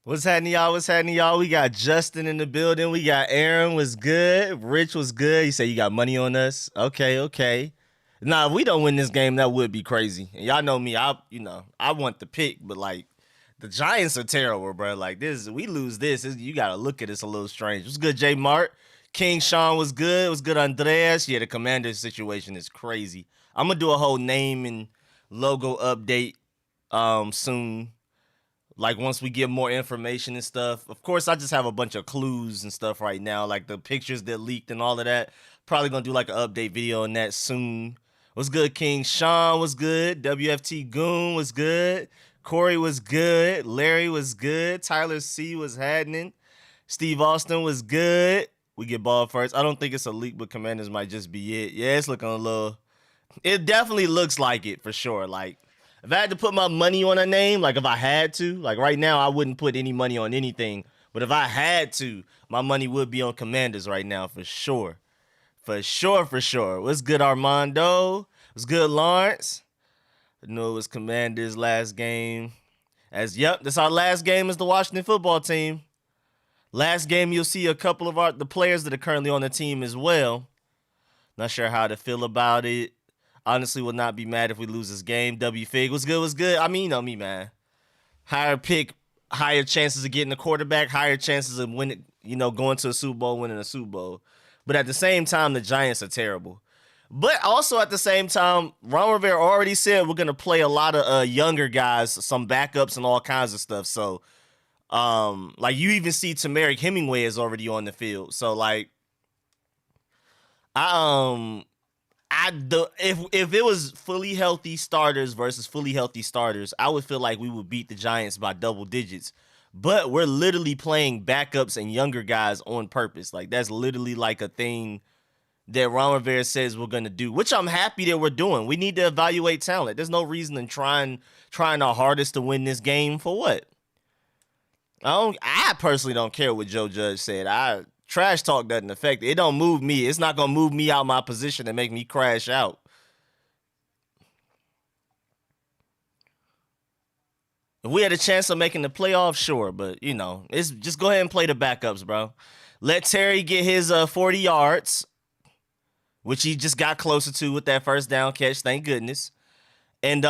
What's happening, y'all? What's happening, y'all? We got Justin in the building. We got Aaron was good. Rich was good. You say you got money on us. Okay, okay. Nah, if we don't win this game, that would be crazy. And y'all know me. I want the pick, but like the Giants are terrible, bro. Like this, we lose this. You gotta look at this a little strange. What's good, J Mart? King Sean was good. Was good, Andreas. Yeah, the Commanders situation is crazy. I'm gonna do a whole name and logo update soon, like once we get more information and stuff. Of course, I just have a bunch of clues and stuff right now, like the pictures that leaked and all of that. Probably gonna do like an update video on that soon. What's good, King Sean was good. WFT Goon was good. Corey was good. Larry was good. Tyler C was happening. Steve Austin was good. We get ball first. I don't think it's a leak, but Commanders might just be it. Yeah, it's looking a little. It definitely looks like it for sure. Like, if I had to put my money on a name, like if I had to, like right now, I wouldn't put any money on anything. But if I had to, my money would be on Commanders right now for sure. For sure, for sure. What's good, Armando? What's good, Lawrence? I know it was Commanders' last game. Yep, that's our last game as the Washington football team. Last game, you'll see a couple of the players that are currently on the team as well. Not sure how to feel about it. Honestly, will not be mad if we lose this game. W Fig, what's good? What's good? I mean, you know me, man. Higher pick, higher chances of getting a quarterback, higher chances of winning, going to a Super Bowl, winning a Super Bowl. But at the same time, the Giants are terrible. But also at the same time, Ron Rivera already said we're gonna play a lot of younger guys, some backups and all kinds of stuff. So, like you even see Tamarick Hemingway is already on the field. So like, if it was fully healthy starters versus fully healthy starters, I would feel like we would beat the Giants by double digits. But we're literally playing backups and younger guys on purpose. Like that's literally like a thing that Ron Rivera says we're gonna do, which I'm happy that we're doing. We need to evaluate talent. There's no reason in trying our hardest to win this game for what? I personally don't care what Joe Judge said. Trash talk doesn't affect it. It don't move me. It's not gonna move me out my position and make me crash out. If we had a chance of making the playoffs, sure, but it's just go ahead and play the backups, bro. Let Terry get his 40 yards, which he just got closer to with that first down catch. Thank goodness. And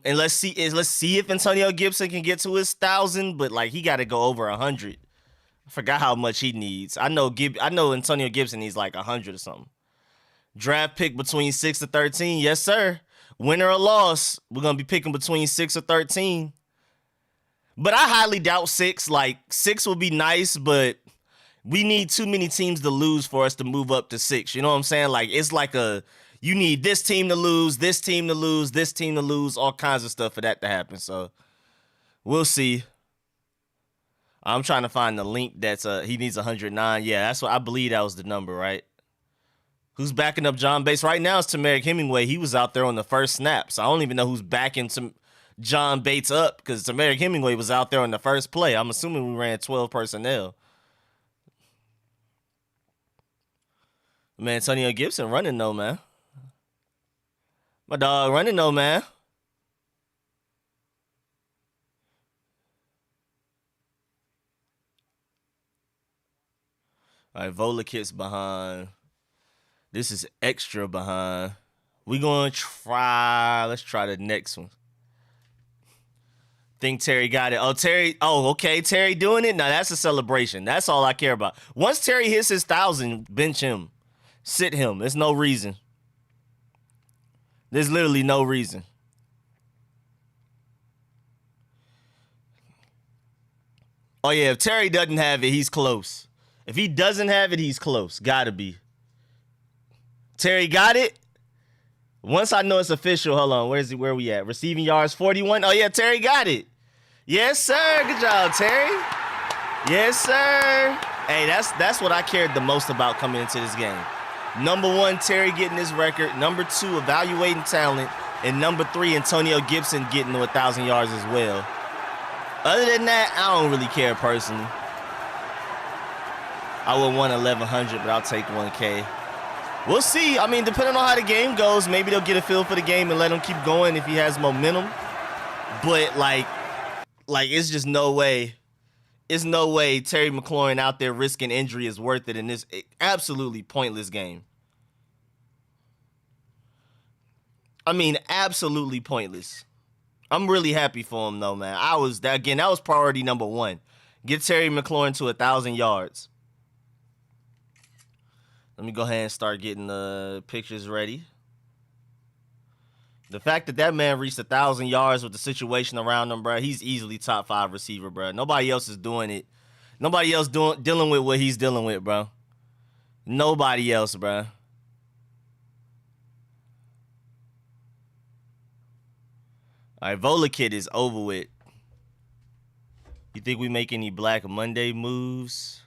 let's see if Antonio Gibson can get to his 1,000, but like he got to go over 100. I forgot how much he needs. I know Antonio Gibson needs like 100 or something. Draft pick between 6 to 13. Yes, sir. Win or loss, we're going to be picking between 6 or 13. But I highly doubt 6. Like 6 would be nice, but we need too many teams to lose for us to move up to 6. You know what I'm saying? Like it's like you need this team to lose, this team to lose, this team to lose, all kinds of stuff for that to happen. So we'll see. I'm trying to find the link that's he needs 109. Yeah, that's what I believe that was the number, right? Who's backing up John Bates? Right now it's Tamarick Hemingway. He was out there on the first snap. So I don't even know who's backing John Bates up because Tamarick Hemingway was out there on the first play. I'm assuming we ran 12 personnel. Man, Antonio Gibson running though, man. My dog running though, man. All right, Volakit's behind. This is extra behind. We're going to try. Let's try the next one. Think Terry got it. Oh, Terry. Oh, okay. Terry doing it? Now that's a celebration. That's all I care about. Once Terry hits his 1,000, bench him. Sit him. There's no reason. There's literally no reason. Oh, yeah. If Terry doesn't have it, he's close. If he doesn't have it, he's close. Gotta be. Terry got it. Once I know it's official, hold on. Where we at? Receiving yards 41. Oh, yeah, Terry got it. Yes, sir. Good job, Terry. Yes, sir. Hey, that's what I cared the most about coming into this game. Number 1, Terry getting his record. Number 2, evaluating talent. And number 3, Antonio Gibson getting to 1,000 yards as well. Other than that, I don't really care personally. I would want 1,100, but I'll take 1K. We'll see. I mean, depending on how the game goes, maybe they'll get a feel for the game and let him keep going if he has momentum. But, like it's just no way. It's no way Terry McLaurin out there risking injury is worth it in this absolutely pointless game. I mean, absolutely pointless. I'm really happy for him though, man. That was priority number one. Get Terry McLaurin to 1,000 yards. Let me go ahead and start getting the pictures ready. The fact that man reached 1,000 yards with the situation around him, bro, he's easily top 5 receiver, bro. Nobody else is doing it. Nobody else dealing with what he's dealing with, bro. Nobody else, bro. All right, Vola Kid is over with. You think we make any Black Monday moves?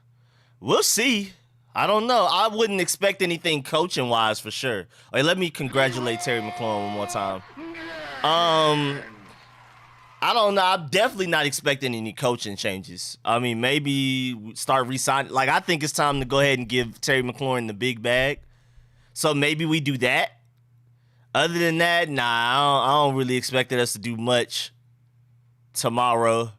We'll see. I don't know. I wouldn't expect anything coaching-wise for sure. All right, let me congratulate Terry McLaurin one more time. I don't know. I'm definitely not expecting any coaching changes. I mean, maybe start re-signing. Like, I think it's time to go ahead and give Terry McLaurin the big bag. So maybe we do that. Other than that, nah, I don't really expect us to do much tomorrow.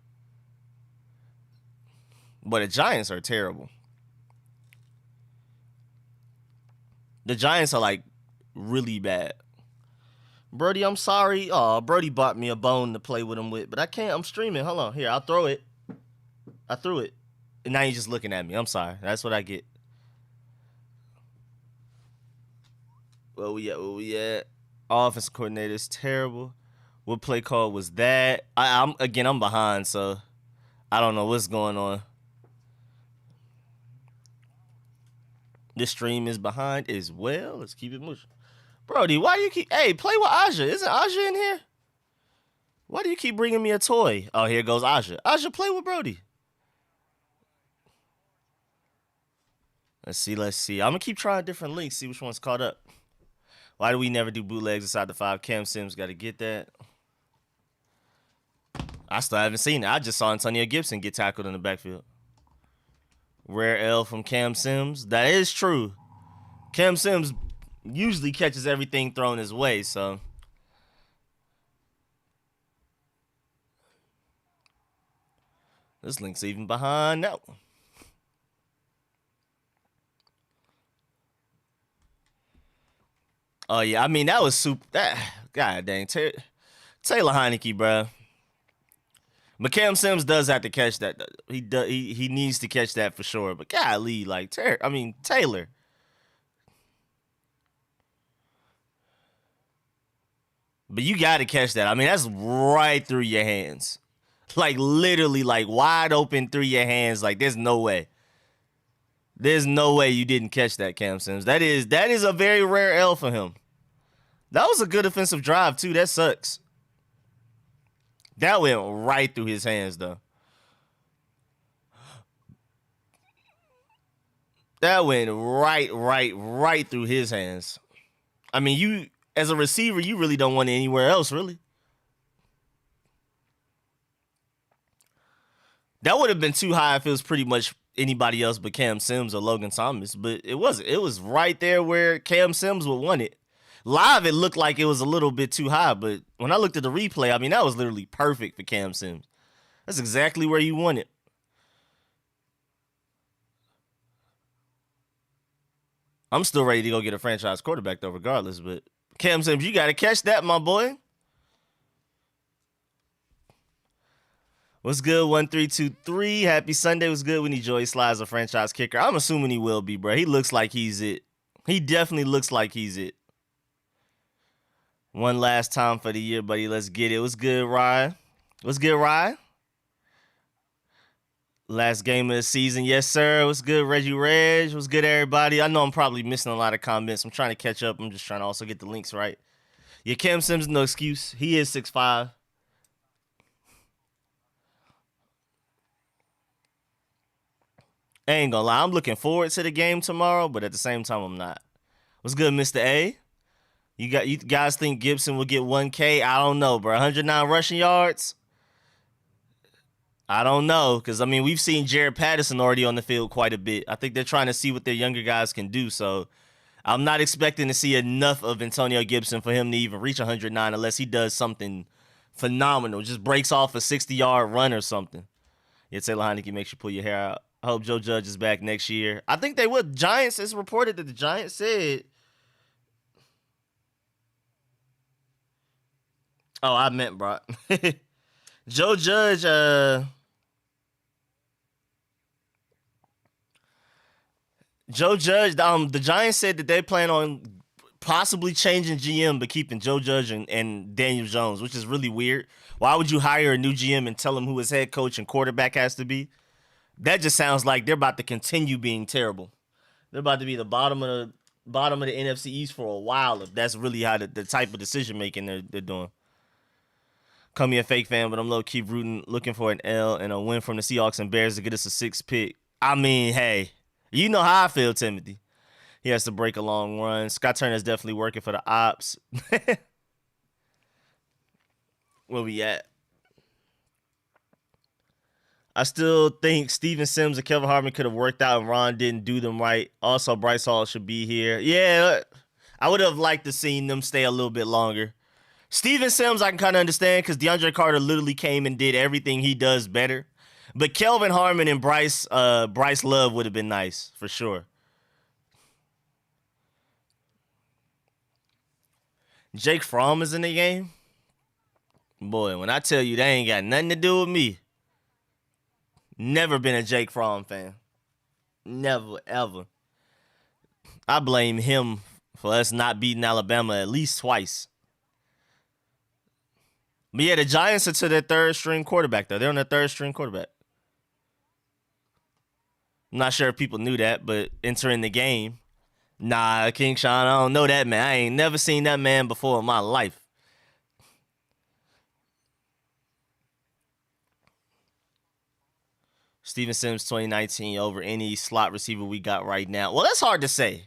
But the Giants are terrible. The Giants are, like, really bad. Brody, I'm sorry. Oh, Brody bought me a bone to play with him with, but I can't. I'm streaming. Hold on. Here, I'll throw it. I threw it. And now you're just looking at me. I'm sorry. That's what I get. Where we at? Offensive coordinator is terrible. What play call was that? I'm behind, so I don't know what's going on. This stream is behind as well. Let's keep it moving. Brody, why do you keep... Hey, play with Aja. Isn't Aja in here? Why do you keep bringing me a toy? Oh, here goes Aja. Aja, play with Brody. Let's see. I'm going to keep trying different links, see which one's caught up. Why do we never do bootlegs inside the 5? Cam Sims got to get that. I still haven't seen it. I just saw Antonio Gibson get tackled in the backfield. Rare L from Cam Sims. That is true. Cam Sims usually catches everything thrown his way, so. This link's even behind that one. Oh, yeah. I mean, that was super. God dang. Taylor Heineke, bro. But Cam Sims does have to catch that. He needs to catch that for sure. But golly, like, Taylor. But you got to catch that. I mean, that's right through your hands. Like, literally, like, wide open through your hands. Like, there's no way. There's no way you didn't catch that, Cam Sims. That is a very rare L for him. That was a good offensive drive, too. That sucks. That went right through his hands, though. That went right through his hands. I mean, you, as a receiver, you really don't want it anywhere else, really. That would have been too high if it was pretty much anybody else but Cam Sims or Logan Thomas, but it wasn't. It was right there where Cam Sims would want it. Live, it looked like it was a little bit too high, but when I looked at the replay, I mean, that was literally perfect for Cam Sims. That's exactly where you want it. I'm still ready to go get a franchise quarterback, though, regardless, but Cam Sims, you got to catch that, my boy. What's good, 1323? Happy Sunday. What's good when he Joey Slides a franchise kicker? I'm assuming he will be, bro. He looks like he's it. He definitely looks like he's it. One last time for the year, buddy. Let's get it. What's good, Ryan? What's good, Ryan? Last game of the season. Yes, sir. What's good, Reggie Reg? What's good, everybody? I know I'm probably missing a lot of comments. I'm trying to catch up. I'm just trying to also get the links right. Yeah, Cam Sims, no excuse. He is 6'5". I ain't gonna lie. I'm looking forward to the game tomorrow, but at the same time, I'm not. What's good, Mr. A? You guys think Gibson will get 1K? I don't know, bro. 109 rushing yards? I don't know, because, I mean, we've seen Jared Patterson already on the field quite a bit. I think they're trying to see what their younger guys can do, so I'm not expecting to see enough of Antonio Gibson for him to even reach 109 unless he does something phenomenal, just breaks off a 60-yard run or something. Yeah, Taylor Heineke makes you pull your hair out. I hope Joe Judge is back next year. I think they would. Giants, it's reported that the Giants said. Oh, I meant Brock. Joe Judge, Joe Judge, the Giants said that they plan on possibly changing GM but keeping Joe Judge and Daniel Jones, which is really weird. Why would you hire a new GM and tell him who his head coach and quarterback has to be? That just sounds like they're about to continue being terrible. They're about to be the bottom of the NFC East for a while if that's really how the type of decision making they're doing. Call me a fake fan, but I'm low key rooting, looking for an L and a win from the Seahawks and Bears to get us a 6th pick. I mean, hey, you know how I feel, Timothy. He has to break a long run. Scott Turner's definitely working for the ops. Where we at? I still think Steven Sims and Kevin Hartman could have worked out and Ron didn't do them right. Also, Bryce Hall should be here. Yeah, I would have liked to seen them stay a little bit longer. Steven Sims, I can kind of understand because DeAndre Carter literally came and did everything he does better. But Kelvin Harmon and Bryce Love would have been nice for sure. Jake Fromm is in the game. Boy, when I tell you they ain't got nothing to do with me. Never been a Jake Fromm fan. Never, ever. I blame him for us not beating Alabama at least twice. But yeah, the Giants are to their third string quarterback, though. They're on their third string quarterback. I'm not sure if people knew that, but entering the game. Nah, King Sean, I don't know that man. I ain't never seen that man before in my life. Steven Sims 2019 over any slot receiver we got right now. Well, that's hard to say.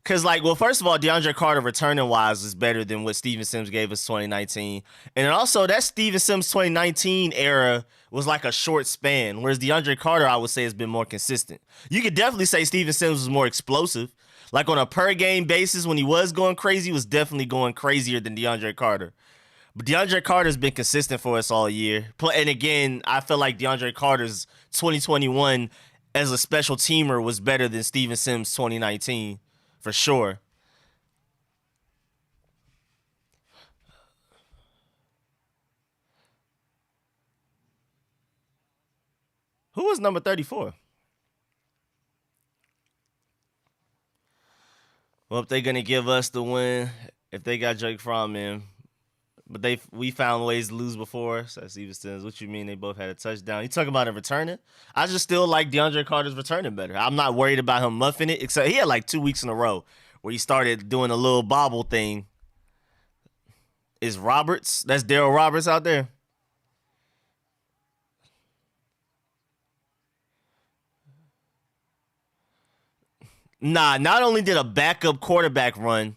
Because, first of all, DeAndre Carter returning wise is better than what Steven Sims gave us 2019. And then also, that Steven Sims 2019 era was like a short span, whereas DeAndre Carter, I would say, has been more consistent. You could definitely say Steven Sims was more explosive. Like on a per game basis, when he was going crazy, he was definitely going crazier than DeAndre Carter. But DeAndre Carter's been consistent for us all year. And again, I feel like DeAndre Carter's 2021 as a special teamer was better than Steven Sims 2019. For sure. Who was number 34? Well, if they're gonna give us the win, if they got Jake Fromm in, but we found ways to lose before. So that's even Sims. What you mean they both had a touchdown? You talking about a returning? I just still like DeAndre Carter's returning better. I'm not worried about him muffing it, except he had like 2 weeks in a row where he started doing a little bobble thing. Is Roberts? That's Daryl Roberts out there. Nah, not only did a backup quarterback run,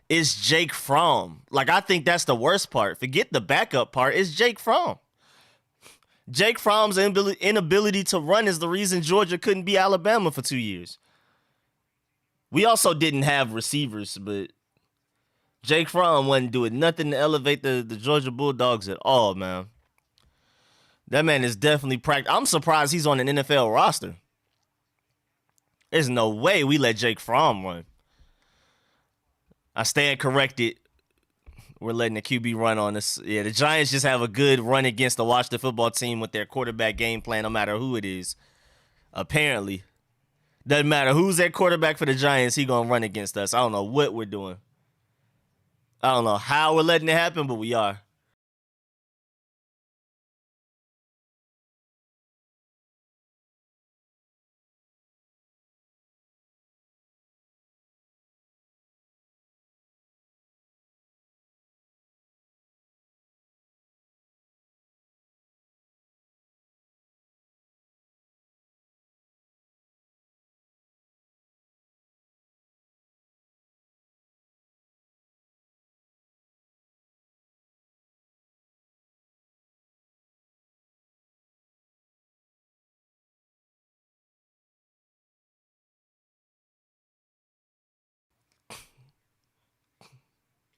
it's Jake Fromm. I think that's the worst part. Forget the backup part. It's Jake Fromm. Jake Fromm's inability to run is the reason Georgia couldn't beat Alabama for 2 years. We also didn't have receivers, but Jake Fromm wasn't doing nothing to elevate the Georgia Bulldogs at all, man. That man is definitely practicing. I'm surprised he's on an NFL roster. There's no way we let Jake Fromm run. I stand corrected. We're letting the QB run on us. Yeah, the Giants just have a good run against the Washington football team with their quarterback game plan, no matter who it is. Apparently. Doesn't matter who's their quarterback for the Giants, he gonna run against us. I don't know what we're doing. I don't know how we're letting it happen, but we are.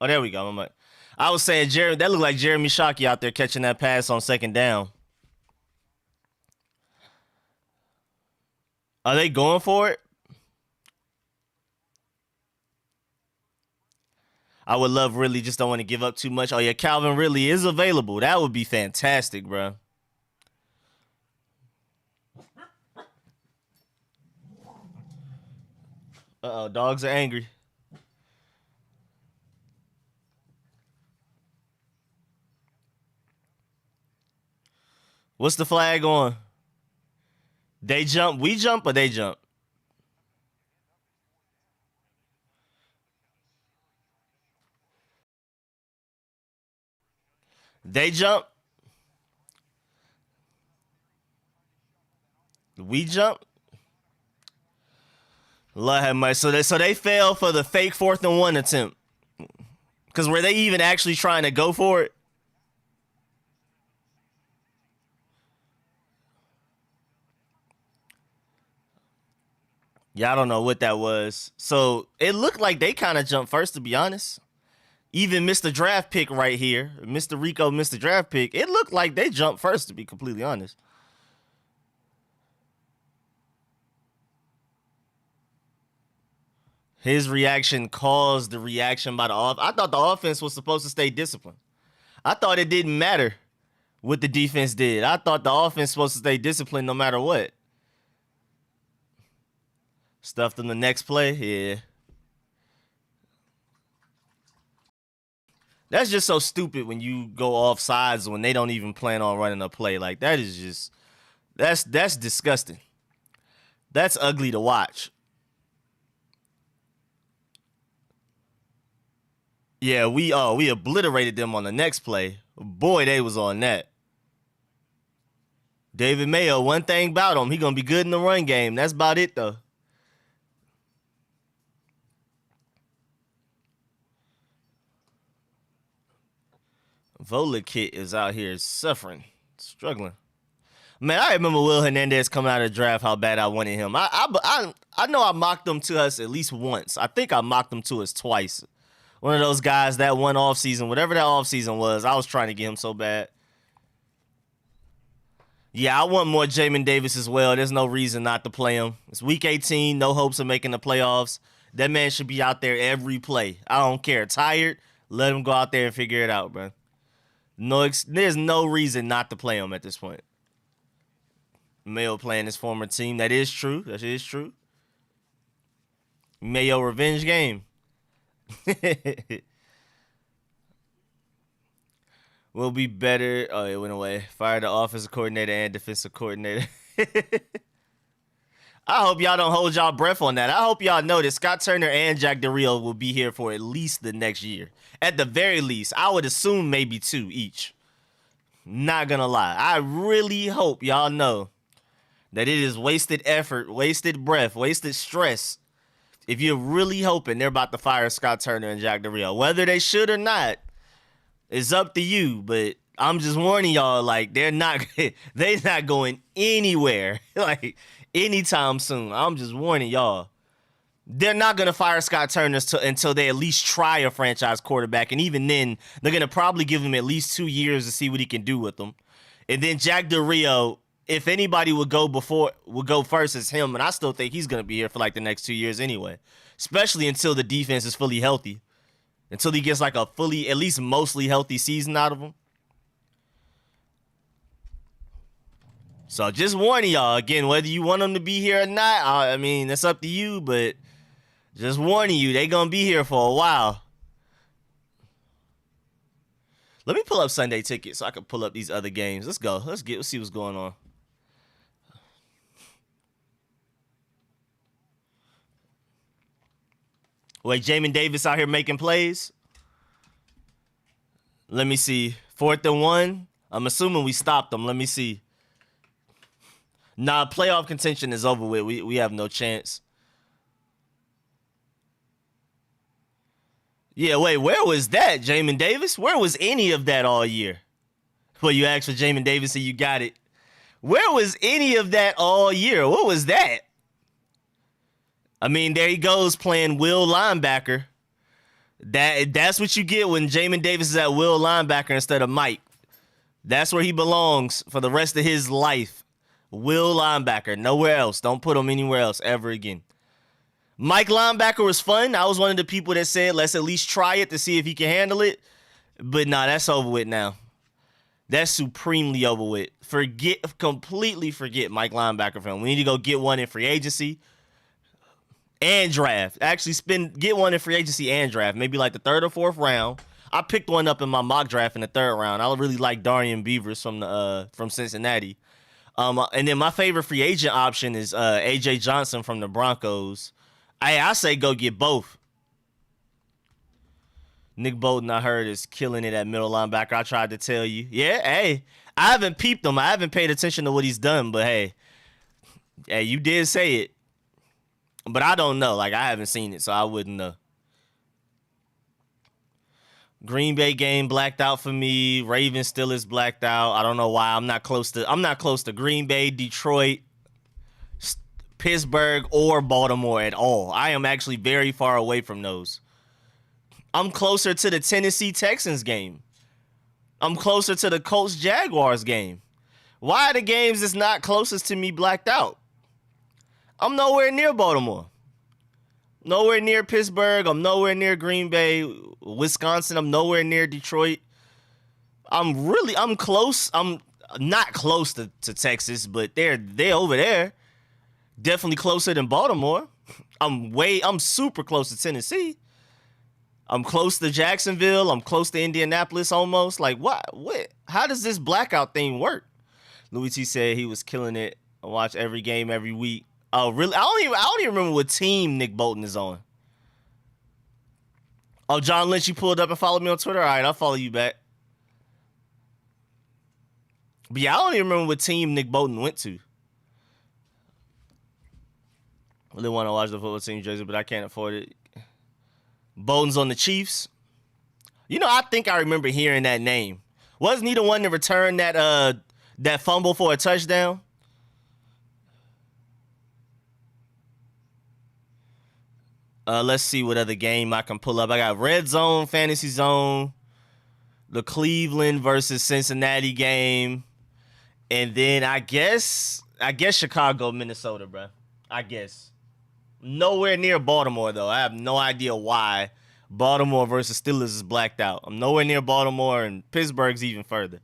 Oh, there we go. I was saying that looked like Jeremy Shockey out there catching that pass on second down. Are they going for it? I would love Ridley, just don't want to give up too much. Oh yeah, Calvin Ridley is available. That would be fantastic, bro. Uh-oh, dogs are angry. What's the flag on? They jump, we jump, or they jump? They jump. We jump. Lord have mercy. So they fail for the fake 4th and 1 attempt. Because were they even actually trying to go for it? Yeah, I don't know what that was. So it looked like they kind of jumped first, to be honest. Even Mr. Draft Pick right here, Mr. Rico, Mr. Draft Pick, it looked like they jumped first, to be completely honest. His reaction caused the reaction by the off. I thought the offense was supposed to stay disciplined. I thought it didn't matter what the defense did. I thought the offense was supposed to stay disciplined no matter what. Stuffed them the next play, yeah. That's just so stupid when you go off sides when they don't even plan on running a play. Like, that is just, that's disgusting. That's ugly to watch. Yeah, we obliterated them on the next play. Boy, they was on that. David Mayo, one thing about him, he gonna be good in the run game. That's about it though. Volakit is out here suffering, struggling. Man, I remember Will Hernandez coming out of the draft, how bad I wanted him. I know I mocked him to us at least once. I think I mocked him to us twice. One of those guys that one offseason, whatever that offseason was, I was trying to get him so bad. Yeah, I want more Jamin Davis as well. There's no reason not to play him. It's week 18, no hopes of making the playoffs. That man should be out there every play. I don't care. Tired, let him go out there and figure it out, bro. No, there's no reason not to play him at this point. Mayo playing his former team. That is true. That is true. Mayo revenge game. Will be better. Oh, it went away. Fire the offensive coordinator and defensive coordinator. I hope y'all don't hold y'all breath on that. I hope y'all know that Scott Turner and Jack Del Rio will be here for at least the next year. At the very least, I would assume maybe 2 each. Not gonna lie. I really hope y'all know that it is wasted effort, wasted breath, wasted stress if you're really hoping they're about to fire Scott Turner and Jack Del Rio. Whether they should or not, it's up to you. But I'm just warning y'all, like, they're not going anywhere, like, anytime soon. I'm just warning y'all. They're not going to fire Scott Turner until they at least try a franchise quarterback. And even then, they're going to probably give him at least 2 years to see what he can do with them. And then Jack Del Rio, if anybody would go first, it's him. And I still think he's going to be here for like the next 2 years anyway, especially until the defense is fully healthy, until he gets like a fully, at least mostly healthy season out of him. So just warning y'all, again, whether you want them to be here or not, I mean, it's up to you, but just warning you, they going to be here for a while. Let me pull up Sunday Ticket so I can pull up these other games. Let's go. Let's see what's going on. Wait, Jamin Davis out here making plays? Let me see. 4th and 1. I'm assuming we stopped them. Let me see. Nah, playoff contention is over with. We have no chance. Yeah, wait, where was that, Jamin Davis? Where was any of that all year? Well, you asked for Jamin Davis and you got it. Where was any of that all year? What was that? I mean, there he goes playing will linebacker. That's what you get when Jamin Davis is at will linebacker instead of Mike. That's where he belongs for the rest of his life. Will linebacker. Nowhere else. Don't put him anywhere else ever again. Mike linebacker was fun. I was one of the people that said, let's at least try it to see if he can handle it. But nah, that's over with now. That's supremely over with. Completely forget Mike linebacker for him. We need to go get one in free agency and draft. Actually, get one in free agency and draft. Maybe like the 3rd or 4th round. I picked one up in my mock draft in the 3rd round. I really like Darian Beavers from Cincinnati. And then my favorite free agent option is AJ Johnson from the Broncos. I say go get both. Nick Bolton, I heard, is killing it at middle linebacker. I tried to tell you. Yeah, hey, I haven't peeped him. I haven't paid attention to what he's done, but hey, you did say it. But I don't know. Like, I haven't seen it, so I wouldn't know. Green Bay game blacked out for me. Ravens still is blacked out. I don't know why. I'm not close to Green Bay, Detroit, Pittsburgh, or Baltimore at all. I am actually very far away from those. I'm closer to the Tennessee Texans game. I'm closer to the Colts Jaguars game. Why are the games that's not closest to me blacked out? I'm nowhere near Baltimore. Nowhere near Pittsburgh. I'm nowhere near Green Bay, Wisconsin. I'm nowhere near Detroit. I'm close. I'm not close to Texas, but they're over there. Definitely closer than Baltimore. I'm super close to Tennessee. I'm close to Jacksonville. I'm close to Indianapolis almost. Like, what? How does this blackout thing work? Louis T said he was killing it. I watch every game every week. Oh, really? I don't even remember what team Nick Bolton is on. Oh, John Lynch, you pulled up and followed me on Twitter? All right, I'll follow you back. But yeah, I don't even remember what team Nick Bolton went to. I really want to watch the football team jersey, but I can't afford it. Bolton's on the Chiefs. You know, I think I remember hearing that name. Wasn't he the one to return that fumble for a touchdown? Let's see what other game I can pull up. I got Red Zone, Fantasy Zone, the Cleveland versus Cincinnati game, and then I guess Chicago, Minnesota, bro. I guess. Nowhere near Baltimore, though. I have no idea why Baltimore versus Steelers is blacked out. I'm nowhere near Baltimore, and Pittsburgh's even further.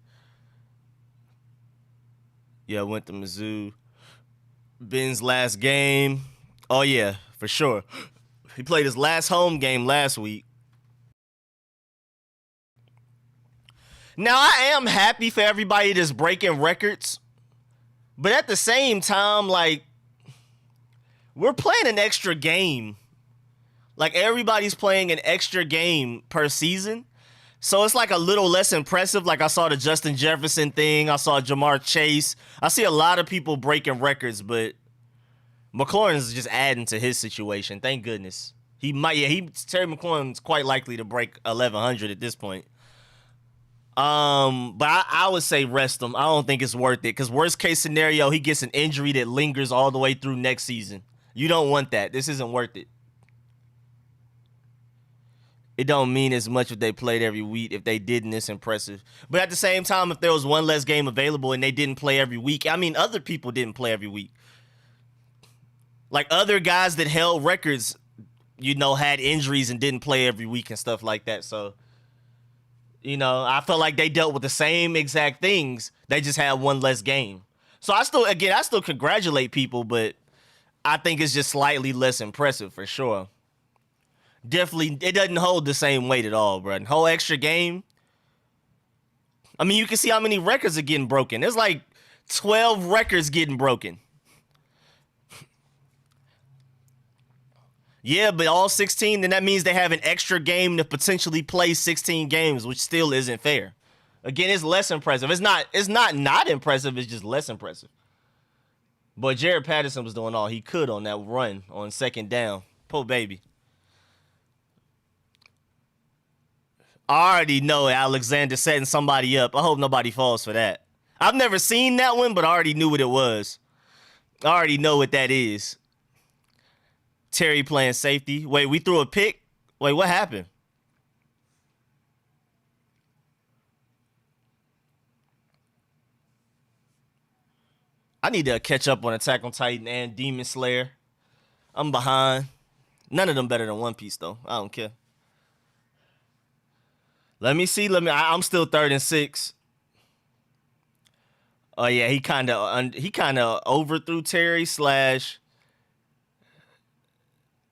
Yeah, I went to Mizzou. Ben's last game. Oh, yeah, for sure. He played his last home game last week. Now, I am happy for everybody that's breaking records. But at the same time, like, we're playing an extra game. Like, everybody's playing an extra game per season. So it's like a little less impressive. Like, I saw the Justin Jefferson thing. I saw Jamar Chase. I see a lot of people breaking records, but McLaurin's just adding to his situation. Thank goodness. Terry McLaurin's quite likely to break 1,100 at this point. But I would say rest him. I don't think it's worth it, because worst case scenario, he gets an injury that lingers all the way through next season. You don't want that. This isn't worth it. It don't mean as much if they played every week. If they didn't, it's impressive. But at the same time, if there was one less game available and they didn't play every week, I mean, other people didn't play every week. Like, other guys that held records, you know, had injuries and didn't play every week and stuff like that. So, you know, I felt like they dealt with the same exact things. They just had one less game. So I still congratulate people, but I think it's just slightly less impressive for sure. Definitely, it doesn't hold the same weight at all, bro. Whole extra game. I mean, you can see how many records are getting broken. There's like 12 records getting broken. Yeah, but all 16, then that means they have an extra game to potentially play 16 games, which still isn't fair. Again, it's less impressive. It's not impressive, it's just less impressive. But Jared Patterson was doing all he could on that run on second down. Poor baby. I already know Alexander setting somebody up. I hope nobody falls for that. I've never seen that one, but I already knew what it was. I already know what that is. Terry playing safety. Wait, we threw a pick? Wait, what happened? I need to catch up on Attack on Titan and Demon Slayer. I'm behind. None of them better than One Piece though. I don't care. Let me see. I'm still third and six. Oh yeah, he kind of overthrew Terry slash.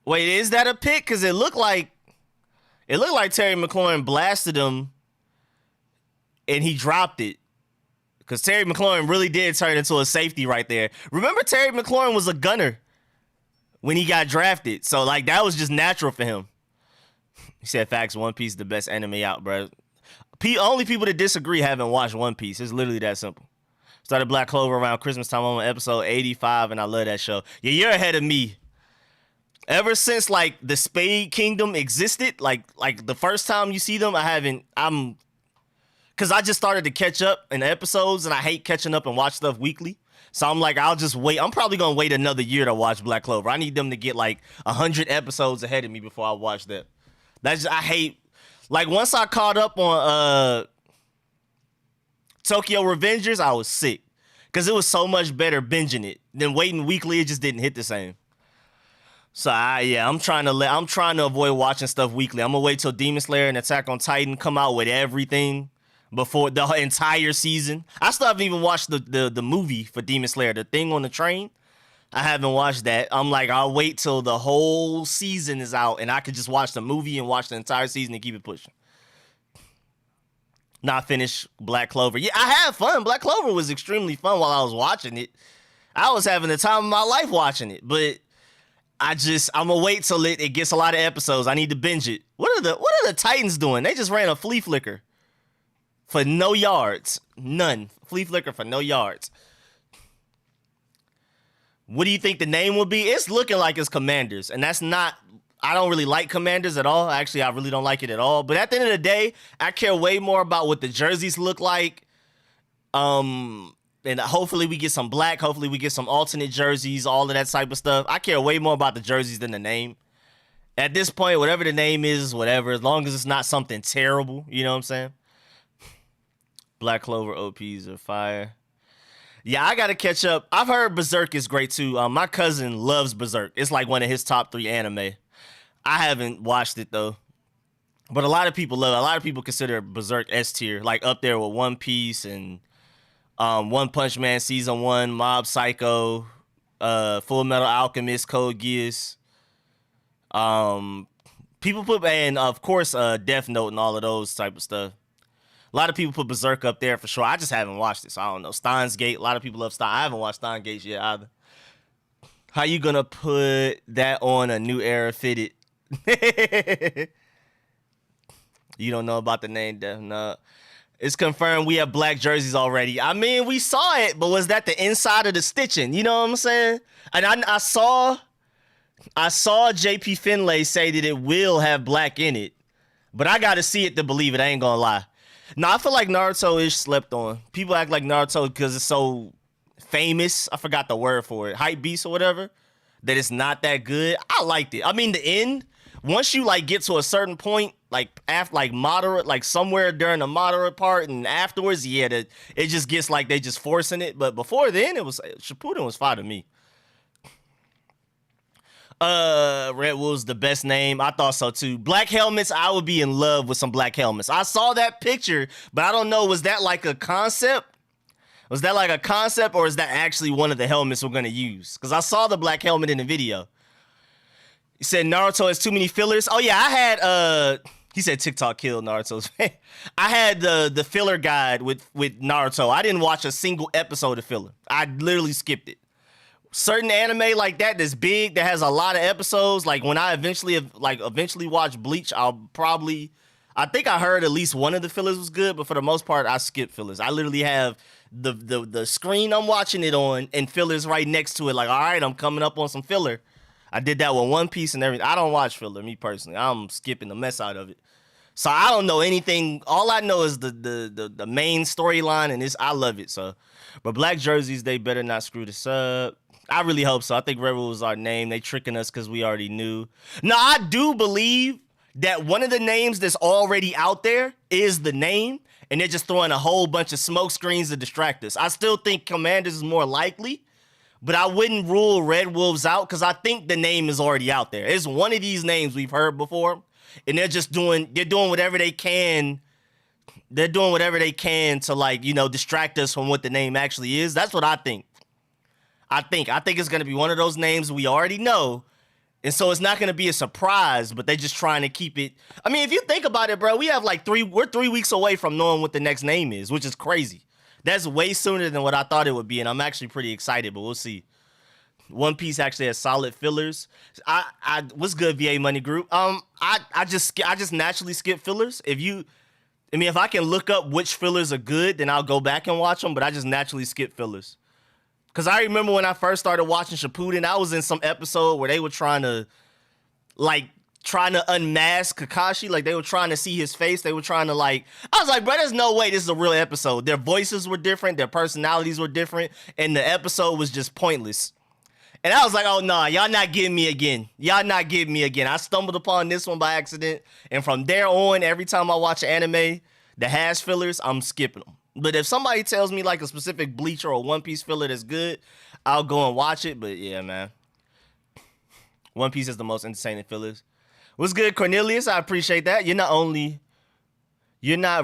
Wait, is that a pick? Cause it looked like Terry McLaurin blasted him, and he dropped it. Cause Terry McLaurin really did turn into a safety right there. Remember, Terry McLaurin was a gunner when he got drafted, so like that was just natural for him. He said, "Facts, One Piece is the best anime out, bro." Only people that disagree haven't watched One Piece. It's literally that simple. Started Black Clover around Christmas time on episode 85, and I love that show. Yeah, you're ahead of me. Ever since like the Spade Kingdom existed, like the first time you see them, because I just started to catch up in the episodes, and I hate catching up and watch stuff weekly. So I'm like, I'll just wait. I'm probably going to wait another year to watch Black Clover. I need them to get like 100 episodes ahead of me before I watch that. I hate, like once I caught up on Tokyo Revengers, I was sick. Because it was so much better binging it than waiting weekly. It just didn't hit the same. So I'm trying to avoid watching stuff weekly. I'm going to wait till Demon Slayer and Attack on Titan come out with everything before the entire season. I still haven't even watched the movie for Demon Slayer, the thing on the train. I haven't watched that. I'm like, I'll wait till the whole season is out and I could just watch the movie and watch the entire season and keep it pushing. Not finish Black Clover. Yeah, I had fun. Black Clover was extremely fun while I was watching it. I was having the time of my life watching it, but I'm gonna wait till it gets a lot of episodes. I need to binge it. What are the Titans doing? They just ran a flea flicker for no yards. None. Flea flicker for no yards. What do you think the name will be? It's looking like it's Commanders, and that's not. I don't really like Commanders at all. Actually, I really don't like it at all. But at the end of the day, I care way more about what the jerseys look like. And hopefully we get some black. Hopefully we get some alternate jerseys, all of that type of stuff. I care way more about the jerseys than the name. At this point, whatever the name is, whatever, as long as it's not something terrible, you know what I'm saying? Black Clover OPs are fire. Yeah, I gotta catch up. I've heard Berserk is great too. My cousin loves Berserk. It's like one of his top 3 anime. I haven't watched it though, but a lot of people love it. A lot of people consider Berserk S tier, like up there with One Piece and One Punch Man season 1, Mob Psycho, Full Metal Alchemist, Code Geass. People put, and of course Death Note and all of those type of stuff. A lot of people put Berserk up there for sure. I just haven't watched it, so I don't know. Steins Gate. A lot of people love Steins. I haven't watched Steins Gate yet either. How you gonna put that on a New Era fitted? You don't know about the name, Death Note. It's confirmed we have black jerseys already. I mean, we saw it, but was that the inside of the stitching? You know what I'm saying? And I saw JP Finlay say that it will have black in it, but I got to see it to believe it. I ain't gonna lie. No, I feel like Naruto is slept on. People act like Naruto because it's so famous. I forgot the word for it. Hype beast or whatever. That it's not that good. I liked it. I mean, the end, once you like get to a certain point, like after like moderate, like somewhere during the moderate part and afterwards, yeah, it just gets like they just forcing it. But before then, Shippuden was fine to me. Red Wolf's the best name. I thought so too. Black helmets, I would be in love with some black helmets. I saw that picture, but I don't know, was that like a concept? Was that like a concept or is that actually one of the helmets we're gonna use? Because I saw the black helmet in the video. He said Naruto has too many fillers. Oh yeah, I had he said TikTok killed Naruto's fan. I had the filler guide with Naruto. I didn't watch a single episode of filler. I literally skipped it. Certain anime like that that's big, that has a lot of episodes, like when I eventually watch Bleach, I think I heard at least one of the fillers was good, but for the most part, I skip fillers. I literally have the screen I'm watching it on and fillers right next to it. Like, all right, I'm coming up on some filler. I did that with One Piece and everything. I don't watch filler, me personally. I'm skipping the mess out of it. So I don't know anything. All I know is the main storyline, and I love it. So, but black jerseys, they better not screw this up. I really hope so. I think Rebel was our name. They tricking us because we already knew. No, I do believe that one of the names that's already out there is the name, and they're just throwing a whole bunch of smoke screens to distract us. I still think Commanders is more likely, but I wouldn't rule Red Wolves out because I think the name is already out there. It's one of these names we've heard before, and they're doing whatever they can. They're doing whatever they can to, like, you know, distract us from what the name actually is. That's what I think. I think it's going to be one of those names we already know. And so it's not going to be a surprise, but they're just trying to keep it. I mean, if you think about it, bro, we have like we're 3 weeks away from knowing what the next name is, which is crazy. That's way sooner than what I thought it would be. And I'm actually pretty excited, but we'll see. One Piece actually has solid fillers. What's good, VA Money Group? I just naturally skip fillers. If I can look up which fillers are good, then I'll go back and watch them, but I just naturally skip fillers. Because I remember when I first started watching Shippuden, I was in some episode where they were trying to unmask Kakashi. Like, they were trying to see his face. They were trying to, I was like, bro, there's no way this is a real episode. Their voices were different. Their personalities were different. And the episode was just pointless. And I was like, oh, nah, y'all not getting me again. Y'all not getting me again. I stumbled upon this one by accident. And from there on, every time I watch an anime that has fillers, I'm skipping them. But if somebody tells me like a specific Bleach or a One Piece filler that's good, I'll go and watch it. But yeah, man. One Piece is the most entertaining fillers. What's good, Cornelius? I appreciate that. You're not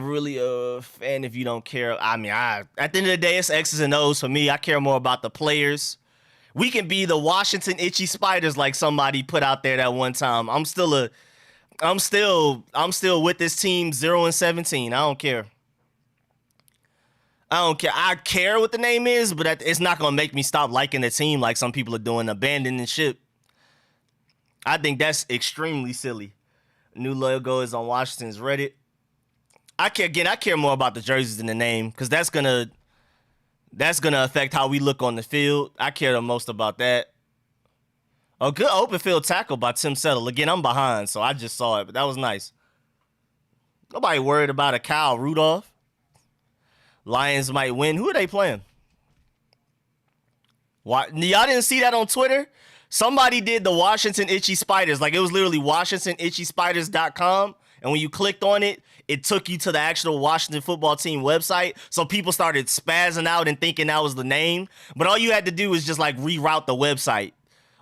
really a fan if you don't care. I mean, at the end of the day, it's X's and O's for me. I care more about the players. We can be the Washington Itchy Spiders like somebody put out there that one time. I'm still with this team 0-17. I don't care. I care what the name is, but it's not going to make me stop liking the team like some people are doing, abandoning ship. I think that's extremely silly. New logo is on Washington's Reddit. I care more about the jerseys than the name because that's gonna affect how we look on the field. I care the most about that. A good open field tackle by Tim Settle. Again, I'm behind, so I just saw it, but that was nice. Nobody worried about a Kyle Rudolph. Lions might win. Who are they playing? Y'all didn't see that on Twitter? Somebody did the Washington Itchy Spiders. Like, it was literally WashingtonItchySpiders.com. And when you clicked on it, it took you to the actual Washington football team website. So people started spazzing out and thinking that was the name. But all you had to do was just like reroute the website.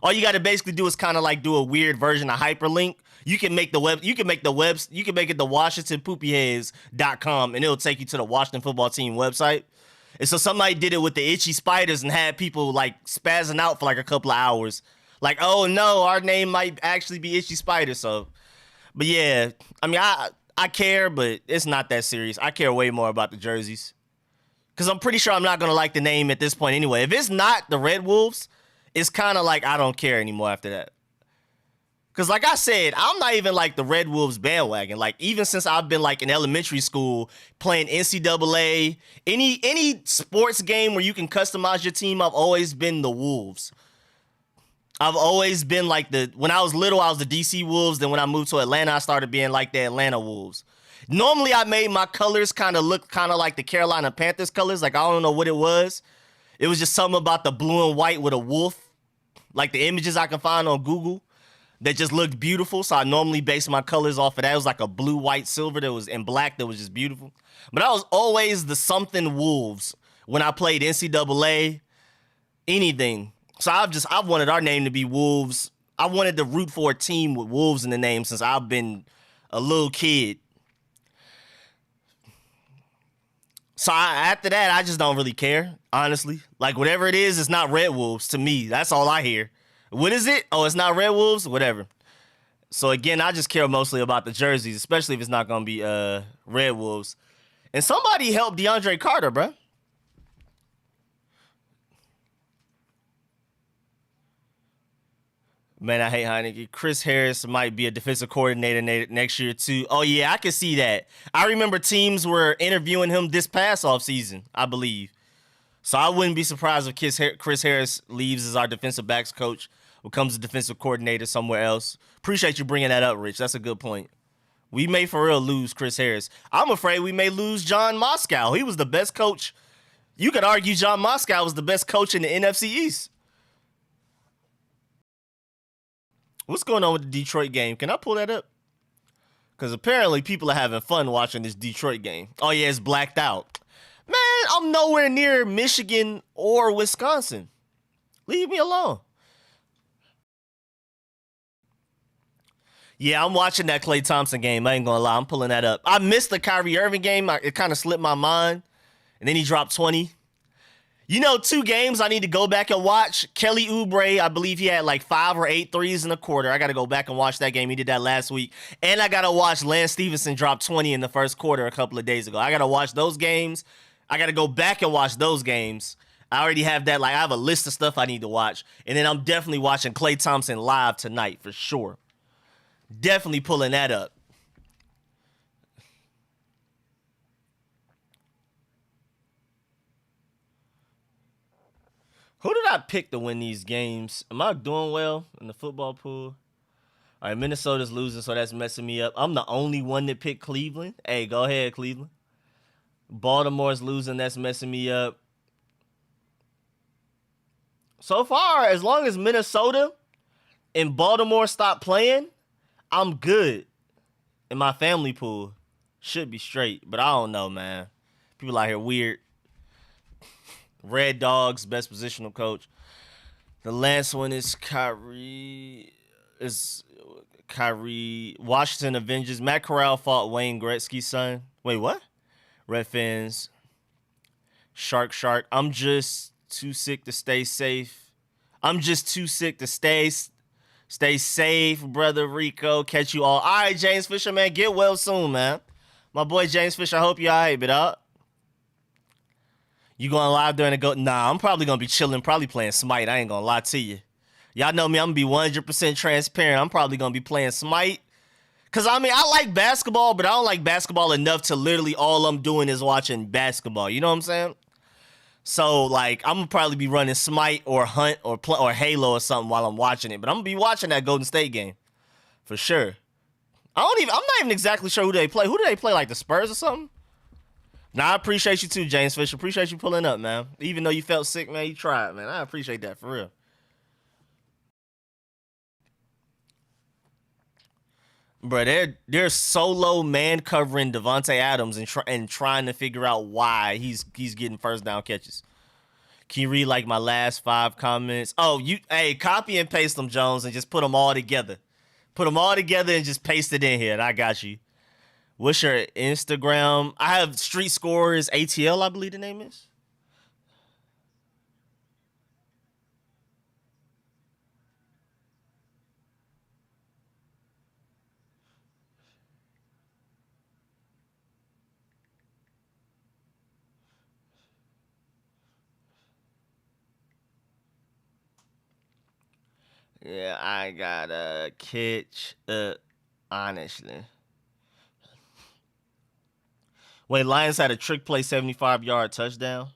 All you got to basically do is kind of like do a weird version of hyperlink. You can make it the WashingtonPoopyheads.com and it'll take you to the Washington football team website. And so somebody did it with the Itchy Spiders and had people like spazzing out for like a couple of hours. Like, oh no, our name might actually be Itchy Spider. So, but yeah, I mean, I care, but it's not that serious. I care way more about the jerseys. Because I'm pretty sure I'm not going to like the name at this point anyway. If it's not the Red Wolves, it's kind of like I don't care anymore after that. Because like I said, I'm not even like the Red Wolves bandwagon. Like even since I've been like in elementary school playing NCAA, any sports game where you can customize your team, I've always been the Wolves. I've always been like when I was little, I was the DC Wolves. Then when I moved to Atlanta, I started being like the Atlanta Wolves. Normally I made my colors kind of look kind of like the Carolina Panthers colors. Like I don't know what it was. It was just something about the blue and white with a wolf. Like the images I can find on Google. That just looked beautiful, so I normally base my colors off of that. It was like a blue, white, silver that was in black that was just beautiful. But I was always the something Wolves when I played NCAA, anything. So I've wanted our name to be Wolves. I wanted to root for a team with Wolves in the name since I've been a little kid. So after that, I just don't really care, honestly. Like whatever it is, it's not Red Wolves to me. That's all I hear. What is it? Oh, it's not Red Wolves? Whatever. So, again, I just care mostly about the jerseys, especially if it's not going to be Red Wolves. And somebody help DeAndre Carter, bro. Man, I hate Heineke. Chris Harris might be a defensive coordinator next year, too. Oh, yeah, I can see that. I remember teams were interviewing him this past offseason, I believe. So I wouldn't be surprised if Chris Harris leaves as our defensive backs coach, becomes a defensive coordinator somewhere else. Appreciate you bringing that up, Rich. That's a good point. We may for real lose Chris Harris. I'm afraid we may lose John Moscow. He was the best coach. You could argue John Moscow was the best coach in the NFC East. What's going on with the Detroit game? Can I pull that up? Because apparently people are having fun watching this Detroit game. Oh, yeah, it's blacked out. Man, I'm nowhere near Michigan or Wisconsin. Leave me alone. Yeah, I'm watching that Klay Thompson game. I ain't gonna lie. I'm pulling that up. I missed the Kyrie Irving game. It kind of slipped my mind. And then he dropped 20. You know, 2 games I need to go back and watch. Kelly Oubre, I believe he had like 5 or 8 threes in a quarter. I got to go back and watch that game. He did that last week. And I got to watch Lance Stevenson drop 20 in the first quarter a couple of days ago. I got to watch those games. I got to go back and watch those games. I already have that. Like, I have a list of stuff I need to watch. And then I'm definitely watching Klay Thompson live tonight for sure. Definitely pulling that up. Who did I pick to win these games? Am I doing well in the football pool? All right, Minnesota's losing, so that's messing me up. I'm the only one that picked Cleveland. Hey, go ahead, Cleveland. Baltimore's losing, that's messing me up. So far, as long as Minnesota and Baltimore stop playing, I'm good in my family pool. Should be straight, but I don't know, man. People out here weird. Red Dogs, best positional coach. The last one is Kyrie. Washington Avengers. Matt Corral fought Wayne Gretzky's son. Wait, what? Red Fins. Shark. I'm just too sick to stay safe. I'm just too sick to stay safe, brother Rico. Catch you all. All right, James Fisher, man. Get well soon, man. My boy James Fisher, I hope you all right, but you going live during the go? Nah, I'm probably going to be chilling, probably playing Smite. I ain't going to lie to you. Y'all know me, I'm going to be 100% transparent. I'm probably going to be playing Smite. Because, I mean, I like basketball, but I don't like basketball enough to literally all I'm doing is watching basketball. You know what I'm saying? So, like, I'm going to probably be running Smite or Hunt or Halo or something while I'm watching it. But I'm going to be watching that Golden State game. For sure. I'm not even exactly sure who they play. Who do they play, like the Spurs or something? Nah, I appreciate you too, James Fisher. Appreciate you pulling up, man. Even though you felt sick, man, you tried, man. I appreciate that, for real. Bro, they're solo man covering Devontae Adams and trying to figure out why he's getting first down catches. Can you read like my last 5 comments? Oh, hey, copy and paste them, Jones, and just put them all together. Put them all together and just paste it in here, and I got you. What's your Instagram? I have Street Scores ATL, I believe the name is. Yeah, I gotta catch up, honestly. Wait, Lions had a trick play 75-yard touchdown.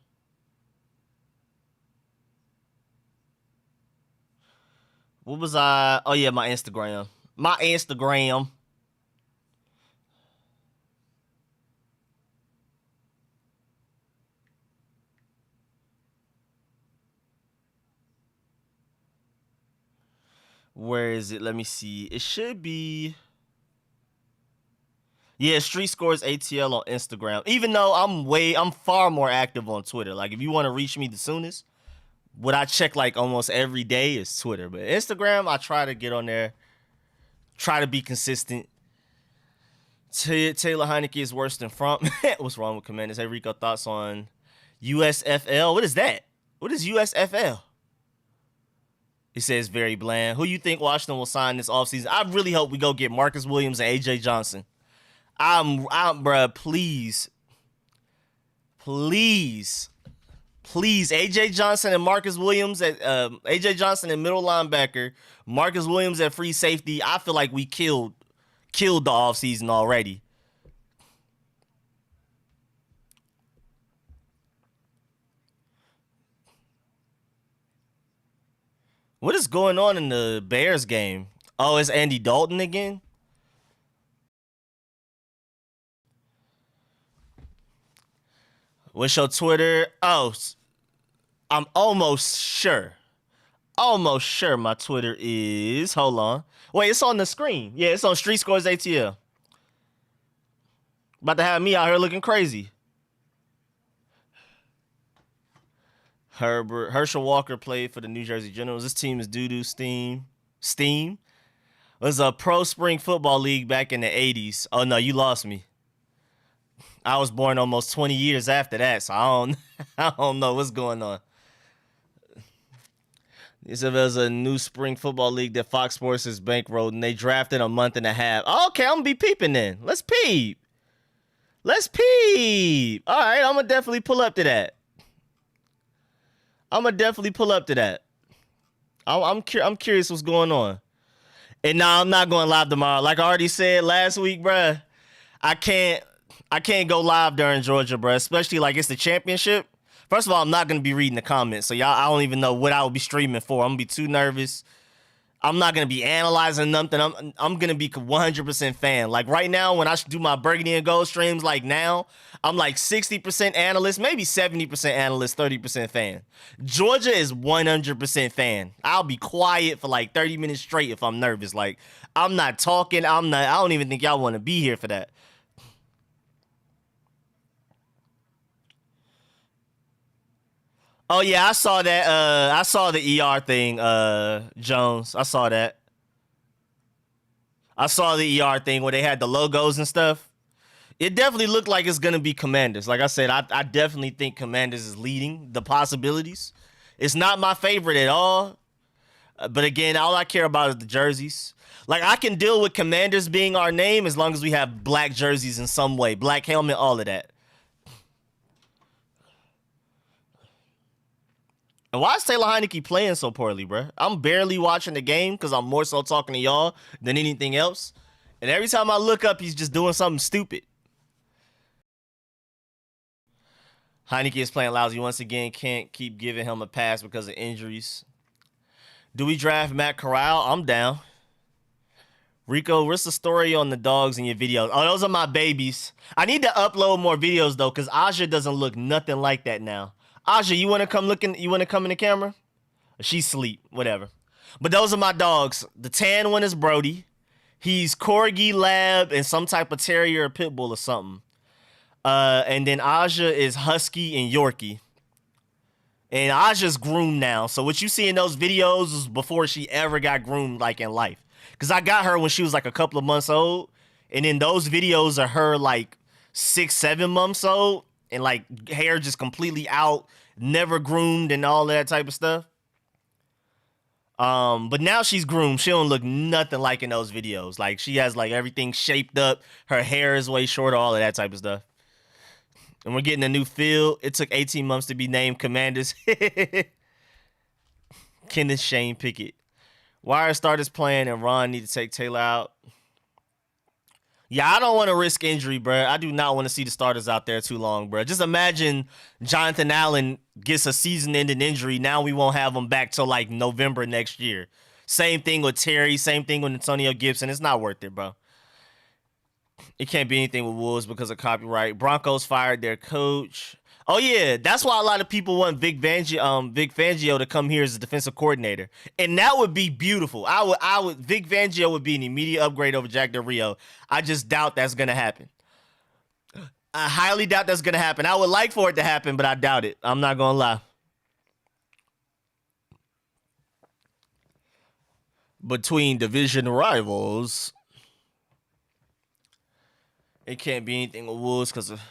What was I? Oh, yeah, my Instagram. My Instagram. Where is it? Let me see. It should be. Yeah, Street Scores ATL on Instagram. Even though I'm far more active on Twitter. Like, if you want to reach me the soonest, what I check like almost every day is Twitter. But Instagram, I try to get on there, try to be consistent. Taylor Heineke is worse than Front. What's wrong with Commanders? Hey, Rico, thoughts on USFL? What is that? What is USFL? He says very bland. Who you think Washington will sign this offseason? I really hope we go get Marcus Williams and AJ Johnson. Bruh, please, AJ Johnson and Marcus Williams at AJ Johnson at middle linebacker, Marcus Williams at free safety. I feel like we killed the offseason already. What is going on in the Bears game? Oh, it's Andy Dalton again? What's your Twitter? Oh, I'm almost sure my Twitter is. Hold on. Wait, it's on the screen. Yeah, it's on Street Scores ATL. About to have me out here looking crazy. Herschel Walker played for the New Jersey Generals. This team is doo-doo steam. Steam? It was a pro spring football league back in the 80s. Oh, no, you lost me. I was born almost 20 years after that, so I don't know what's going on. He said there's a new spring football league that Fox Sports is bankrolled, and they drafted a month and a half. Okay, I'm going to be peeping then. Let's peep. Let's peep. All right, I'm going to definitely pull up to that. I'm curious what's going on. And nah, I'm not going live tomorrow. Like I already said last week, bruh, I can't go live during Georgia, bruh, especially like it's the championship. First of all, I'm not going to be reading the comments, so y'all, I don't even know what I will be streaming for. I'm going to be too nervous. I'm not going to be analyzing nothing. I'm going to be 100% fan. Like right now, when I do my Burgundy and Gold streams, like now, I'm like 60% analyst, maybe 70% analyst, 30% fan. Georgia is 100% fan. I'll be quiet for like 30 minutes straight if I'm nervous. Like I'm not talking. I don't even think y'all want to be here for that. Oh yeah, I saw that. I saw the ER thing, Jones. I saw that. I saw the ER thing where they had the logos and stuff. It definitely looked like it's gonna be Commanders. Like I said, I definitely think Commanders is leading the possibilities. It's not my favorite at all, but again, all I care about is the jerseys. Like I can deal with Commanders being our name as long as we have black jerseys in some way, black helmet, all of that. And why is Taylor Heineke playing so poorly, bro? I'm barely watching the game because I'm more so talking to y'all than anything else. And every time I look up, he's just doing something stupid. Heineke is playing lousy once again. Can't keep giving him a pass because of injuries. Do we draft Matt Corral? I'm down. Rico, what's the story on the dogs in your videos? Oh, those are my babies. I need to upload more videos, though, because Aja doesn't look nothing like that now. Aja, you want to come looking? You want to come in the camera? She's asleep, whatever. But those are my dogs. The tan one is Brody. He's Corgi Lab and some type of terrier or pit bull or something. And then Aja is Husky and Yorkie. And Aja's groomed now. So what you see in those videos is before she ever got groomed like in life. Because I got her when she was like a couple of months old. And then those videos are her like 6, 7 months old. And like hair just completely out, never groomed and all that type of stuff. But now she's groomed. She don't look nothing like in those videos. Like she has like everything shaped up. Her hair is way shorter, all of that type of stuff. And we're getting a new field. It took 18 months to be named Commanders. Kenneth Shane Pickett. Why are starters playing and Ron need to take Taylor out? Yeah, I don't want to risk injury, bro. I do not want to see the starters out there too long, bro. Just imagine Jonathan Allen gets a season-ending injury. Now we won't have him back till like November next year. Same thing with Terry. Same thing with Antonio Gibson. It's not worth it, bro. It can't be anything with Wolves because of copyright. Broncos fired their coach. Oh yeah, that's why a lot of people want Vic Fangio to come here as a defensive coordinator, and that would be beautiful. Vic Fangio would be an immediate upgrade over Jack Del Rio. I just doubt that's gonna happen. I highly doubt that's gonna happen. I would like for it to happen, but I doubt it. I'm not gonna lie. Between division rivals, it can't be anything with Wolves because of.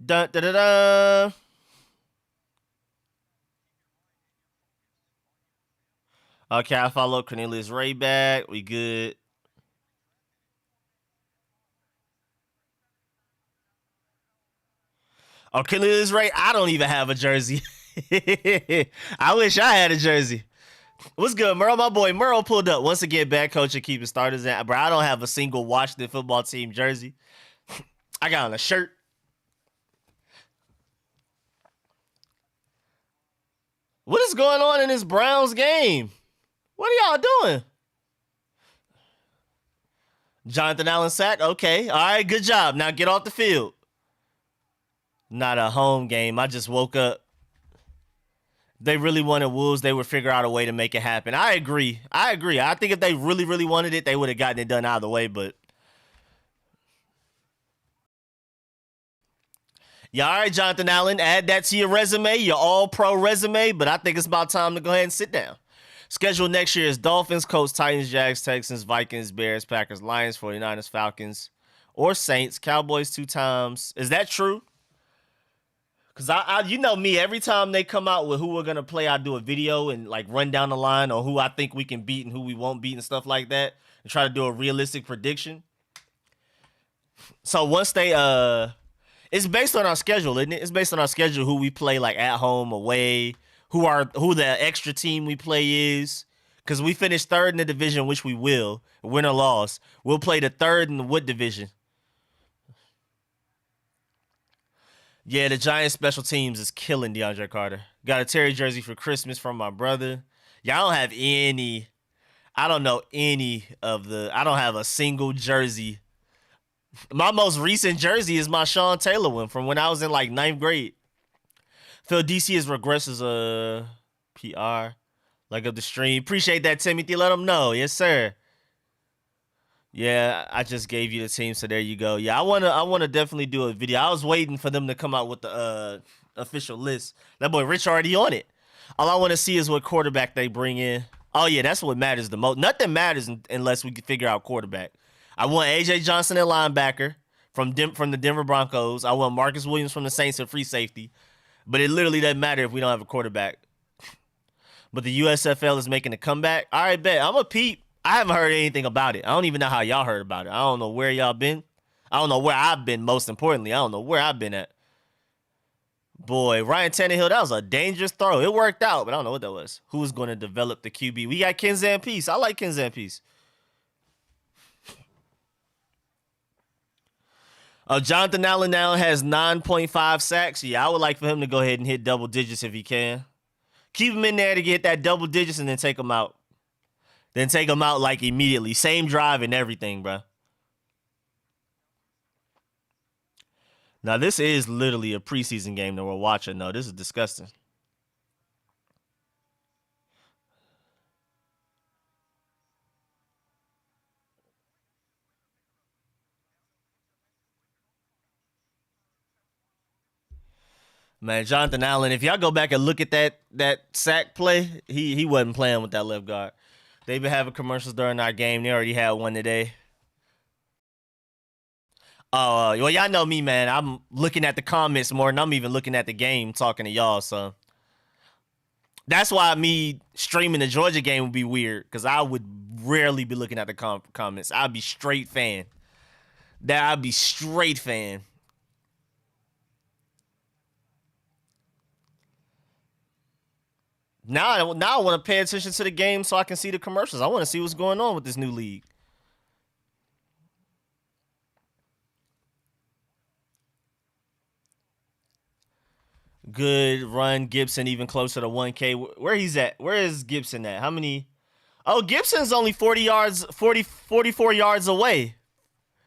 Da da da da. Okay, I follow Cornelius Ray back. We good. Oh, Cornelius Ray, I don't even have a jersey. I wish I had a jersey. What's good, Merle? My boy Merle pulled up. Once again, bad coach and keeping starters in. Bro, I don't have a single Washington football team jersey. I got on a shirt. What is going on in this Browns game? What are y'all doing? Jonathan Allen sack? Okay. All right, good job. Now get off the field. Not a home game. I just woke up. They really wanted Wolves, they would figure out a way to make it happen. I agree. I think if they really, really wanted it, they would have gotten it done either way, but yeah, all right, Jonathan Allen, add that to your resume, your all-pro resume, but I think it's about time to go ahead and sit down. Schedule next year is Dolphins, Colts, Titans, Jags, Texans, Vikings, Bears, Packers, Lions, 49ers, Falcons, or Saints, Cowboys 2 times. Is that true? Because you know me, every time they come out with who we're going to play, I do a video and like run down the line on who I think we can beat and who we won't beat and stuff like that and try to do a realistic prediction. So once they, it's based on our schedule, isn't it? It's based on our schedule who we play like at home, away, who the extra team we play is. Because we finished third in the division, which we will, win or loss. We'll play the third in the what division? Yeah, the Giants special teams is killing DeAndre Carter. Got a Terry jersey for Christmas from my brother. Yeah, I don't have any. I don't know any of the. I don't have a single jersey. My most recent jersey is my Sean Taylor one from when I was in like 9th grade. Phil DC is regresses PR. Like up the stream. Appreciate that, Timothy. Let them know. Yes, sir. Yeah, I just gave you the team, so there you go. Yeah, I wanna definitely do a video. I was waiting for them to come out with the official list. That boy Rich already on it. All I want to see is what quarterback they bring in. Oh yeah, that's what matters the most. Nothing matters unless we can figure out quarterback. I want AJ Johnson at linebacker from the Denver Broncos. I want Marcus Williams from the Saints at free safety. But it literally doesn't matter if we don't have a quarterback. But the USFL is making a comeback. All right, bet. I'm a peep. I haven't heard anything about it. I don't even know how y'all heard about it. I don't know where y'all been. I don't know where I've been, most importantly. I don't know where I've been at. Boy, Ryan Tannehill, that was a dangerous throw. It worked out, but I don't know what that was. Who's going to develop the QB? We got Kenzan Peace. I like Kenzan Peace. Jonathan Allen now has 9.5 sacks. Yeah, I would like for him to go ahead and hit double digits if he can. Keep him in there to get that double digits and then take him out. Then take him out like immediately. Same drive and everything, bro. Now, this is literally a preseason game that we're watching. No, this is disgusting. Man, Jonathan Allen, if y'all go back and look at that sack play, he wasn't playing with that left guard. They've been having commercials during our game. They already had one today. Oh, well, y'all know me, man. I'm looking at the comments more than I'm even looking at the game talking to y'all, so. That's why me streaming the Georgia game would be weird, because I would rarely be looking at the comments. I'd be straight fan. I'd be straight fan. Now I want to pay attention to the game so I can see the commercials. I want to see what's going on with this new league. Good run, Gibson even closer to 1K. Where he's at? Where is Gibson at? How many? Oh, Gibson's only 44 yards away.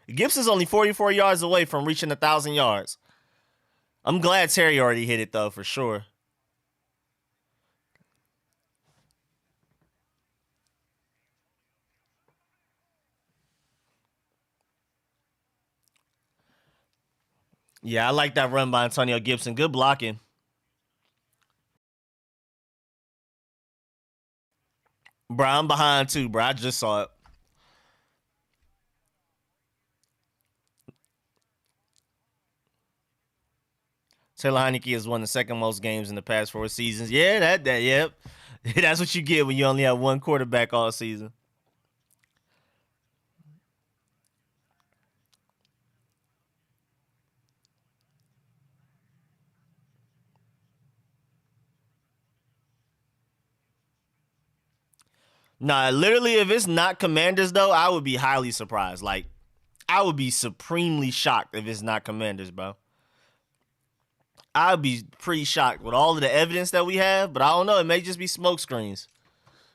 Gibson's only 44 yards away from reaching 1,000 yards. I'm glad Terry already hit it, though, for sure. Yeah, I like that run by Antonio Gibson. Good blocking. Bro, I'm behind too, bro. I just saw it. Taylor Heineke has won the second most games in the past 4 seasons. Yeah, yep. That's what you get when you only have one quarterback all season. Nah, literally, if it's not Commanders, though, I would be highly surprised. Like, I would be supremely shocked if it's not Commanders, bro. I'd be pretty shocked with all of the evidence that we have, but I don't know. It may just be smoke screens.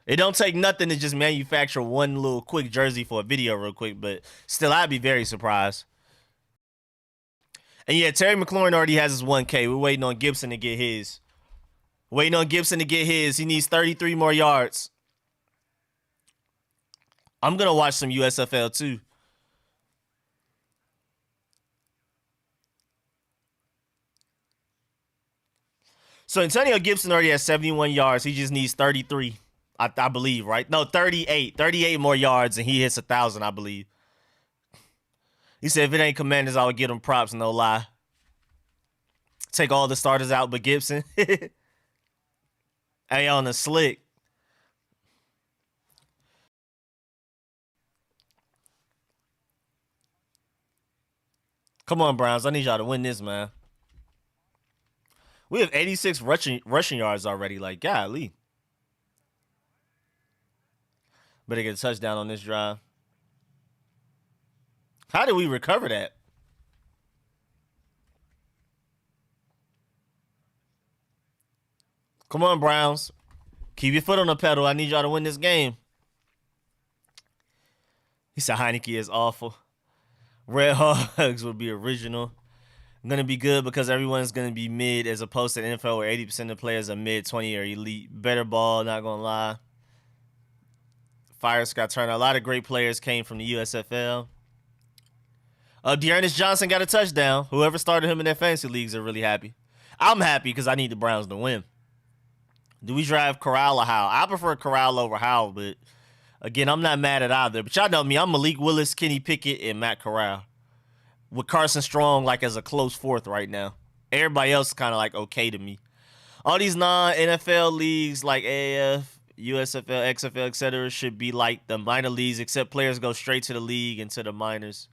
It don't take nothing to just manufacture one little quick jersey for a video real quick, but still, I'd be very surprised. And yeah, Terry McLaurin already has his 1K. We're waiting on Gibson to get his. Waiting on Gibson to get his. He needs 33 more yards. I'm going to watch some USFL too. So Antonio Gibson already has 71 yards. He just needs 33, I believe, right? No, 38. 38 more yards, and he hits 1,000, I believe. He said if it ain't Commanders, I would give him props, no lie. Take all the starters out but Gibson. Hey, on the slick. Come on, Browns. I need y'all to win this, man. We have 86 rushing yards already. Like, golly. Better get a touchdown on this drive. How did we recover that? Come on, Browns. Keep your foot on the pedal. I need y'all to win this game. He said Heineke is awful. Red Hogs would be original. Going to be good because everyone's going to be mid as opposed to the NFL where 80% of players are mid, 20 or elite. Better ball, not going to lie. Fire Scott Turner. A lot of great players came from the USFL. Dearness Johnson got a touchdown. Whoever started him in their fantasy leagues are really happy. I'm happy because I need the Browns to win. Do we drive Corral or Howell? I prefer Corral over Howell, but again, I'm not mad at either. But y'all know me. I'm Malik Willis, Kenny Pickett, and Matt Corral. With Carson Strong like as a close fourth right now. Everybody else is kind of like okay to me. All these non-NFL leagues like AAF, USFL, XFL, etc. should be like the minor leagues, except players go straight to the league and to the minors.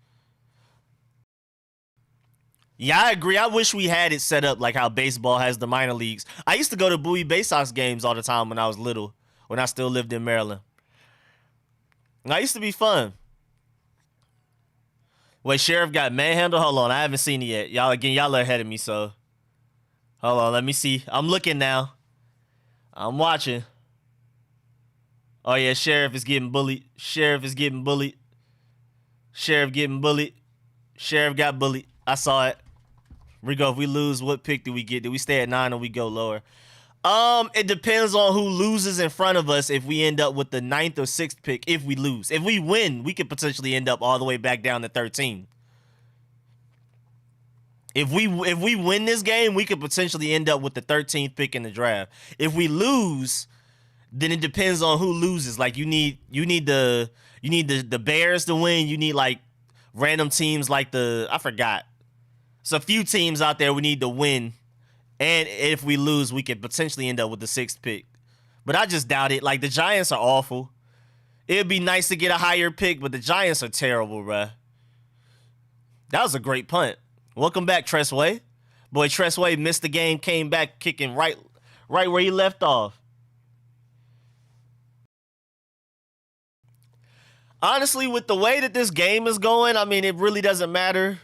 Yeah, I agree. I wish we had it set up like how baseball has the minor leagues. I used to go to Bowie Bay Sox games all the time when I was little, when I still lived in Maryland. That used to be fun. Wait, Sheriff got manhandled? Hold on, I haven't seen it yet. Y'all are ahead of me, so. Hold on, let me see. I'm looking now. I'm watching. Oh, yeah, Sheriff is getting bullied. Sheriff is getting bullied. Sheriff getting bullied. Sheriff got bullied. I saw it. Rico, if we lose, what pick do we get? Do we stay at 9 or we go lower? It depends on who loses in front of us if we end up with the 9th or 6th pick if we lose. If we win, we could potentially end up all the way back down to 13. If we win this game, we could potentially end up with the 13th pick in the draft. If we lose, then it depends on who loses. Like you need the Bears to win. You need like random teams like I forgot. It's a few teams out there we need to win. And if we lose, we could potentially end up with the 6th pick. But I just doubt it. Like, the Giants are awful. It'd be nice to get a higher pick, but the Giants are terrible, bruh. That was a great punt. Welcome back, Tressway. Boy, Tressway missed the game, came back kicking right where he left off. Honestly, with the way that this game is going, I mean, it really doesn't matter.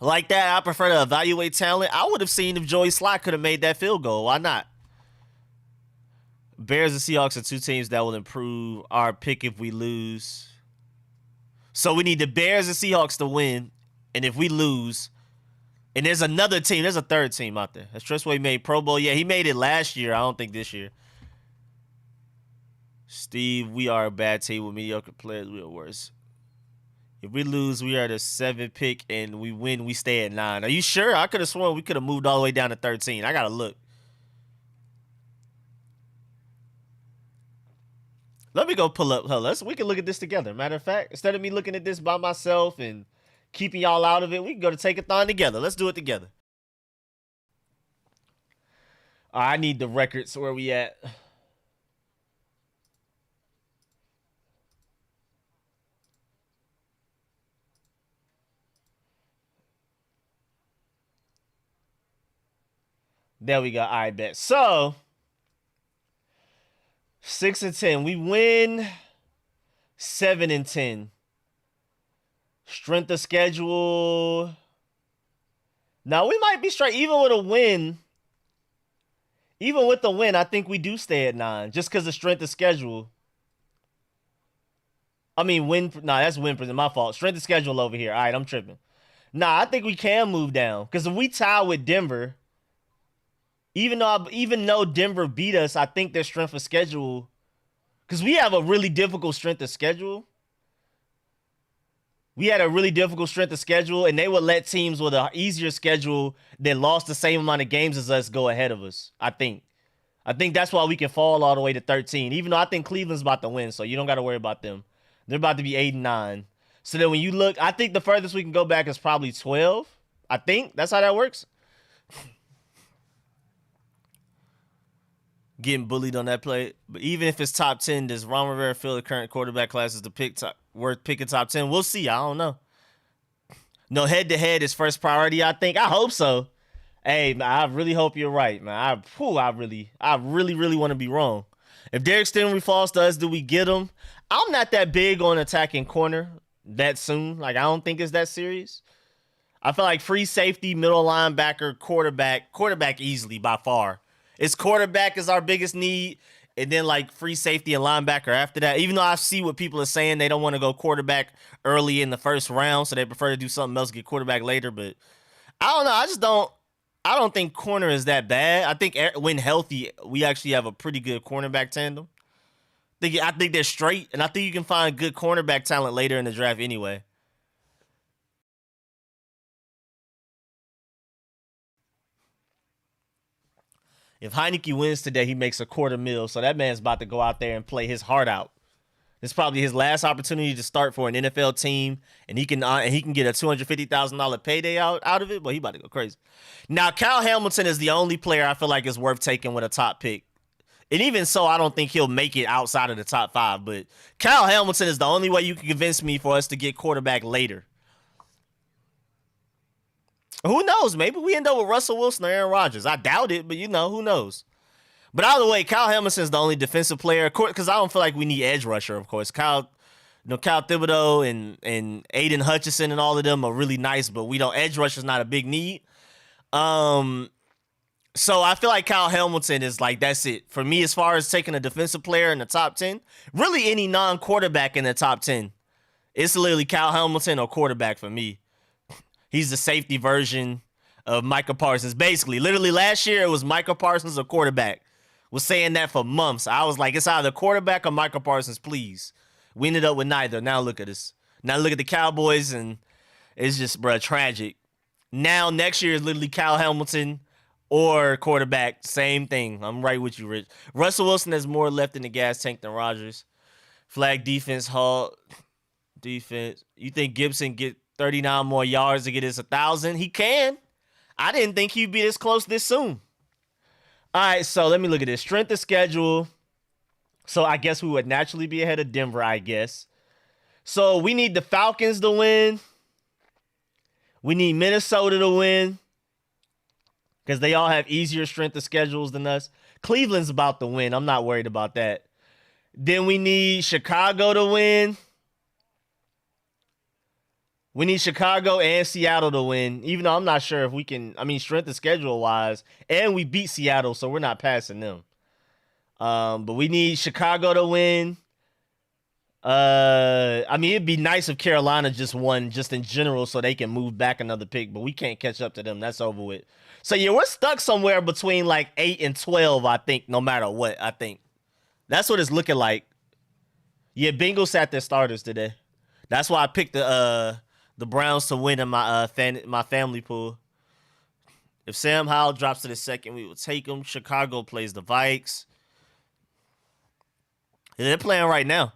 Like that, I prefer to evaluate talent. I would have seen if Joey Slye could have made that field goal. Why not? Bears and Seahawks are two teams that will improve our pick if we lose. So we need the Bears and Seahawks to win. And if we lose, and there's another team, there's a third team out there. Has Tressway made Pro Bowl? Yeah, he made it last year. I don't think this year. Steve, we are a bad team with mediocre players. We are worse. If we lose, we are the 7th pick, and we win, we stay at 9. Are you sure? I could have sworn we could have moved all the way down to 13. I got to look. Let me go pull up. We can look at this together. Matter of fact, instead of me looking at this by myself and keeping y'all out of it, we can go to Take-a-thon together. Let's do it together. I need the records. Where we at? There we go. I bet. So 6-10. We win 7-10. Strength of schedule. Now we might be straight. Even with a win. Even with the win, I think we do stay at 9. Just because of strength of schedule. I mean, win. Nah, that's win percent. My fault. Strength of schedule over here. All right, I'm tripping. Nah, I think we can move down. Because if we tie with Denver. Even though Denver beat us, I think their strength of schedule, because we have a really difficult strength of schedule. We had a really difficult strength of schedule, and they would let teams with an easier schedule that lost the same amount of games as us go ahead of us. I think. I think that's why we can fall all the way to 13. Even though I think Cleveland's about to win, so you don't got to worry about them. They're about to be 8-9. So then when you look, I think the furthest we can go back is probably 12. I think that's how that works. Getting bullied on that play. But even if it's top 10, does Ron Rivera feel the current quarterback class is worth picking top 10? We'll see. I don't know. No, head-to-head is first priority, I think. I hope so. Hey, man, I really hope you're right, man. I really want to be wrong. If Derek Stingley falls to us, do we get him? I'm not that big on attacking corner that soon. Like, I don't think it's that serious. I feel like free safety, middle linebacker, quarterback easily by far. It's quarterback is our biggest need, and then like free safety and linebacker after that. Even though I see what people are saying, they don't want to go quarterback early in the first round, so they prefer to do something else, get quarterback later. But I don't know. I don't think corner is that bad. I think when healthy, we actually have a pretty good cornerback tandem. I think they're straight, and I think you can find good cornerback talent later in the draft anyway. If Heineke wins today, he makes $250,000. So that man's about to go out there and play his heart out. It's probably his last opportunity to start for an NFL team, and he can get a $250,000 payday out of it. But he about to go crazy. Now, Kyle Hamilton is the only player I feel like is worth taking with a top pick. And even so, I don't think he'll make it outside of the top 5. But Kyle Hamilton is the only way you can convince me for us to get quarterback later. Who knows? Maybe we end up with Russell Wilson or Aaron Rodgers. I doubt it, but who knows? But either way, Kyle Hamilton is the only defensive player, because I don't feel like we need edge rusher, of course. Kyle Thibodeau and Aiden Hutchinson and all of them are really nice, but edge rusher is not a big need. So I feel like Kyle Hamilton is like, that's it. For me, as far as taking a defensive player in the top 10, really any non-quarterback in the top 10, it's literally Kyle Hamilton or quarterback for me. He's the safety version of Micah Parsons. Basically, literally last year, it was Micah Parsons or quarterback. Was saying that for months. I was like, it's either quarterback or Micah Parsons, please. We ended up with neither. Now look at us. Now look at the Cowboys, and it's just, tragic. Now next year is literally Kyle Hamilton or quarterback. Same thing. I'm right with you, Rich. Russell Wilson has more left in the gas tank than Rodgers. Flag defense, Hall defense. You think Gibson get 39 more yards to get his 1,000? He can. I didn't think he'd be this close this soon. All right, so let me look at this. Strength of schedule. So I guess we would naturally be ahead of Denver, I guess. So we need the Falcons to win. We need Minnesota to win, because they all have easier strength of schedules than us. Cleveland's about to win. I'm not worried about that. Then we need Chicago to win. We need Chicago and Seattle to win, even though I'm not sure if we can. Strength of schedule-wise, and we beat Seattle, so we're not passing them. But we need Chicago to win. It'd be nice if Carolina just won just in general so they can move back another pick, but we can't catch up to them. That's over with. So, yeah, we're stuck somewhere between, 8 and 12, I think, no matter what, I think. That's what it's looking like. Yeah, Bengals sat their starters today. That's why I picked the Browns to win in my family pool. If Sam Howell drops to the second, we will take him. Chicago plays the Vikes. And they're playing right now.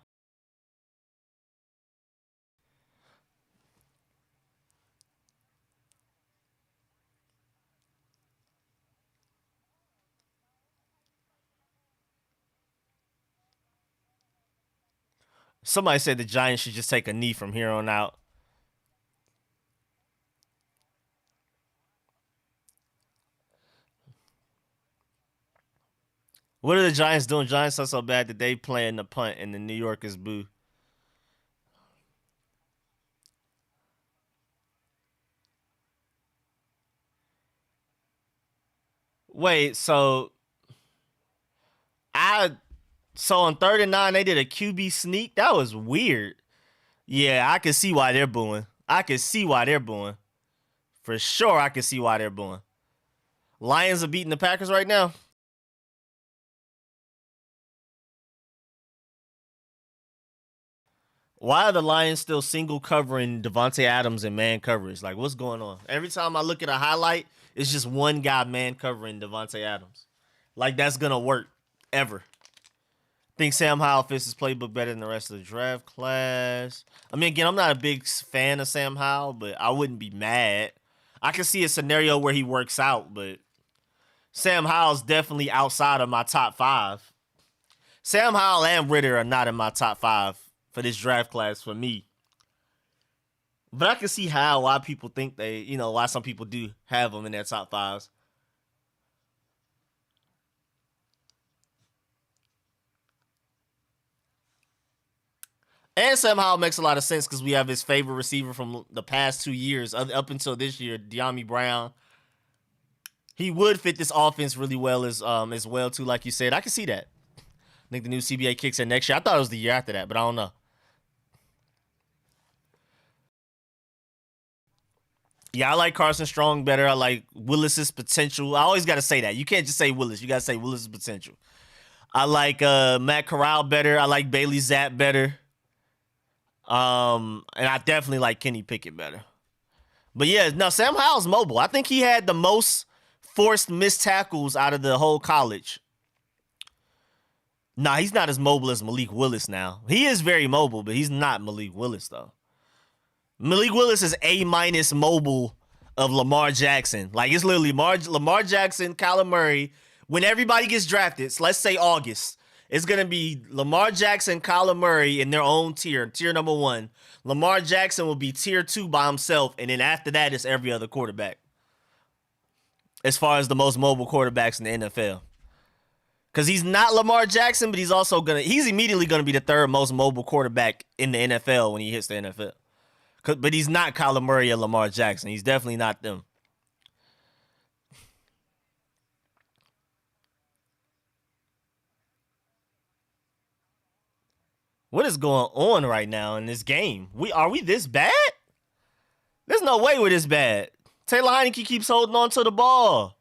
Somebody said the Giants should just take a knee from here on out. What are the Giants doing? Giants are so bad that they playing the punt and the New Yorkers boo. Wait, I so on 3rd and 9 they did a QB sneak? That was weird. Yeah, I can see why they're booing. I can see why they're booing. For sure, I can see why they're booing. Lions are beating the Packers right now. Why are the Lions still single covering Devontae Adams in man coverage? Like, what's going on? Every time I look at a highlight, it's just one guy man covering Devontae Adams. Like, that's going to work ever. Think Sam Howell fits his playbook better than the rest of the draft class. I mean, again, I'm not a big fan of Sam Howell, but I wouldn't be mad. I can see a scenario where he works out, but Sam Howell's definitely outside of my top 5. Sam Howell and Ritter are not in my top 5 for this draft class for me. But I can see why people think why some people do have them in their top 5s. And Sam Howell makes a lot of sense because we have his favorite receiver from the past 2 years, up until this year, De'Ami Brown. He would fit this offense really well as well, too, like you said. I can see that. I think the new CBA kicks in next year. I thought it was the year after that, but I don't know. Yeah, I like Carson Strong better. I like Willis's potential. I always got to say that. You can't just say Willis. You got to say Willis's potential. I like Matt Corral better. I like Bailey Zapp better. And I definitely like Kenny Pickett better. But yeah, no, Sam Howell's mobile. I think he had the most forced missed tackles out of the whole college. Nah, he's not as mobile as Malik Willis now. He is very mobile, but he's not Malik Willis, though. Malik Willis is A- mobile of Lamar Jackson. Like, it's literally Lamar Jackson, Kyler Murray. When everybody gets drafted, so let's say August, it's going to be Lamar Jackson, Kyler Murray in their own tier number 1. Lamar Jackson will be tier 2 by himself, and then after that, it's every other quarterback. As far as the most mobile quarterbacks in the NFL. Because he's not Lamar Jackson, but he's immediately going to be the 3rd most mobile quarterback in the NFL when he hits the NFL. But he's not Kyler Murray or Lamar Jackson. He's definitely not them. What is going on right now in this game? Are we this bad? There's no way we're this bad. Taylor Heineke keeps holding on to the ball.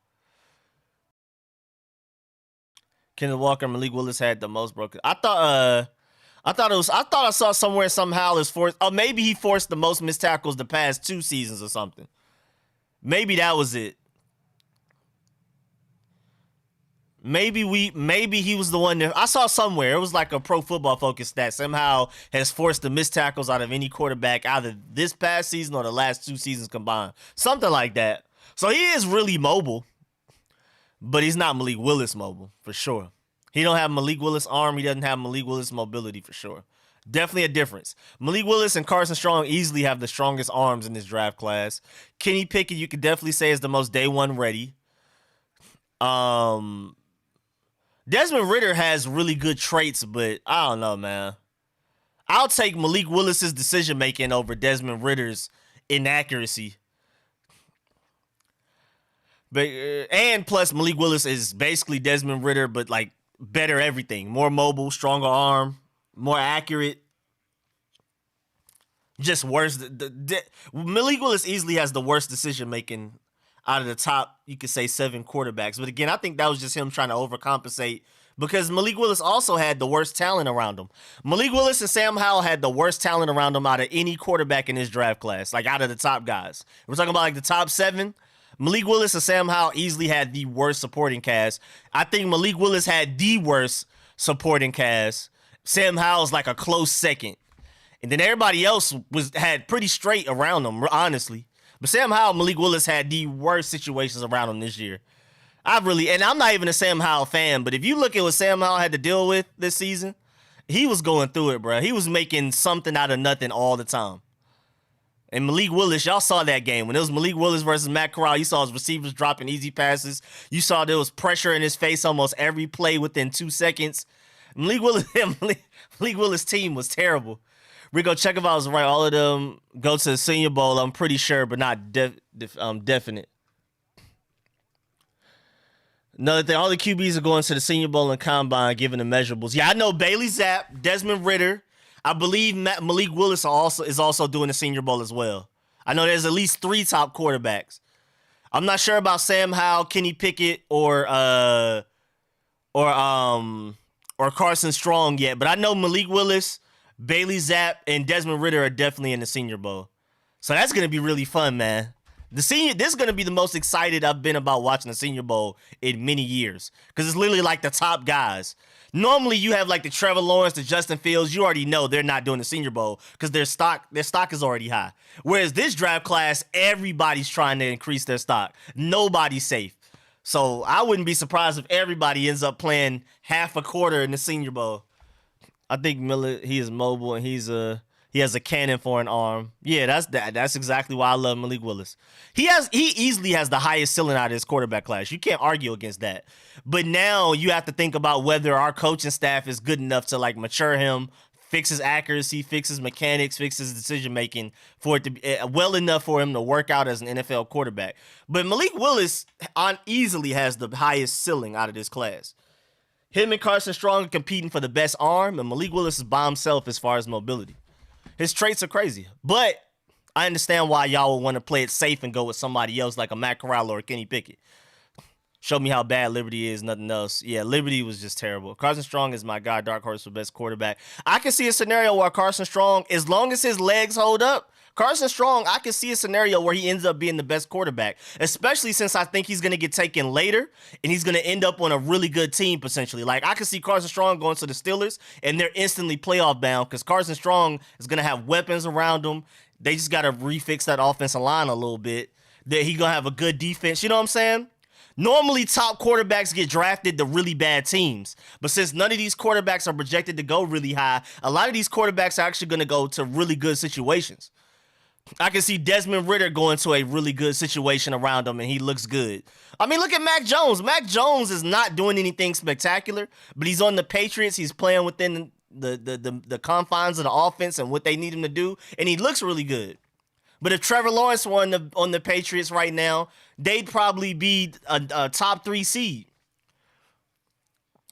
Kenneth Walker, Malik Willis had the most broken. I thought I saw somewhere somehow is forced. Oh, maybe he forced the most missed tackles the past 2 seasons or something. Maybe that was it. Maybe he was the one that I saw somewhere. It was like a Pro Football Focus stat. Somehow has forced the missed tackles out of any quarterback either this past season or the last 2 seasons combined. Something like that. So he is really mobile, but he's not Malik Willis mobile for sure. He don't have Malik Willis' arm. He doesn't have Malik Willis' mobility for sure. Definitely a difference. Malik Willis and Carson Strong easily have the strongest arms in this draft class. Kenny Pickett, you could definitely say, is the most day one ready. Desmond Ridder has really good traits, but I don't know, man. I'll take Malik Willis's decision making over Desmond Ridder's inaccuracy. But and plus Malik Willis is basically Desmond Ridder, but like better everything. More mobile, stronger arm, more accurate. Just worse. Malik Willis easily has the worst decision making out of the top, you could say, 7 quarterbacks. But again, I think that was just him trying to overcompensate because Malik Willis also had the worst talent around him. Malik Willis and Sam Howell had the worst talent around them out of any quarterback in this draft class, like out of the top guys. We're talking about like the top 7. Malik Willis and Sam Howell easily had the worst supporting cast. I think Malik Willis had the worst supporting cast. Sam Howell's like a close second. And then everybody else had pretty straight around them, honestly. But Sam Howell, Malik Willis had the worst situations around him this year. And I'm not even a Sam Howell fan, but if you look at what Sam Howell had to deal with this season, he was going through it, bro. He was making something out of nothing all the time. And Malik Willis, y'all saw that game. When it was Malik Willis versus Matt Corral, you saw his receivers dropping easy passes. You saw there was pressure in his face almost every play within 2 seconds. Malik Willis' team was terrible. Rico, check if I was right. All of them go to the Senior Bowl, I'm pretty sure, but not definite. Another thing, all the QBs are going to the Senior Bowl and Combine, given the measurables. Yeah, I know Bailey Zapp, Desmond Ridder. I believe Malik Willis is also doing the Senior Bowl as well. I know there's at least 3 top quarterbacks. I'm not sure about Sam Howell, Kenny Pickett, or Carson Strong yet, but I know Malik Willis, Bailey Zapp, and Desmond Ridder are definitely in the Senior Bowl. So that's gonna be really fun, man. This is gonna be the most excited I've been about watching the Senior Bowl in many years, because it's literally like the top guys. Normally, you have like the Trevor Lawrence, the Justin Fields. You already know they're not doing the Senior Bowl because their stock is already high. Whereas this draft class, everybody's trying to increase their stock. Nobody's safe. So I wouldn't be surprised if everybody ends up playing half a quarter in the Senior Bowl. I think Miller, he is mobile and he has a cannon for an arm. Yeah, that's exactly why I love Malik Willis. He easily has the highest ceiling out of his quarterback class. You can't argue against that. But now you have to think about whether our coaching staff is good enough to like mature him, fix his accuracy, fix his mechanics, fix his decision making for it to be well enough for him to work out as an NFL quarterback. But Malik Willis easily has the highest ceiling out of this class. Him and Carson Strong are competing for the best arm, and Malik Willis is by himself as far as mobility. His traits are crazy, but I understand why y'all would want to play it safe and go with somebody else like a Matt Corral or a Kenny Pickett. Show me how bad Liberty is, nothing else. Yeah, Liberty was just terrible. Carson Strong is my guy, dark horse for best quarterback. I can see a scenario where Carson Strong, as long as his legs hold up, Carson Strong, I can see a scenario where he ends up being the best quarterback, especially since I think he's going to get taken later and he's going to end up on a really good team potentially. Like, I can see Carson Strong going to the Steelers and they're instantly playoff bound because Carson Strong is going to have weapons around him. They just got to refix that offensive line a little bit. That he's going to have a good defense. You know what I'm saying? Normally, top quarterbacks get drafted to really bad teams. But since none of these quarterbacks are projected to go really high, a lot of these quarterbacks are actually going to go to really good situations. I can see Desmond Ridder going to a really good situation around him, and he looks good. I mean, look at Mac Jones. Mac Jones is not doing anything spectacular, but he's on the Patriots. He's playing within the confines of the offense and what they need him to do, and he looks really good. But if Trevor Lawrence were on the Patriots right now, they'd probably be a top 3 seed.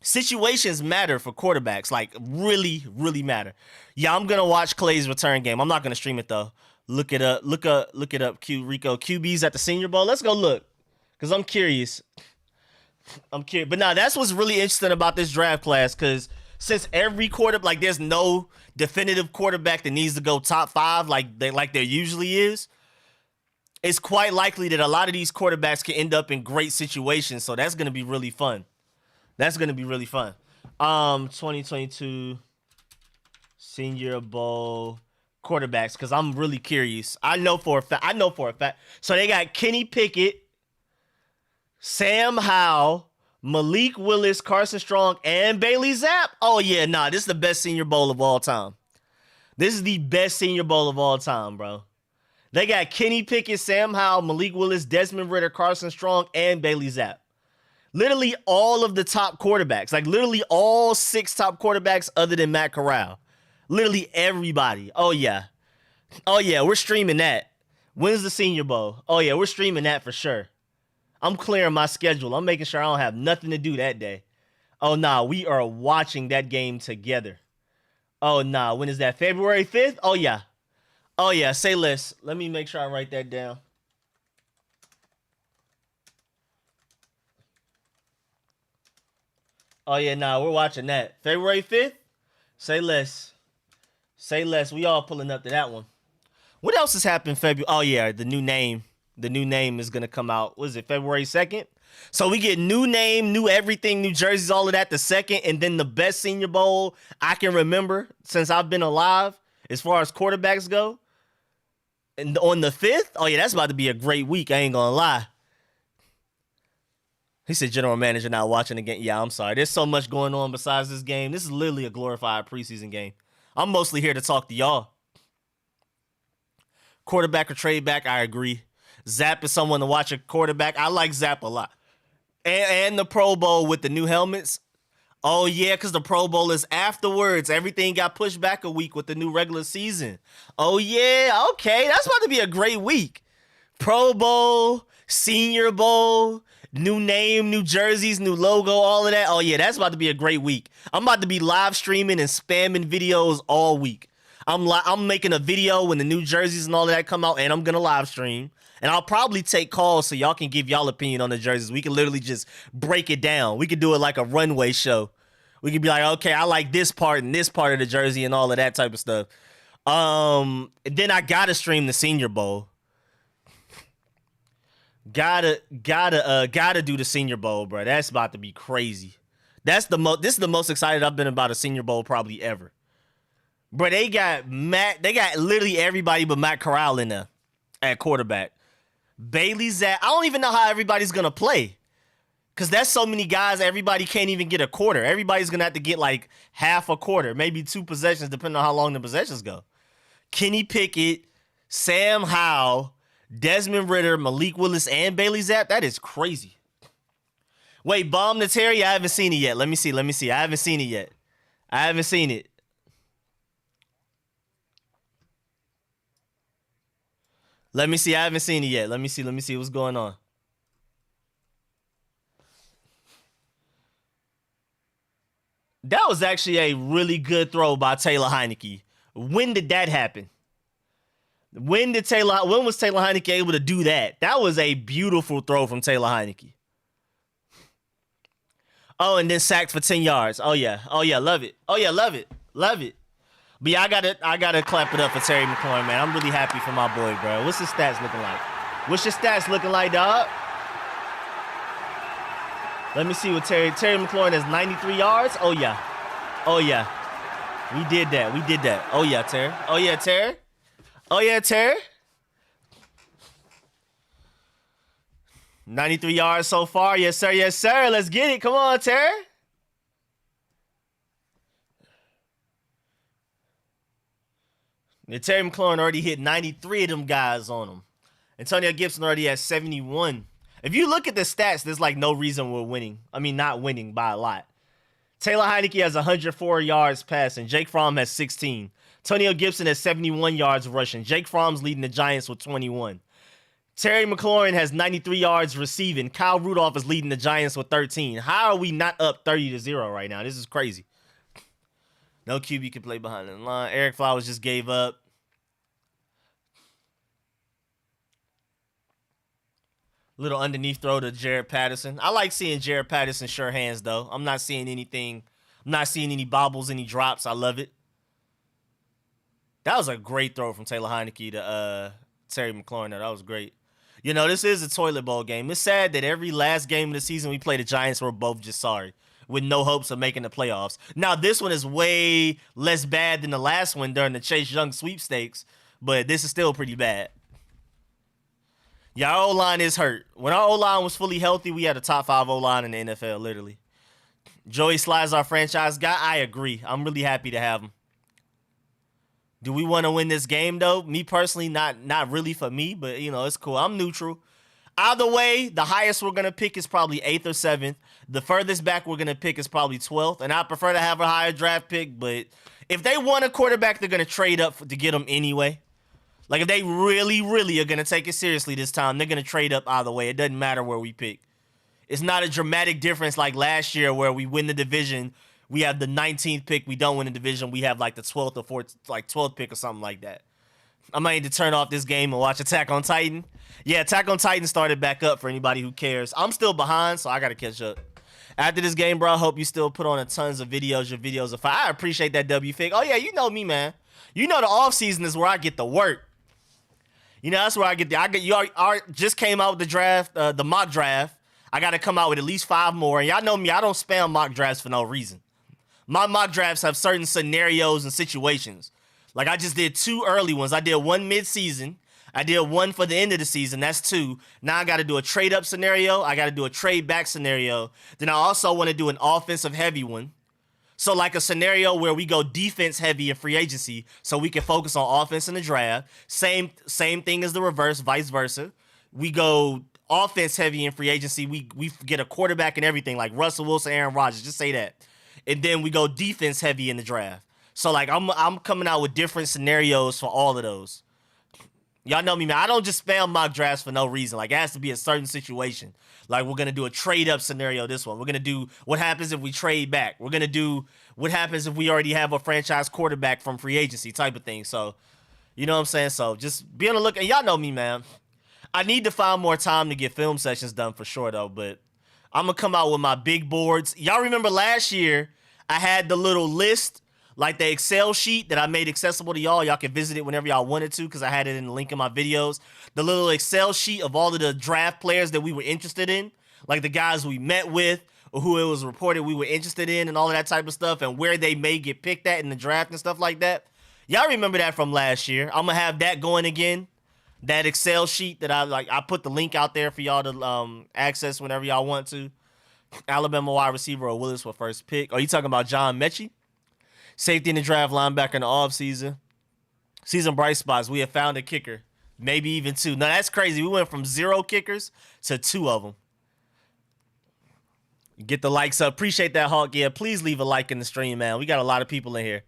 Situations matter for quarterbacks, like really, really matter. Yeah, I'm gonna watch Clay's return game. I'm not gonna stream it though. Look it up, Rico. QB's at the Senior Bowl. Let's go look, because I'm curious. But now that's what's really interesting about this draft class, because since every quarterback, like there's no definitive quarterback that needs to go top 5 like there usually is, it's quite likely that a lot of these quarterbacks can end up in great situations. So that's going to be really fun. 2022 Senior Bowl quarterbacks, because I'm really curious. I know for a fact. So they got Kenny Pickett, Sam Howell, Malik Willis, Carson Strong, and Bailey Zapp. Oh, yeah, this is the best Senior Bowl of all time. This is the best Senior Bowl of all time, bro. They got Kenny Pickett, Sam Howell, Malik Willis, Desmond Ridder, Carson Strong, and Bailey Zapp. Literally all of the top quarterbacks. Like, literally all 6 top quarterbacks other than Matt Corral. Literally everybody. Oh, yeah. We're streaming that. When's the Senior Bowl? Oh, yeah, we're streaming that for sure. I'm clearing my schedule. I'm making sure I don't have nothing to do that day. Oh, we are watching that game together. Oh, when is that? February 5th? Oh, yeah. Say less. Let me make sure I write that down. Oh, yeah, we're watching that. February 5th? Say less. We all pulling up to that one. What else has happened February? Oh, yeah, the new name. The new name is going to come out. What is it, February 2nd? So we get new name, new everything, new jerseys, all of that the 2nd, and then the best Senior Bowl I can remember since I've been alive as far as quarterbacks go. And on the 5th, oh, yeah, that's about to be a great week. I ain't going to lie. He said general manager not watching the game. Yeah, I'm sorry. There's so much going on besides this game. This is literally a glorified preseason game. I'm mostly here to talk to y'all. Quarterback or trade back, I agree. Zapp is someone to watch a quarterback. I like Zapp a lot. And the Pro Bowl with the new helmets. Oh, yeah, because the Pro Bowl is afterwards. Everything got pushed back a week with the new regular season. Oh, yeah, okay. That's about to be a great week. Pro Bowl, Senior Bowl, new name, new jerseys, new logo, all of that. Oh, yeah, that's about to be a great week. I'm about to be live streaming and spamming videos all week. I'm making a video when the new jerseys and all of that come out, and I'm going to live stream. And I'll probably take calls so y'all can give y'all opinion on the jerseys. We can literally just break it down. We could do it like a runway show. We could be like, okay, I like this part and this part of the jersey and all of that type of stuff. Then I gotta stream the Senior Bowl. Gotta do the Senior Bowl, bro. That's about to be crazy. This is the most excited I've been about a Senior Bowl probably ever. Bro, they got literally everybody but Matt Corral in there at quarterback. Bailey Zapp. I don't even know how everybody's gonna play. Cause that's so many guys, everybody can't even get a quarter. Everybody's gonna have to get like half a quarter, maybe 2 possessions, depending on how long the possessions go. Kenny Pickett, Sam Howell, Desmond Ridder, Malik Willis, and Bailey Zapp. That is crazy. Wait, Bomb to Terry? I haven't seen it yet. Let me see. I haven't seen it yet. Let me see. I haven't seen it yet. Let me see what's going on. That was actually a really good throw by Taylor Heinicke. When did that happen? When was Taylor Heinicke able to do that? That was a beautiful throw from Taylor Heinicke. Oh, and then sacked for 10 yards. Oh yeah, love it. But yeah, I gotta clap it up for Terry McLaurin, man. I'm really happy for my boy, bro. What's his stats looking like? What's your stats looking like, dog? Let me see what Terry McLaurin has 93 yards. Oh yeah. We did that. Oh yeah, Terry. 93 yards so far. Yes, sir. Let's get it. Come on, Terry. And Terry McLaurin already hit 93 of them guys on him. Antonio Gibson already has 71. If you look at the stats, there's like no reason we're winning. I mean, not winning by a lot. Taylor Heinicke has 104 yards passing. Jake Fromm has 16. Antonio Gibson has 71 yards rushing. Jake Fromm's leading the Giants with 21. Terry McLaurin has 93 yards receiving. Kyle Rudolph is leading the Giants with 13. How are we not up 30-0 right now? This is crazy. No QB can play behind the line. Eric Flowers just gave up. Little underneath throw to Jared Patterson. I like seeing Jared Patterson sure hands, though. I'm not seeing anything. I'm not seeing any bobbles, any drops. I love it. That was a great throw from Taylor Heinicke to Terry McLaurin. That was great. You know, this is a toilet bowl game. It's sad that every last game of the season we play the Giants, we're both just sorry with no hopes of making the playoffs. Now, this one is way less bad than the last one during the Chase Young sweepstakes, but this is still pretty bad. Yeah, our O-line is hurt. When our O-line was fully healthy, we had a top 5 O-line in the NFL, literally. Joey Sly's our franchise guy. I agree. I'm really happy to have him. Do we want to win this game, though? Me personally, not really for me, but, you know, it's cool. I'm neutral. Either way, the highest we're going to pick is probably 8th or 7th. The furthest back we're going to pick is probably 12th, and I prefer to have a higher draft pick, but if they want a quarterback, they're going to trade up to get him anyway. Like, if they really, really are going to take it seriously this time, they're going to trade up either way. It doesn't matter where we pick. It's not a dramatic difference like last year where we win the division. We have the 19th pick. We don't win the division. We have, like, the 12th or 4th, like, 12th pick or something like that. I might need to turn off this game and watch Attack on Titan. Yeah, Attack on Titan started back up for anybody who cares. I'm still behind, so I got to catch up. After this game, bro, I hope you still put on a tons of videos. Your videos are fine. I appreciate that, W-Fig. Oh, yeah, you know me, man. You know the offseason is where I get the work. You know, that's where I get just came out with the draft, the mock draft. I got to come out with at least 5 more. And y'all know me, I don't spam mock drafts for no reason. My mock drafts have certain scenarios and situations. Like, I just did 2 early ones. I did one mid-season. I did one for the end of the season. That's 2. Now I got to do a trade-up scenario. I got to do a trade-back scenario. Then I also want to do an offensive-heavy one. So like a scenario where we go defense heavy in free agency so we can focus on offense in the draft. Same thing as the reverse, vice versa. We go offense heavy in free agency. We get a quarterback and everything like Russell Wilson, Aaron Rodgers. Just say that. And then we go defense heavy in the draft. So like I'm coming out with different scenarios for all of those. Y'all know me, man. I don't just spam mock drafts for no reason. Like, it has to be a certain situation. Like, we're going to do a trade-up scenario this one. We're going to do what happens if we trade back. We're going to do what happens if we already have a franchise quarterback from free agency type of thing. So, you know what I'm saying? So, just be on the look. And y'all know me, man. I need to find more time to get film sessions done for sure, though. But I'm going to come out with my big boards. Y'all remember last year, I had the little list, like the Excel sheet that I made accessible to y'all. Y'all can visit it whenever y'all wanted to because I had it in the link in my videos. The little Excel sheet of all of the draft players that we were interested in, like the guys we met with or who it was reported we were interested in and all of that type of stuff and where they may get picked at in the draft and stuff like that. Y'all remember that from last year. I'm going to have that going again. That Excel sheet that I put the link out there for y'all to access whenever y'all want to. Alabama wide receiver or Willis for first pick. Are you talking about John Mechie? Safety in the draft, linebacker in the offseason. Season bright spots. We have found a kicker. Maybe even 2. Now, that's crazy. We went from 0 kickers to 2 of them. Get the likes up. Appreciate that, Hawk. Yeah, please leave a like in the stream, man. We got a lot of people in here.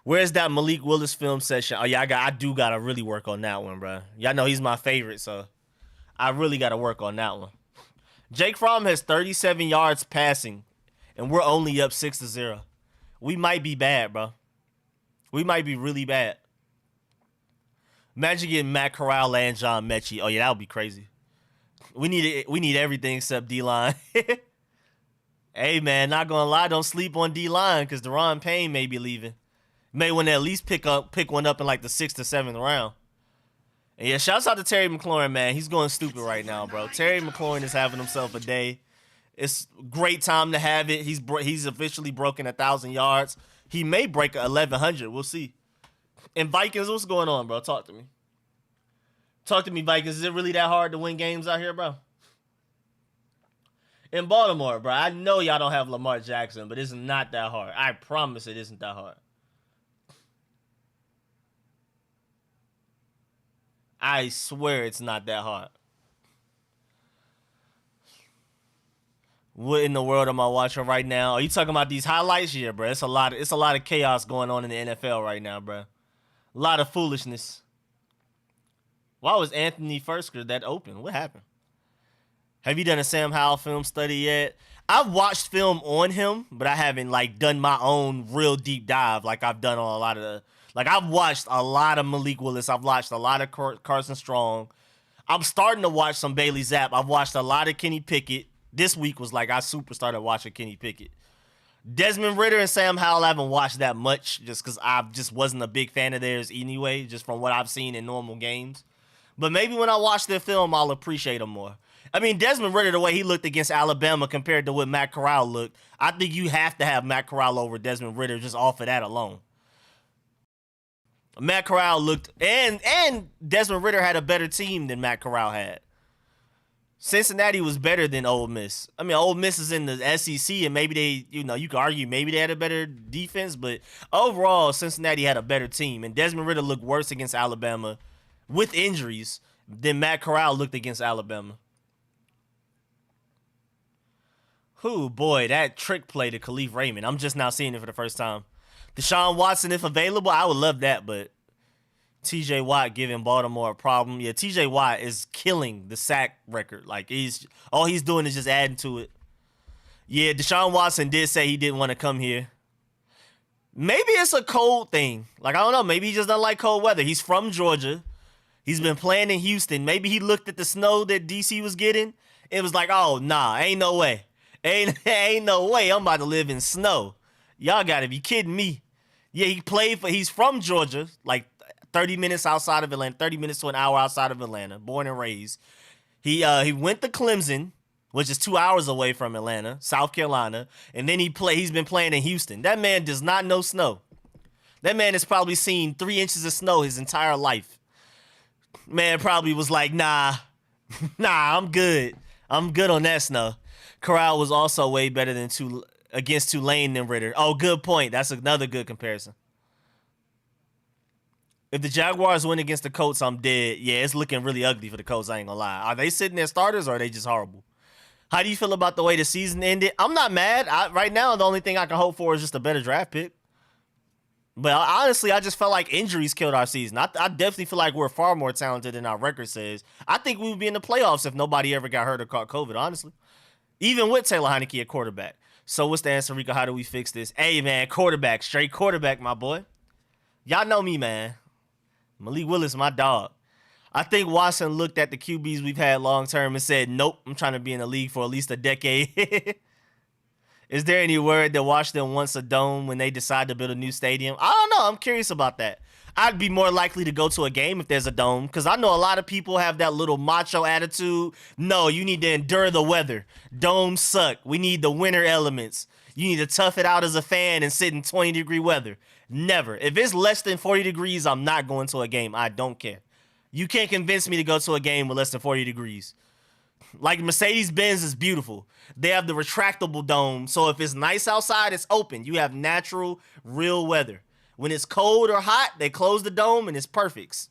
Where's that Malik Willis film session? Oh, yeah, I do got to really work on that one, bro. Y'all know he's my favorite, so I really got to work on that one. Jake Fromm has 37 yards passing, and we're only up 6-0. We might be bad, bro. We might be really bad. Imagine getting Matt Corral and John Mechie. Oh, yeah, that would be crazy. We need everything except D-line. Hey, man, not going to lie, don't sleep on D-line because Deron Payne may be leaving. May want to at least pick one up in like the 6th or 7th round. And yeah, shouts out to Terry McLaurin, man. He's going stupid right now, bro. Terry McLaurin is having himself a day. It's a great time to have it. He's officially broken 1,000 yards. He may break 1,100. We'll see. And Vikings, what's going on, bro? Talk to me. Talk to me, Vikings. Is it really that hard to win games out here, bro? In Baltimore, bro, I know y'all don't have Lamar Jackson, but it's not that hard. I promise it isn't that hard. I swear it's not that hard. What in the world am I watching right now? Are you talking about these highlights? Yeah, bro. It's a lot of chaos going on in the NFL right now, bro. A lot of foolishness. Why was Anthony Firsker that open? What happened? Have you done a Sam Howell film study yet? I've watched film on him, but I haven't like done my own real deep dive like I've done on a lot of the. Like, I've watched a lot of Malik Willis. I've watched a lot of Carson Strong. I'm starting to watch some Bailey Zapp. I've watched a lot of Kenny Pickett. This week was like I super started watching Kenny Pickett. Desmond Ridder and Sam Howell I haven't watched that much just because I just wasn't a big fan of theirs anyway, just from what I've seen in normal games. But maybe when I watch their film, I'll appreciate them more. I mean, Desmond Ridder, the way he looked against Alabama compared to what Matt Corral looked, I think you have to have Matt Corral over Desmond Ridder just off of that alone. Matt Corral looked, and Desmond Ridder had a better team than Matt Corral had. Cincinnati was better than Ole Miss. I mean, Ole Miss is in the SEC, and maybe they, you could argue maybe they had a better defense, but overall, Cincinnati had a better team, and Desmond Ridder looked worse against Alabama with injuries than Matt Corral looked against Alabama. Who, boy, that trick play to Khalif Raymond. I'm just now seeing it for the first time. Deshaun Watson, if available, I would love that, but T.J. Watt giving Baltimore a problem. Yeah, T.J. Watt is killing the sack record. Like, all he's doing is just adding to it. Yeah, Deshaun Watson did say he didn't want to come here. Maybe it's a cold thing. Like, I don't know. Maybe he just doesn't like cold weather. He's from Georgia. He's been playing in Houston. Maybe he looked at the snow that D.C. was getting. It was like, oh, nah, ain't no way. Ain't no way I'm about to live in snow. Y'all got to be kidding me. Yeah, he's from Georgia, like 30 minutes outside of Atlanta, 30 minutes to an hour outside of Atlanta, born and raised. He went to Clemson, which is 2 hours away from Atlanta, South Carolina, and then he's been playing in Houston. That man does not know snow. That man has probably seen 3 inches of snow his entire life. Man probably was like, nah, I'm good. I'm good on that snow. Corral was also way better than against Tulane than Ridder. Oh, good point. That's another good comparison. If the Jaguars win against the Colts, I'm dead. Yeah, it's looking really ugly for the Colts, I ain't gonna lie. Are they sitting there starters or are they just horrible? How do you feel about the way the season ended? I'm not mad. Right now, the only thing I can hope for is just a better draft pick. But honestly, I just felt like injuries killed our season. I definitely feel like we're far more talented than our record says. I think we would be in the playoffs if nobody ever got hurt or caught COVID, honestly. Even with Taylor Heineke at quarterback. So what's the answer, Rico? How do we fix this? Hey, man, quarterback. Straight quarterback, my boy. Y'all know me, man. Malik Willis, my dog. I think Watson looked at the QBs we've had long term and said, nope, I'm trying to be in the league for at least a decade. Is there any word that Washington wants a dome when they decide to build a new stadium? I don't know. I'm curious about that. I'd be more likely to go to a game if there's a dome, because I know a lot of people have that little macho attitude. No, you need to endure the weather. Domes suck. We need the winter elements. You need to tough it out as a fan and sit in 20-degree weather. Never. If it's less than 40 degrees, I'm not going to a game. I don't care. You can't convince me to go to a game with less than 40 degrees. Like Mercedes-Benz is beautiful. They have the retractable dome, so if it's nice outside, it's open. You have natural, real weather. When it's cold or hot, they close the dome and it's perfect.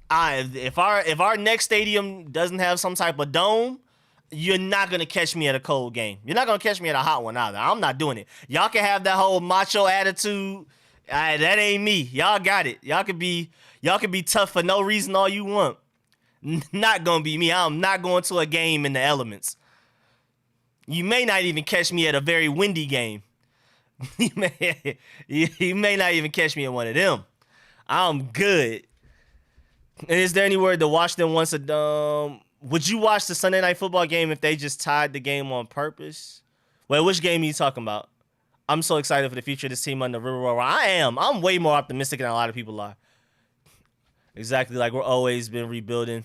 If our next stadium doesn't have some type of dome, you're not gonna catch me at a cold game. You're not gonna catch me at a hot one either. I'm not doing it. Y'all can have that whole macho attitude. That ain't me. Y'all got it. Y'all can be tough for no reason all you want. Not gonna be me. I'm not going to a game in the elements. You may not even catch me at a very windy game. you may not even catch me at one of them. I'm good. And is there any word that Washington wants a dome? Would you watch the Sunday Night Football game if they just tied the game on purpose? Wait, which game are you talking about? I'm so excited for the future of this team on the River Road. I am. I'm way more optimistic than a lot of people are. Exactly, like we're always been rebuilding.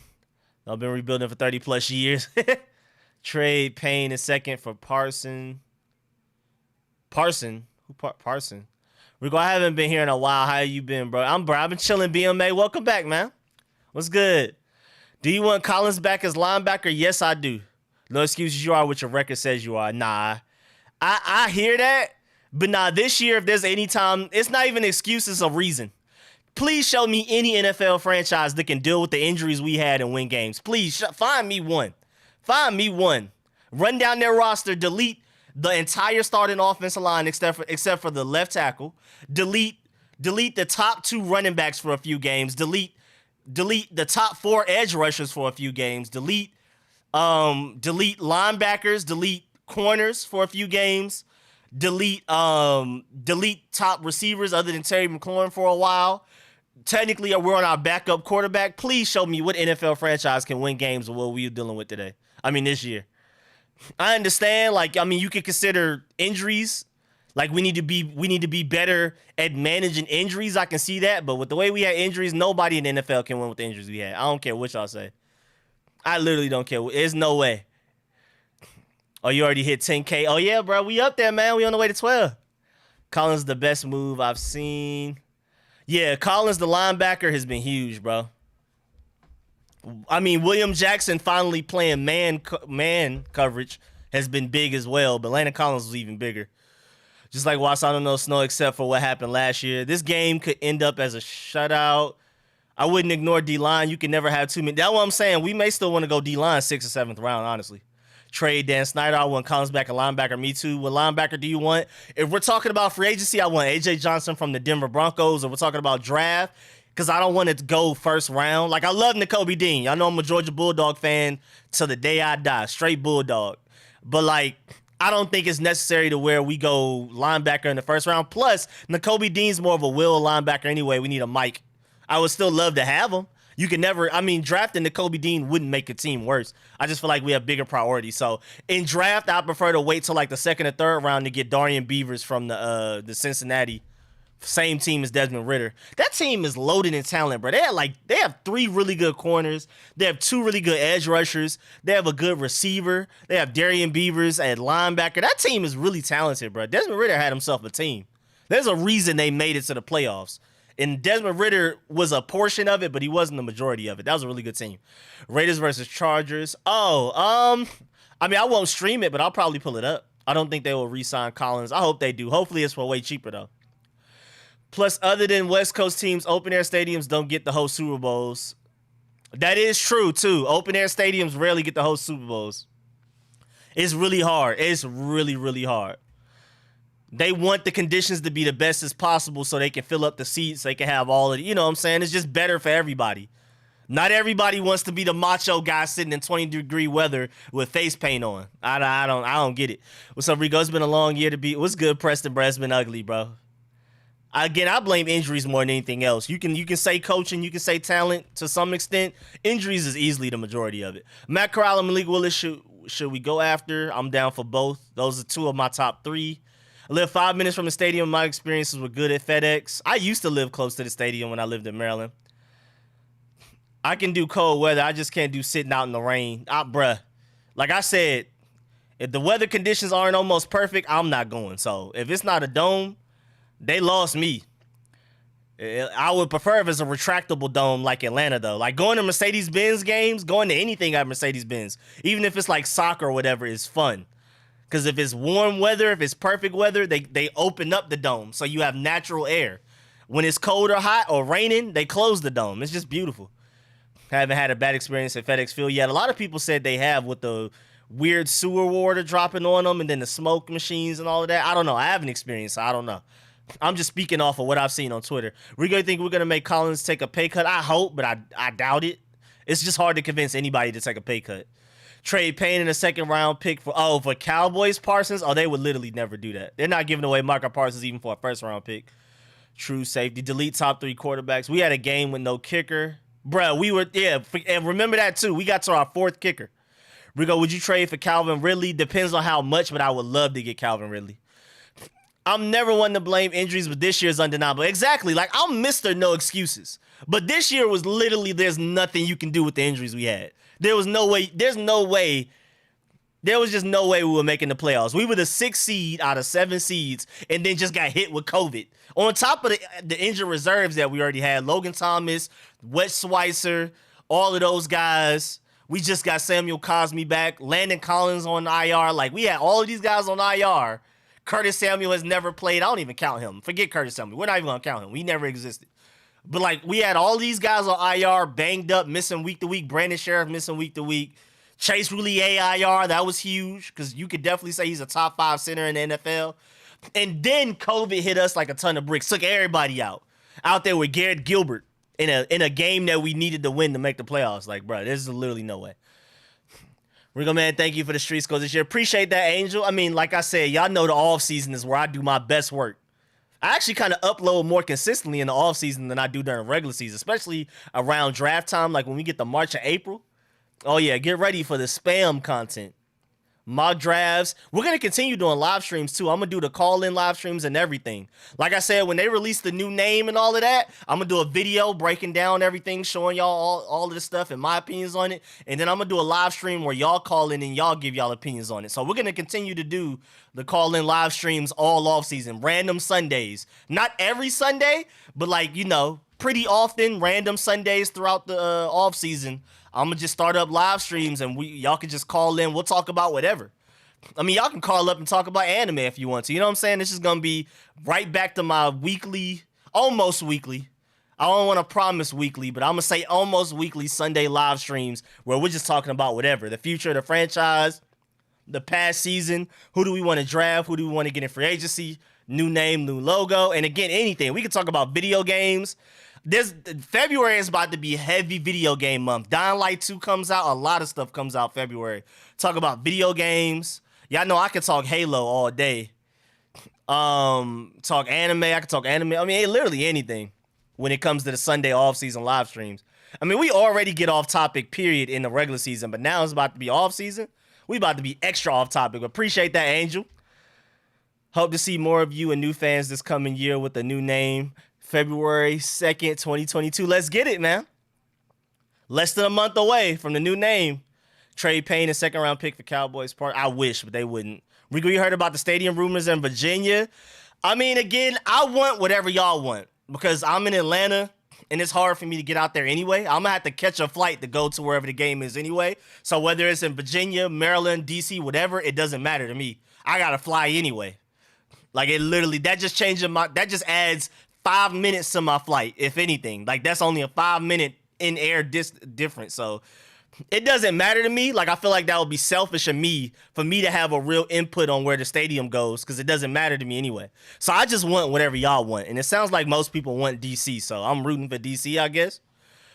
I've been rebuilding for 30 plus years. Trade Payne in second for Parson. Parson? Who Parson? Rico, I haven't been here in a while. How you been, bro? I've been chilling, BMA. Welcome back, man. What's good? Do you want Collins back as linebacker? Yes, I do. No excuses, you are what your record says you are. Nah. I hear that, but nah, this year, if there's any time, it's not even excuses, a reason. Please show me any NFL franchise that can deal with the injuries we had and win games. Please, find me one. Find me one. Run down their roster, delete the entire starting offensive line except for the left tackle. Delete the top 2 running backs for a few games. Delete the top 4 edge rushers for a few games. Delete linebackers. Delete corners for a few games. Delete top receivers other than Terry McLaurin for a while. Technically, we're on our backup quarterback. Please show me what NFL franchise can win games with what we're dealing with today. I mean, this year. I understand, you could consider injuries. Like, we need to be better at managing injuries. I can see that. But with the way we had injuries, nobody in the NFL can win with the injuries we had. I don't care what y'all say. I literally don't care. There's no way. Oh, you already hit 10K. Oh, yeah, bro. We up there, man. We on the way to 12. Collins, the best move I've seen. Yeah, Collins, the linebacker, has been huge, bro. I mean, William Jackson finally playing man coverage has been big as well, but Landon Collins was even bigger. Just like Watson, I don't know Snow except for what happened last year. This game could end up as a shutout. I wouldn't ignore D-line. You can never have too many. That's what I'm saying. We may still want to go D-line 6th or 7th round, honestly. Trade Dan Snyder. I want Collins back a linebacker. Me too. What linebacker do you want? If we're talking about free agency, I want A.J. Johnson from the Denver Broncos. If we're talking about draft, because I don't want it to go first round. Like, I love Nakobe Dean. Y'all know I'm a Georgia Bulldog fan till the day I die. Straight Bulldog. But, I don't think it's necessary to where we go linebacker in the first round. Plus, Nakobe Dean's more of a will linebacker anyway. We need a Mike. I would still love to have him. You can never, drafting Nakobe Dean wouldn't make a team worse. I just feel like we have bigger priorities. So in draft, I prefer to wait till the 2nd or 3rd round to get Darian Beavers from the Cincinnati. Same team as Desmond Ridder. That team is loaded in talent, bro. They have 3 really good corners. They have 2 really good edge rushers. They have a good receiver. They have Darian Beavers at linebacker. That team is really talented, bro. Desmond Ridder had himself a team. There's a reason they made it to the playoffs. And Desmond Ridder was a portion of it, but he wasn't the majority of it. That was a really good team. Raiders versus Chargers. I won't stream it, but I'll probably pull it up. I don't think they will re-sign Collins. I hope they do. Hopefully it's for way cheaper, though. Plus, other than West Coast teams, open-air stadiums don't get to host Super Bowls. That is true, too. Open-air stadiums rarely get to host Super Bowls. It's really hard. It's really, really hard. They want the conditions to be the best as possible so they can fill up the seats. They can have all of it. You know what I'm saying? It's just better for everybody. Not everybody wants to be the macho guy sitting in 20-degree weather with face paint on. I don't get it. What's up, Rico? It's been a long year to be. What's good, Preston, bro? It's been ugly, bro. Again, I blame injuries more than anything else. You can say coaching, you can say talent to some extent. Injuries is easily the majority of it. Matt Corral and Malik Willis should we go after? I'm down for both. Those are two of my top three. I live 5 minutes from the stadium. My experiences were good at FedEx. I used to live close to the stadium when I lived in Maryland. I can do cold weather. I just can't do sitting out in the rain. Bruh. Like I said, if the weather conditions aren't almost perfect, I'm not going. So if it's not a dome, they lost me. I would prefer if it's a retractable dome like Atlanta, though. Like going to Mercedes-Benz games, going to anything at Mercedes-Benz, even if it's like soccer or whatever, is fun. Because if it's warm weather, if it's perfect weather, they open up the dome so you have natural air. When it's cold or hot or raining, they close the dome. It's just beautiful. I haven't had a bad experience at FedEx Field yet. A lot of people said they have with the weird sewer water dropping on them and then the smoke machines and all of that. I don't know. I haven't experienced, so I don't know. I'm just speaking off of what I've seen on Twitter. Rico, think we're going to make Collins take a pay cut? I hope, but I doubt it. It's just hard to convince anybody to take a pay cut. Trade Payne in a second-round pick for Cowboys Parsons? Oh, they would literally never do that. They're not giving away Micah Parsons even for a first-round pick. True safety. Delete top 3 quarterbacks. We had a game with no kicker. Bruh, and remember that too. We got to our 4th kicker. Rico, would you trade for Calvin Ridley? Depends on how much, but I would love to get Calvin Ridley. I'm never one to blame injuries, but this year is undeniable. Exactly. Like, I'm Mr. No Excuses. But this year was literally, there's nothing you can do with the injuries we had. There was just no way we were making the playoffs. We were the 6th seed out of 7 seeds and then just got hit with COVID. On top of the injured reserves that we already had, Logan Thomas, Wes Schweitzer, all of those guys. We just got Samuel Cosme back, Landon Collins on IR. Like, we had all of these guys on IR. Curtis Samuel has never played. I don't even count him. Forget Curtis Samuel. We're not even going to count him. We never existed. But, like, we had all these guys on IR, banged up, missing week to week. Brandon Sheriff missing week to week. Chase Roulier IR, that was huge because you could definitely say he's a top 5 center in the NFL. And then COVID hit us like a ton of bricks. Took everybody out there with Garrett Gilbert in a game that we needed to win to make the playoffs. Like, bro, there's literally no way. Rico, man, thank you for the street scores this year. Appreciate that, Angel. I mean, like I said, y'all know the offseason is where I do my best work. I actually kind of upload more consistently in the offseason than I do during regular season, especially around draft time, like when we get to March and April. Oh, yeah, get ready for the spam content. Mock drafts. We're going to continue doing live streams, too. I'm going to do the call-in live streams and everything. Like I said, when they release the new name and all of that, I'm going to do a video breaking down everything, showing y'all all of this stuff and my opinions on it. And then I'm going to do a live stream where y'all call in and y'all give y'all opinions on it. So we're going to continue to do the call-in live streams all off-season. Random Sundays. Not every Sunday, but like, pretty often, random Sundays throughout the off-season. I'm going to just start up live streams and y'all can just call in. We'll talk about whatever. I mean, y'all can call up and talk about anime if you want to. You know what I'm saying? This is going to be right back to my weekly, almost weekly. I don't want to promise weekly, but I'm going to say almost weekly Sunday live streams where we're just talking about whatever. The future of the franchise, the past season, who do we want to draft, who do we want to get in free agency, new name, new logo, and again, anything. We can talk about video games. February is about to be heavy video game month. Dying Light 2 comes out. A lot of stuff comes out February. Talk about video games. Y'all know I can talk Halo all day. Talk anime. I can talk anime. I mean, literally anything when it comes to the Sunday off-season live streams. I mean, we already get off topic, period, in the regular season, but now it's about to be off-season. We about to be extra off topic. Appreciate that, Angel. Hope to see more of you and new fans this coming year with a new name. February 2nd, 2022. Let's get it, man. Less than a month away from the new name. Trade Payne, a second-round pick for Cowboys Park. I wish, but they wouldn't. Rico, you heard about the stadium rumors in Virginia? I mean, again, I want whatever y'all want because I'm in Atlanta, and it's hard for me to get out there anyway. I'm going to have to catch a flight to go to wherever the game is anyway. So whether it's in Virginia, Maryland, D.C., whatever, it doesn't matter to me. I got to fly anyway. Like, it literally, that just adds 5 minutes to my flight, if anything. Like, that's only a 5-minute in-air difference. So it doesn't matter to me. Like, I feel like that would be selfish of me for me to have a real input on where the stadium goes because it doesn't matter to me anyway. So I just want whatever y'all want. And it sounds like most people want DC, so I'm rooting for DC, I guess.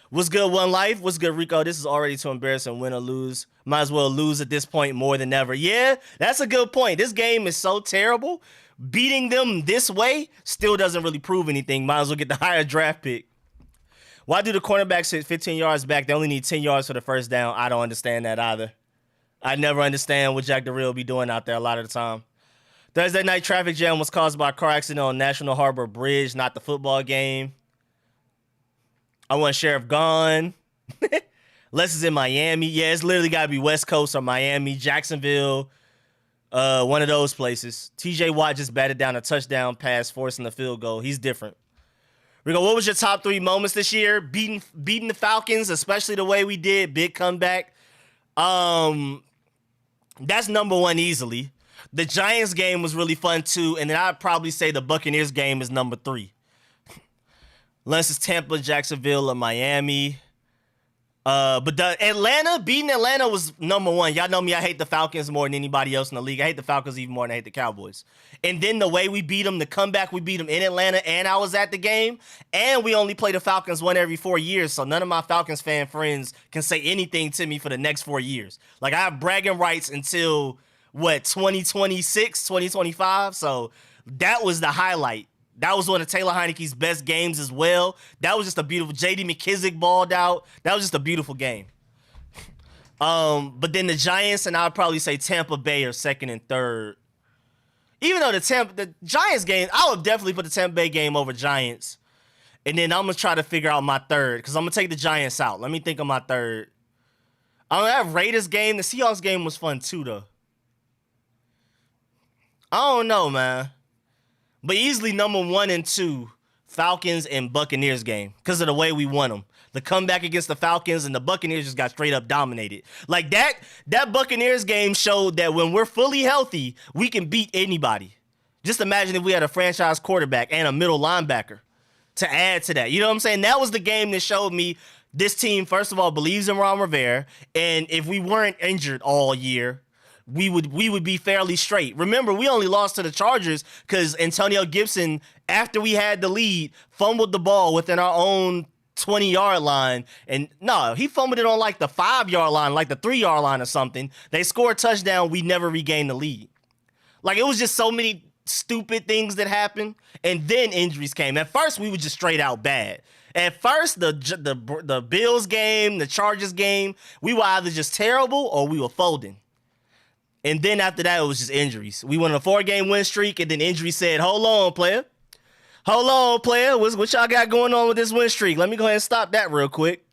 What's good, One Life? What's good, Rico? This is already too embarrassing. Win or lose. Might as well lose at this point more than ever. Yeah, that's a good point. This game is so terrible. beating them this way still doesn't really prove anything. Might as well get the higher draft pick. Why do the cornerbacks sit 15 yards back? They only need 10 yards for the first down. I don't understand that either. I never understand what Jack DeReal be doing out there a lot of the time. Thursday night traffic jam was caused by a car accident on National Harbor Bridge, not the football game. I want Sheriff gone. Les is in Miami. Yeah, it's literally got to be West Coast or Miami, Jacksonville, one of those places. TJ Watt just batted down a touchdown pass, forcing the field goal. He's different. Rico, what was your top 3 moments this year? Beating the Falcons, especially the way we did. Big comeback. That's number 1 easily. The Giants game was really fun too, and then I'd probably say the Buccaneers game is number 3. Unless it's Tampa, Jacksonville, or Miami. But beating Atlanta was number 1. Y'all know me, I hate the Falcons more than anybody else in the league. I hate the Falcons even more than I hate the Cowboys. And then the way we beat them, the comeback, we beat them in Atlanta, and I was at the game, and we only play the Falcons 1 every 4 years, so none of my Falcons fan friends can say anything to me for the next 4 years. Like, I have bragging rights until, 2026, 2025? So that was the highlight. That was one of Taylor Heineke's best games as well. That was just a beautiful. J.D. McKissick balled out. That was just a beautiful game. But then the Giants, and I'd probably say Tampa Bay are second and third. Even though the Giants game, I would definitely put the Tampa Bay game over Giants. And then I'm going to try to figure out my third, because I'm going to take the Giants out. Let me think of my third. That Raiders game, the Seahawks game was fun too, though. I don't know, man. But easily number 1 and 2, Falcons and Buccaneers game, because of the way we won them. The comeback against the Falcons, and the Buccaneers just got straight up dominated. Like that Buccaneers game showed that when we're fully healthy, we can beat anybody. Just imagine if we had a franchise quarterback and a middle linebacker to add to that. You know what I'm saying? That was the game that showed me this team, first of all, believes in Ron Rivera, and if we weren't injured all year, we would be fairly straight. Remember, we only lost to the Chargers because Antonio Gibson, after we had the lead, fumbled the ball within our own 20-yard line. And no, he fumbled it on like the 5-yard line, like the 3-yard line or something. They scored a touchdown. We never regained the lead. Like, it was just so many stupid things that happened. And then injuries came. At first, we were just straight out bad. At first, the Bills game, the Chargers game, we were either just terrible or we were folding. And then after that, it was just injuries. We went on a 4-game win streak, and then injury said, hold on, player. Hold on, player. What y'all got going on with this win streak? Let me go ahead and stop that real quick.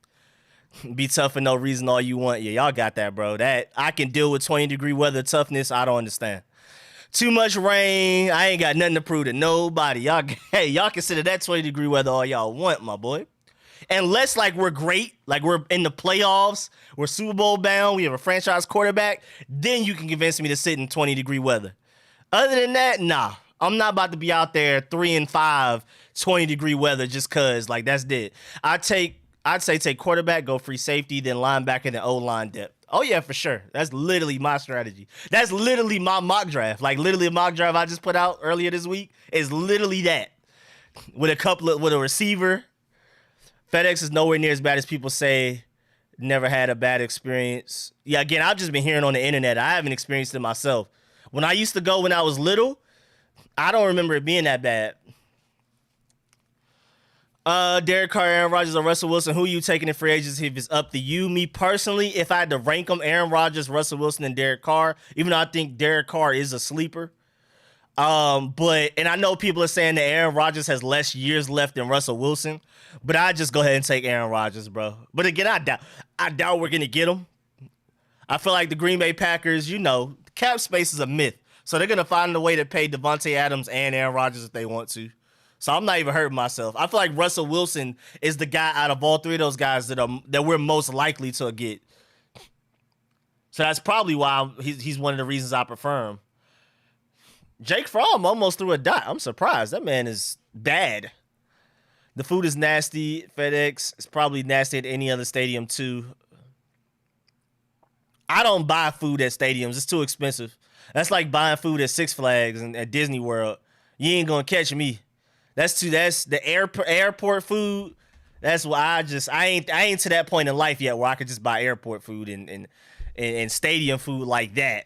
Be tough for no reason all you want. Yeah, y'all got that, bro. That I can deal with 20-degree weather toughness. I don't understand. Too much rain. I ain't got nothing to prove to nobody. Y'all consider that 20-degree weather all y'all want, my boy. Unless, like, we're great, like we're in the playoffs, we're Super Bowl bound, we have a franchise quarterback, then you can convince me to sit in 20-degree weather. Other than that, nah. I'm not about to be out there 3-5, 20-degree weather just cause, like, that's dead. I'd say take quarterback, go free safety, then linebacker, then O-line depth. Oh, yeah, for sure. That's literally my strategy. That's literally my mock draft. Like, literally a mock draft I just put out earlier this week is literally that. With a receiver. FedEx is nowhere near as bad as people say. Never had a bad experience. Yeah, again, I've just been hearing on the internet. I haven't experienced it myself. When I used to go when I was little, I don't remember it being that bad. Derek Carr, Aaron Rodgers, or Russell Wilson, who are you taking in free agency if it's up to you? Me personally, if I had to rank them, Aaron Rodgers, Russell Wilson, and Derek Carr, even though I think Derek Carr is a sleeper. And I know people are saying that Aaron Rodgers has less years left than Russell Wilson, but I just go ahead and take Aaron Rodgers, bro. But again, I doubt we're gonna get him. I feel like the Green Bay Packers, cap space is a myth, so they're gonna find a way to pay Devontae Adams and Aaron Rodgers if they want to. So I'm not even hurting myself. I feel like Russell Wilson is the guy out of all 3 of those guys that we're most likely to get. So that's probably why he's one of the reasons I prefer him. Jake Fromm almost threw a dot. I'm surprised. That man is bad. The food is nasty. FedEx is probably nasty at any other stadium, too. I don't buy food at stadiums. It's too expensive. That's like buying food at Six Flags and at Disney World. You ain't going to catch me. That's the airport food. That's why I ain't to that point in life yet where I could just buy airport food and stadium food like that.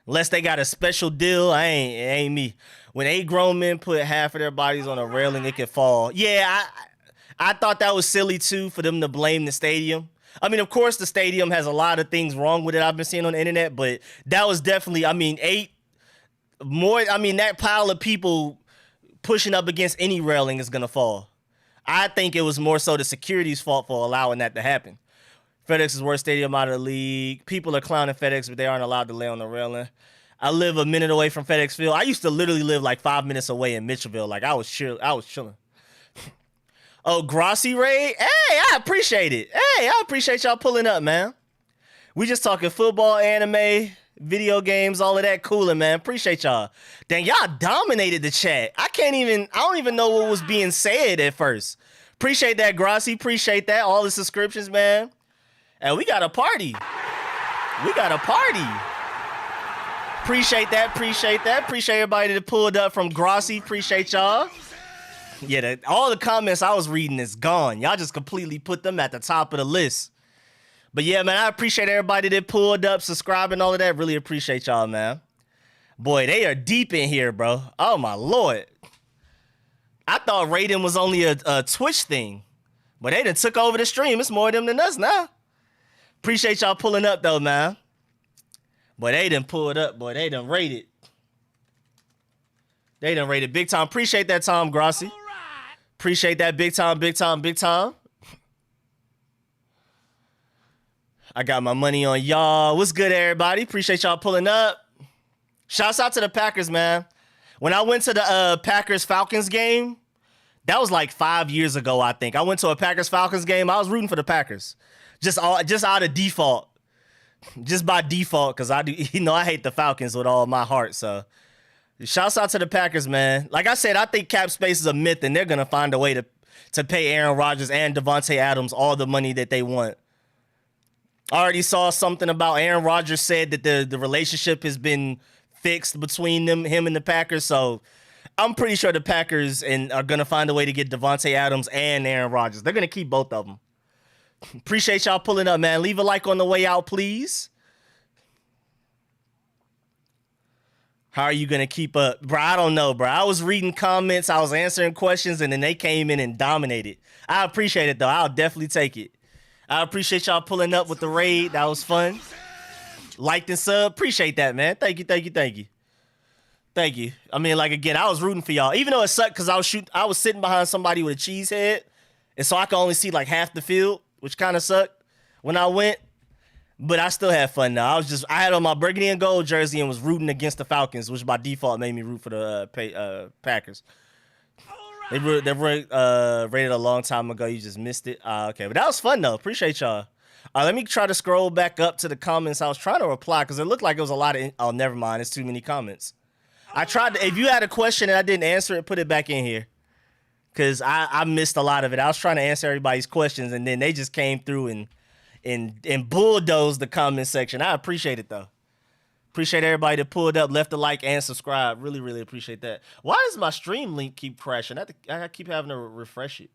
Unless they got a special deal, it ain't me. When 8 grown men put half of their bodies on a railing, it could fall. Yeah, I thought that was silly too for them to blame the stadium. I mean, of course, the stadium has a lot of things wrong with it I've been seeing on the internet, but that was definitely, I mean, that pile of people pushing up against any railing is going to fall. I think it was more so the security's fault for allowing that to happen. FedEx is worst stadium out of the league. People are clowning FedEx, but they aren't allowed to lay on the railing. I live a minute away from FedEx Field. I used to literally live like 5 minutes away in Mitchellville. Like I was chilling. Oh, Grossi raid? Hey, I appreciate it. Hey, I appreciate y'all pulling up, man. We just talking football, anime, video games, all of that cooling, man. Appreciate y'all. Dang, y'all dominated the chat. I don't even know what was being said at first. Appreciate that, Grossi. Appreciate that. All the subscriptions, man. And we got a party. Appreciate that. Appreciate everybody that pulled up from Grossi. Appreciate y'all. Yeah, all the comments I was reading is gone. Y'all just completely put them at the top of the list. But yeah, man, I appreciate everybody that pulled up, subscribing, all of that. Really appreciate y'all, man. Boy, they are deep in here, bro. Oh, my Lord. I thought rating was only a Twitch thing. But they done took over the stream. It's more of them than us now. Appreciate y'all pulling up, though, man. Boy, they done pulled up. Boy, they done rated. They done rated big time. Appreciate that, Tom Grossi. Appreciate that big time. I got my money on y'all. What's good, everybody? Appreciate y'all pulling up. Shouts out to the Packers, man. When I went to the Packers-Falcons game, that was like 5 years ago, I think. I went to a Packers-Falcons game. I was rooting for the Packers. Just out of default. Just by default, because I hate the Falcons with all my heart, so... Shouts out to the Packers, man. Like I said, I think cap space is a myth, and they're going to find a way to pay Aaron Rodgers and Devontae Adams all the money that they want. I already saw something about Aaron Rodgers said that the relationship has been fixed between him and the Packers, so I'm pretty sure the Packers are going to find a way to get Devontae Adams and Aaron Rodgers. They're going to keep both of them. Appreciate y'all pulling up, man. Leave a like on the way out, please. How are you going to keep up? Bro, I don't know, bro. I was reading comments, I was answering questions, and then they came in and dominated. I appreciate it, though. I'll definitely take it. I appreciate y'all pulling up with the raid. That was fun. Liked and sub. Appreciate that, man. Thank you. I mean, like, again, I was rooting for y'all. Even though it sucked because I was sitting behind somebody with a cheese head, and so I could only see, like, half the field, which kind of sucked when I went. But I still had fun now. I had on my burgundy and gold jersey and was rooting against the Falcons, which by default made me root for the Packers. They rated a long time ago. You just missed it. Okay, but that was fun though. Appreciate y'all. Let me try to scroll back up to the comments. I was trying to reply because it looked like it was a lot of. Oh, never mind. It's too many comments. I tried to. If you had a question and I didn't answer it, put it back in here. Because I missed a lot of it. I was trying to answer everybody's questions and then they just came through and bulldozed the comment section. I appreciate it though. Appreciate everybody that pulled up, left a like, and subscribe. Really, really appreciate that. Why does my stream link keep crashing? I keep having to refresh it.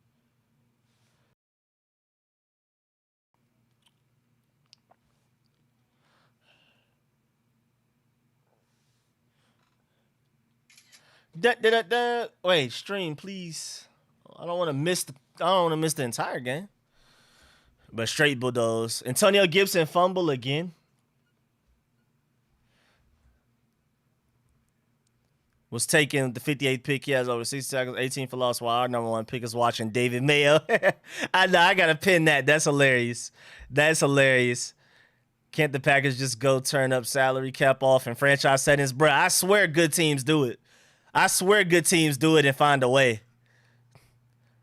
Wait, stream, please. I don't want to miss the entire game. But straight bulldoze. Antonio Gibson fumble again. Was taking the 58th pick. He has over 60 tackles, 18 for loss. While our number one pick is watching David Mayo. I know, I got to pin that. That's hilarious. Can't the Packers just go turn up salary cap off and franchise settings? Bro, I swear good teams do it. And find a way.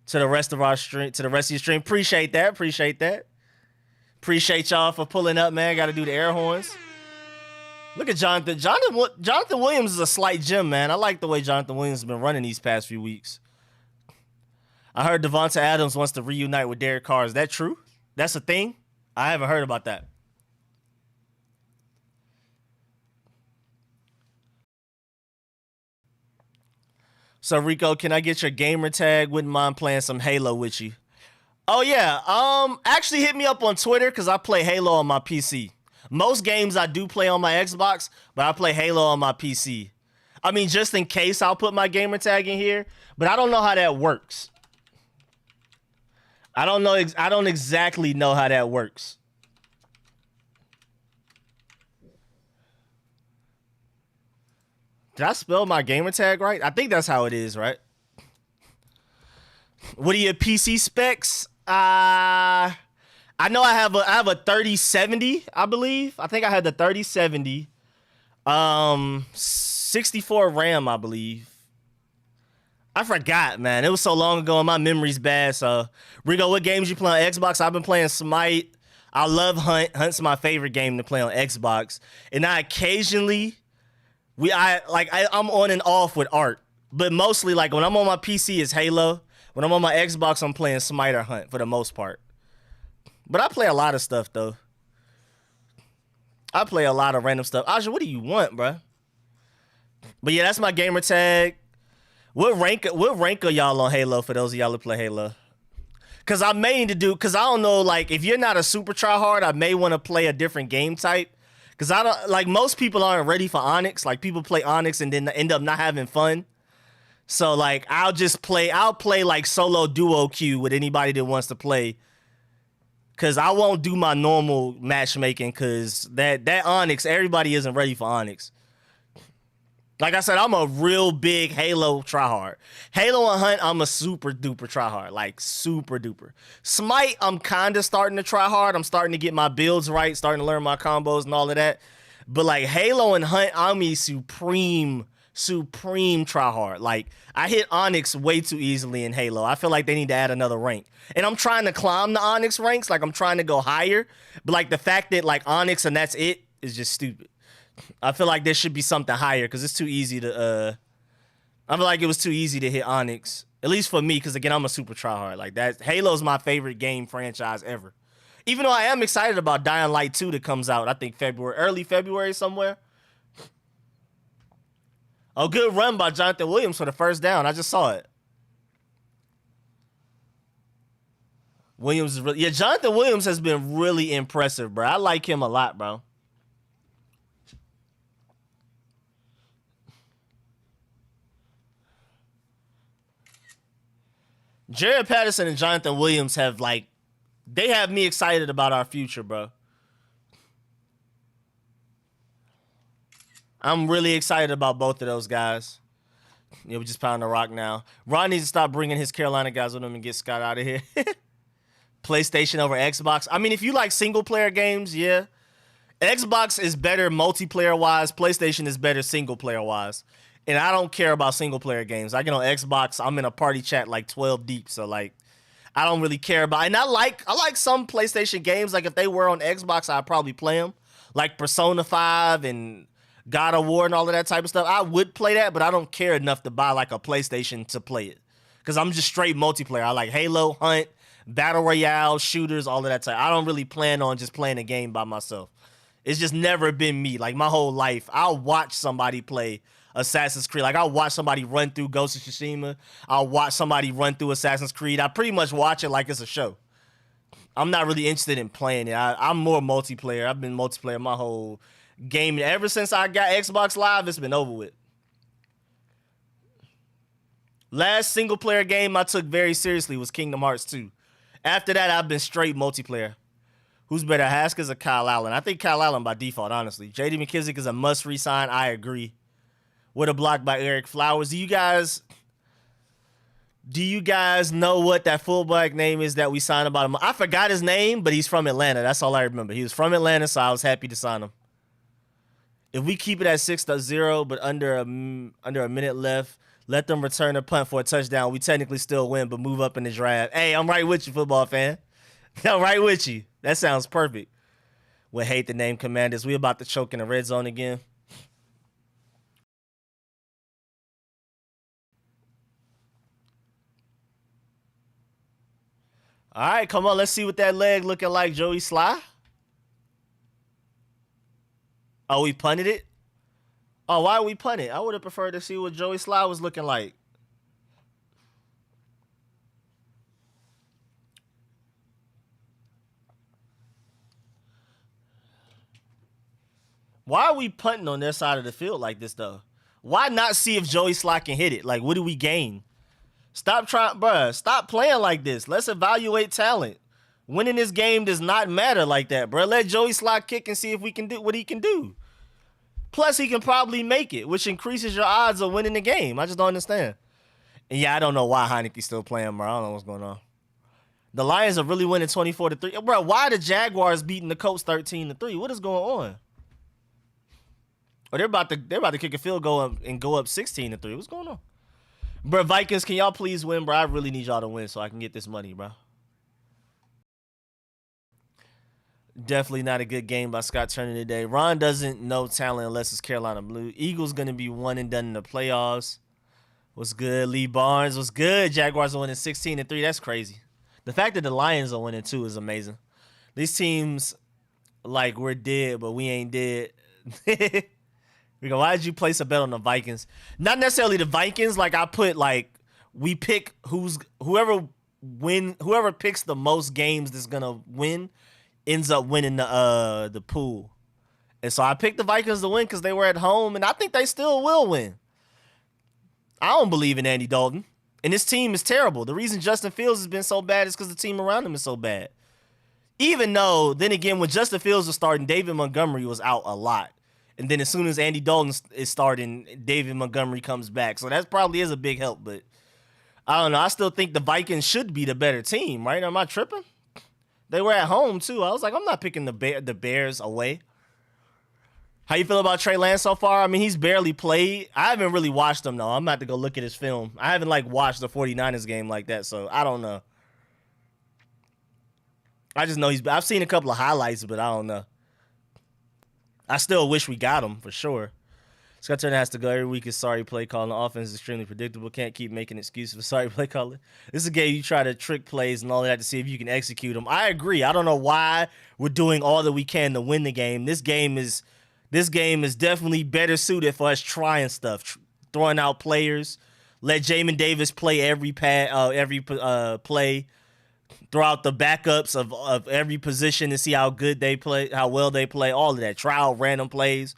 To the rest of your stream. Appreciate that. Appreciate y'all for pulling up, man. Got to do the air horns. Look at Jonathan. Jonathan Williams is a slight gem, man. I like the way Jonathan Williams has been running these past few weeks. I heard Devonta Adams wants to reunite with Derek Carr. Is that true? That's a thing? I haven't heard about that. So, Rico, can I get your gamer tag? Wouldn't mind playing some Halo with you. Oh, yeah. Actually hit me up on Twitter because I play Halo on my PC. Most games I do play on my Xbox, but I play Halo on my PC. I mean, just in case I'll put my gamer tag in here, but I don't know how that works. I don't know. I don't exactly know how that works. Did I spell my gamer tag right? I think that's how it is, right? What are your PC specs? I know I have a 3070, I believe. I think I had the 3070. 64 RAM, I believe. I forgot, man. It was so long ago and my memory's bad. So, Rico, what games you play on Xbox? I've been playing Smite. I love Hunt. Hunt's my favorite game to play on Xbox. And I occasionally, I'm on and off with Art. But mostly, like, when I'm on my PC, it's Halo. When I'm on my Xbox, I'm playing Smite or Hunt for the most part. But I play a lot of stuff, though. I play a lot of random stuff. Aja, what do you want, bro? But yeah, that's my gamer tag. What rank are y'all on Halo for those of y'all who play Halo? Cause I may need to do, cause I don't know, like if you're not a super tryhard, I may want to play a different game type. Cause I don't, like most people aren't ready for Onyx. Like people play Onyx and then end up not having fun. So like I'll play like solo duo queue with anybody that wants to play. Cause I won't do my normal matchmaking cause that Onyx, everybody isn't ready for Onyx. Like I said, I'm a real big Halo tryhard. Halo and Hunt, I'm a super duper tryhard. Like super duper. Smite, I'm kind of starting to try hard. I'm starting to get my builds right, starting to learn my combos and all of that. But like Halo and Hunt, I'm a supreme tryhard. Like I hit Onyx way too easily in Halo. I feel like they need to add another rank. And I'm trying to climb the Onyx ranks. Like I'm trying to go higher. But like the fact that like Onyx and that's it is just stupid. I feel like there should be something higher because it's too easy to I feel like it was too easy to hit Onyx. At least for me, because again, I'm a super tryhard. Like that Halo's my favorite game franchise ever. Even though I am excited about Dying Light 2 that comes out, I think early February somewhere. Oh, good run by Jonathan Williams for the first down. I just saw it. Williams is really, yeah, Jonathan Williams has been really impressive, bro. I like him a lot, bro. Jared Patterson and Jonathan Williams have they have me excited about our future, bro. I'm really excited about both of those guys. Yeah, we just pound the rock now. Ron needs to stop bringing his Carolina guys with him and get Scott out of here. PlayStation over Xbox. I mean, if you like single player games, yeah. Xbox is better multiplayer wise. PlayStation is better single player wise. And I don't care about single player games. I get on Xbox, I'm in a party chat like 12 deep. So like I don't really care about, and I like some PlayStation games. Like if they were on Xbox, I'd probably play them. Like Persona 5 and God of War and all of that type of stuff. I would play that, but I don't care enough to buy like a PlayStation to play it. Because I'm just straight multiplayer. I like Halo, Hunt, Battle Royale, shooters, all of that type. I don't really plan on just playing a game by myself. It's just never been me. Like my whole life, I'll watch somebody play Assassin's Creed. Like I'll watch somebody run through Ghost of Tsushima. I'll watch somebody run through Assassin's Creed. I pretty much watch it like it's a show. I'm not really interested in playing it. I'm more multiplayer. I've been multiplayer my whole game. Ever since I got Xbox Live, it's been over with. Last single player game I took very seriously was Kingdom Hearts 2. After that, I've been straight multiplayer. Who's better, Haskins or Kyle Allen? I think Kyle Allen by default, honestly. J.D. McKissick is a must resign. I agree. With a block by Eric Flowers. Do you guys know what that fullback name is that we signed about him? I forgot his name, but he's from Atlanta. That's all I remember. He was from Atlanta, so I was happy to sign him. If we keep it at 6-0, but under a minute left, let them return a punt for a touchdown. We technically still win, but move up in the draft. Hey, I'm right with you, football fan. I'm right with you. That sounds perfect. Would hate the name Commanders. We about to choke in the red zone again. All right, come on. Let's see what that leg looking like, Joey Sly. Oh, we punted it? Oh, why we punt it? I would have preferred to see what Joey Sly was looking like. Why are we punting on their side of the field like this, though? Why not see if Joey Slott can hit it? Like, what do we gain? Stop trying, bruh. Stop playing like this. Let's evaluate talent. Winning this game does not matter like that, bruh. Let Joey Slott kick and see if we can do what he can do. Plus, he can probably make it, which increases your odds of winning the game. I just don't understand. And yeah, I don't know why Heineke's still playing, bro. I don't know what's going on. The Lions are really winning 24-3. Bro, why are the Jaguars beating the Colts 13-3? What is going on? Oh, they're about to kick a field goal and go up 16-3. What's going on? Bro, Vikings, can y'all please win, bro? I really need y'all to win so I can get this money, bro. Definitely not a good game by Scott Turner today. Ron doesn't know talent unless it's Carolina Blue. Eagles going to be one and done in the playoffs. What's good? Lee Barnes. What's good? Jaguars are winning 16-3. That's crazy. The fact that the Lions are winning, too, is amazing. These teams, like, we're dead, but we ain't dead. Rico, why did you place a bet on the Vikings? Not necessarily the Vikings. Like, I put, like, we pick whoever picks the most games that's going to win ends up winning the pool. And so I picked the Vikings to win because they were at home, and I think they still will win. I don't believe in Andy Dalton. And this team is terrible. The reason Justin Fields has been so bad is because the team around him is so bad. Even though, then again, when Justin Fields was starting, David Montgomery was out a lot. And then as soon as Andy Dalton is starting, David Montgomery comes back. So that probably is a big help. But I don't know. I still think the Vikings should be the better team, right? Am I tripping? They were at home, too. I was like, I'm not picking the Bears away. How you feel about Trey Lance so far? I mean, he's barely played. I haven't really watched him, though. I'm about to go look at his film. I haven't, like, watched the 49ers game like that, so I don't know. I just know I've seen a couple of highlights, but I don't know. I still wish we got him, for sure. Scott Turner has to go every week. Is sorry play calling. The offense is extremely predictable. Can't keep making excuses for sorry play calling. This is a game you try to trick plays and all that to see if you can execute them. I agree. I don't know why we're doing all that we can to win the game. This game is definitely better suited for us trying stuff, throwing out players. Let Jamin Davis play every play. Throw out the backups of every position to see how good they play, how well they play. All of that. Try out random plays.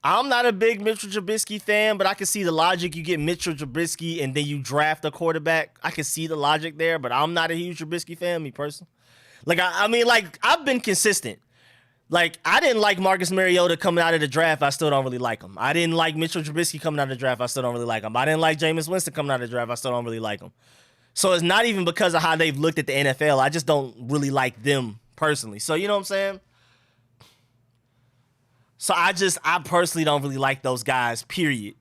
I'm not a big Mitchell Trubisky fan, but I can see the logic. You get Mitchell Trubisky and then you draft a quarterback. I can see the logic there, but I'm not a huge Trubisky fan, me personally. Like, I mean, like, I've been consistent. Like, I didn't like Marcus Mariota coming out of the draft. I still don't really like him. I didn't like Mitchell Trubisky coming out of the draft. I still don't really like him. I didn't like Jameis Winston coming out of the draft. I still don't really like him. So it's not even because of how they've looked at the NFL. I just don't really like them personally. So, you know what I'm saying? So I personally don't really like those guys, period.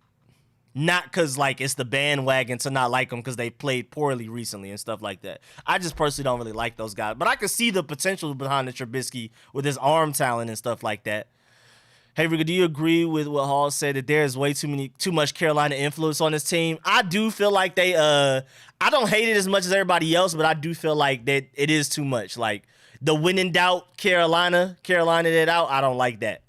Not because, like, it's the bandwagon to not like them because they played poorly recently and stuff like that. I just personally don't really like those guys. But I can see the potential behind the Trubisky with his arm talent and stuff like that. Hey, Rico, do you agree with what Hall said that there is way too much Carolina influence on this team? I do feel like they, I don't hate it as much as everybody else, but I do feel like that it is too much. Like, the win in doubt Carolina that out, I don't like that.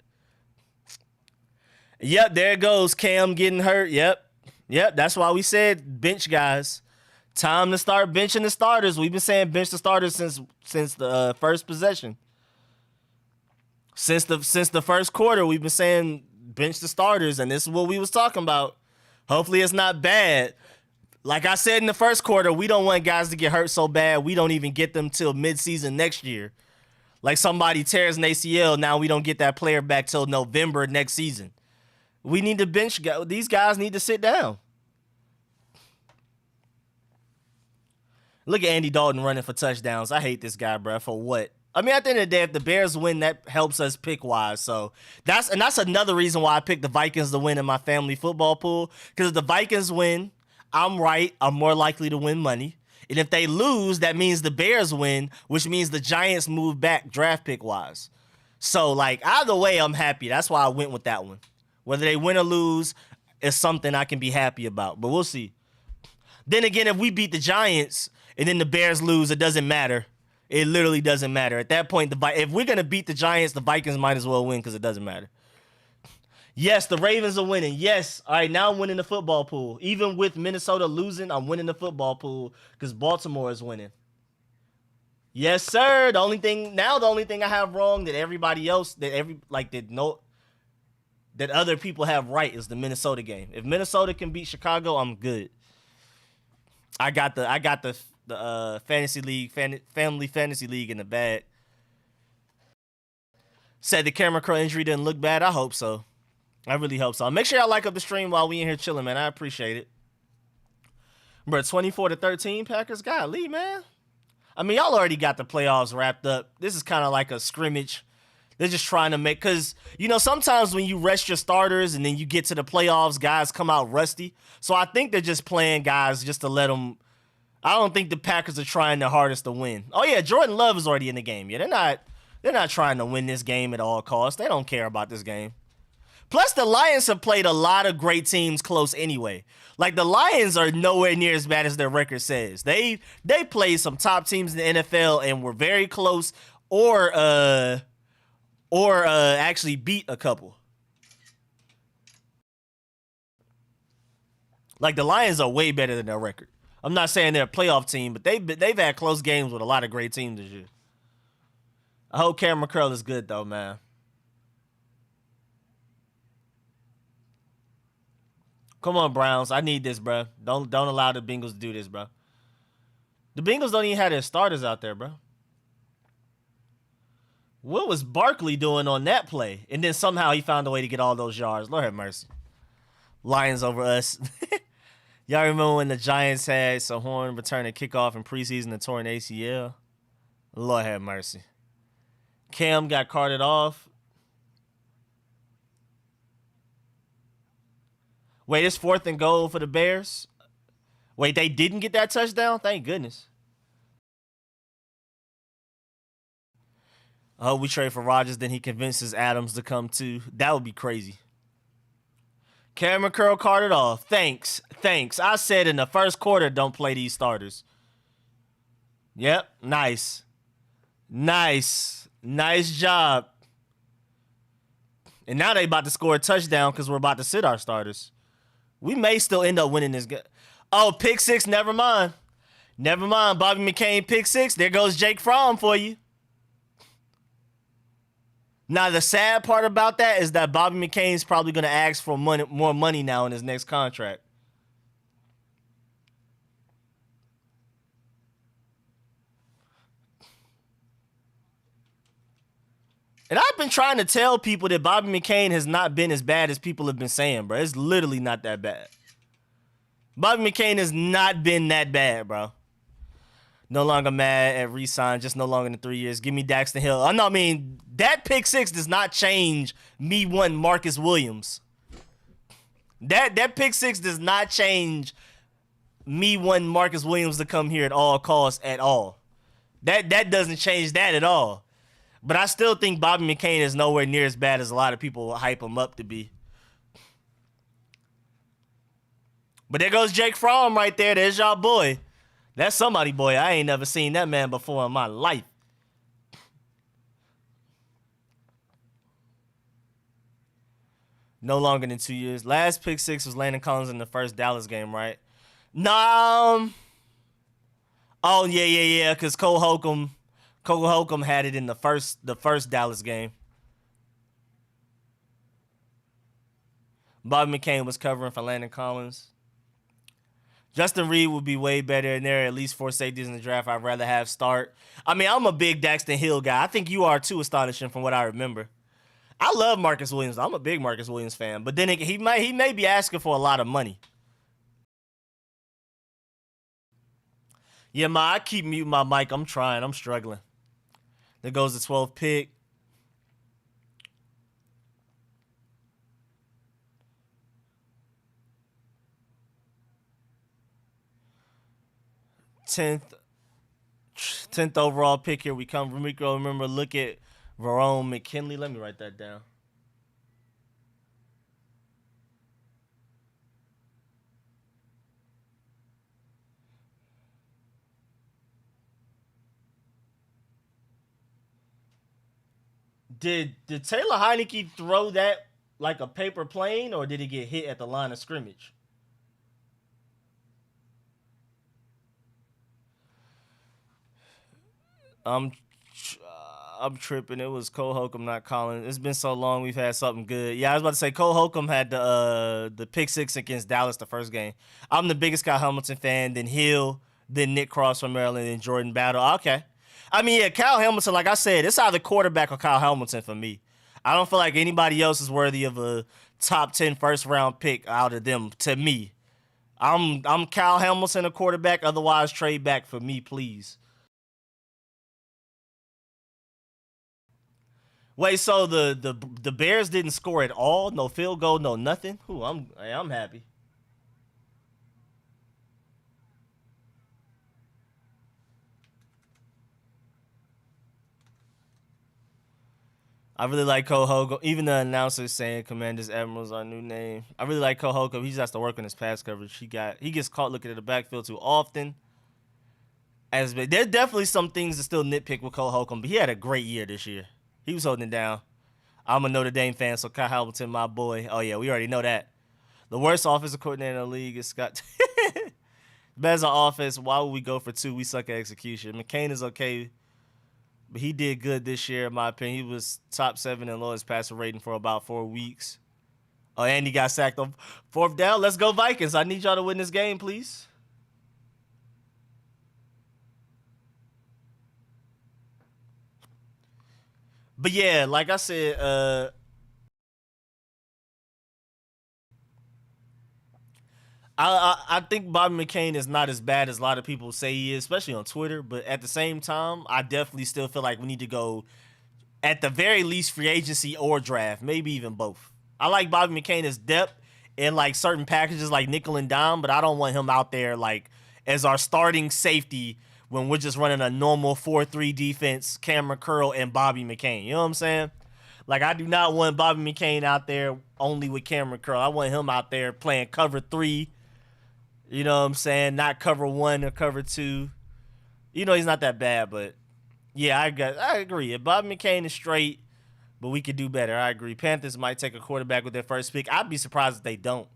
Yep, there it goes. Cam getting hurt. Yep, that's why we said bench guys. Time to start benching the starters. We've been saying bench the starters since the first possession. Since the first quarter, we've been saying bench the starters, and this is what we was talking about. Hopefully it's not bad. Like I said in the first quarter, we don't want guys to get hurt so bad we don't even get them till midseason next year. Like somebody tears an ACL, now we don't get that player back till November next season. We need to bench guys. These guys need to sit down. Look at Andy Dalton running for touchdowns. I hate this guy, bro. For what? I mean, at the end of the day, if the Bears win, that helps us pick-wise. So that's another reason why I picked the Vikings to win in my family football pool. Because if the Vikings win, I'm right. I'm more likely to win money. And if they lose, that means the Bears win, which means the Giants move back draft pick-wise. So, like, either way, I'm happy. That's why I went with that one. Whether they win or lose is something I can be happy about, but we'll see. Then again, if we beat the Giants and then the Bears lose, it doesn't matter. It literally doesn't matter. At that point, if we're going to beat the Giants, the Vikings might as well win because it doesn't matter. Yes, the Ravens are winning. Yes. All right, now I'm winning the football pool. Even with Minnesota losing, I'm winning the football pool because Baltimore is winning. Yes, sir. The only thing I have wrong that everybody else that other people have right is the Minnesota game. If Minnesota can beat Chicago, I'm good. I got the fantasy league family fantasy league in the bag. Said the camera crow injury didn't look bad. I hope so. I really hope so. Make sure y'all like up the stream while we in here chilling, man. I appreciate it. Bro, 24-13 Packers. Golly, man. I mean, y'all already got the playoffs wrapped up. This is kind of like a scrimmage. They're just trying to make, because, you know, sometimes when you rest your starters and then you get to the playoffs, guys come out rusty. So I think they're just playing guys just to let them. I don't think the Packers are trying their hardest to win. Oh, yeah, Jordan Love is already in the game. Yeah, they're not trying to win this game at all costs. They don't care about this game. Plus, the Lions have played a lot of great teams close anyway. Like, the Lions are nowhere near as bad as their record says. They played some top teams in the NFL and were very close, or actually beat a couple. Like, the Lions are way better than their record. I'm not saying they're a playoff team, but they've had close games with a lot of great teams this year. I hope Cameron Curl is good though, man. Come on, Browns. I need this, bro. Don't allow the Bengals to do this, bro. The Bengals don't even have their starters out there, bro. What was Barkley doing on that play? And then somehow he found a way to get all those yards. Lord have mercy. Lions over us. Y'all remember when the Giants had Sahorn return a kickoff in preseason and tore an ACL? Lord have mercy. Cam got carted off. Wait, it's 4th and goal for the Bears? Wait, they didn't get that touchdown? Thank goodness. I hope we trade for Rodgers, then he convinces Adams to come too. That would be crazy. Cameron Curl carted off. Thanks. I said in the first quarter, don't play these starters. Yep, nice. Nice job. And now they about to score a touchdown because we're about to sit our starters. We may still end up winning this game. Oh, pick six. Never mind. Bobby McCain, pick six. There goes Jake Fromm for you. Now, the sad part about that is that Bobby McCain's probably going to ask for more money now in his next contract. And I've been trying to tell people that Bobby McCain has not been as bad as people have been saying, bro. It's literally not that bad. Bobby McCain has not been that bad, bro. No longer mad at re-sign, just no longer than 3 years. Give me Daxton Hill. I mean, that pick six does not change me wanting Marcus Williams. That pick six does not change me wanting Marcus Williams to come here at all costs at all. That doesn't change that at all. But I still think Bobby McCain is nowhere near as bad as a lot of people hype him up to be. But there goes Jake Fromm right there. There's y'all boy. That's somebody, boy. I ain't never seen that man before in my life. No longer than 2 years. Last pick six was Landon Collins in the first Dallas game, right? Nah. Oh, yeah. Because Cole Holcomb had it in the first Dallas game. Bobby McCain was covering for Landon Collins. Justin Reed would be way better, and there are at least 4 safeties in the draft I'd rather have start. I mean, I'm a big Daxton Hill guy. I think you are too, astonishing from what I remember. I love Marcus Williams. I'm a big Marcus Williams fan, but then he may be asking for a lot of money. Yeah, I keep muting my mic. I'm trying. I'm struggling. There goes the 12th pick. Tenth overall pick. Here we come. Rico, remember, look at Verone McKinley. Let me write that down. Did Taylor Heineke throw that like a paper plane, or did he get hit at the line of scrimmage? I'm I'm tripping. It was Cole Holcomb, not Colin. It's been so long. We've had something good. Yeah, I was about to say Cole Holcomb had the pick six against Dallas the first game. I'm the biggest Kyle Hamilton fan. Then Hill, then Nick Cross from Maryland, and Jordan Battle. Okay. I mean, yeah, Kyle Hamilton. Like I said, it's either quarterback or Kyle Hamilton for me. I don't feel like anybody else is worthy of a top 10 first round pick out of them. To me, I'm Kyle Hamilton a quarterback. Otherwise, trade back for me, please. Wait, so the Bears didn't score at all? No field goal, no nothing. Ooh, I'm happy. I really like Cole Holcomb. Even the announcer saying Commanders Admirals our new name. I really like Cole Holcomb. He just has to work on his pass coverage. He gets caught looking at the backfield too often. There's definitely some things to still nitpick with Cole Holcomb, but he had a great year this year. He was holding it down. I'm a Notre Dame fan, so Kyle Hamilton, my boy. Oh yeah, we already know that. The worst offensive coordinator in the league is Scott. Best on offense. Why would we go for two? We suck at execution. McCain is okay, but he did good this year, in my opinion. He was top 7 in lowest passer rating for about 4 weeks. Oh, and he got sacked on fourth down. Let's go Vikings. I need y'all to win this game, please. But yeah, like I said, I think Bobby McCain is not as bad as a lot of people say he is, especially on Twitter. But at the same time, I definitely still feel like we need to go at the very least free agency or draft, maybe even both. I like Bobby McCain as depth in like certain packages like nickel and dime, but I don't want him out there like as our starting safety when we're just running a normal 4-3 defense, Cameron Curl and Bobby McCain. You know what I'm saying? Like I do not want Bobby McCain out there only with Cameron Curl. I want him out there playing cover 3. You know what I'm saying? Not cover 1 or cover 2. You know he's not that bad, but yeah, I agree. If Bobby McCain is straight, but we could do better. I agree. Panthers might take a quarterback with their first pick. I'd be surprised if they don't.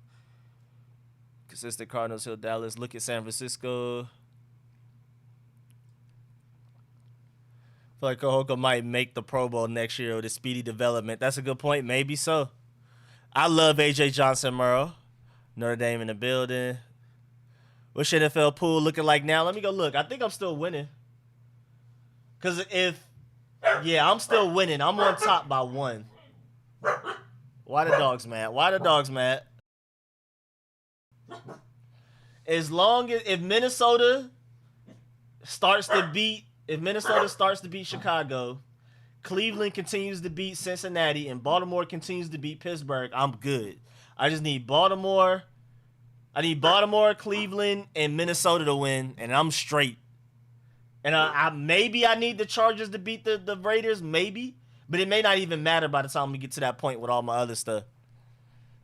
Consistent Cardinals, Hill, Dallas. Look at San Francisco. I feel like Kohoka might make the Pro Bowl next year with his speedy development. That's a good point. Maybe so. I love AJ Johnson Murrow. Notre Dame in the building. What's your NFL pool looking like now? Let me go look. I think I'm still winning. Because yeah, I'm still winning. I'm on top by 1. Why the dogs mad? Why the dogs mad? As long as if Minnesota starts to beat Chicago, Cleveland continues to beat Cincinnati, and Baltimore continues to beat Pittsburgh, I'm good. I just need Baltimore. I need Baltimore, Cleveland, and Minnesota to win, and I'm straight. And maybe I need the Chargers to beat the Raiders, maybe. But it may not even matter by the time we get to that point with all my other stuff.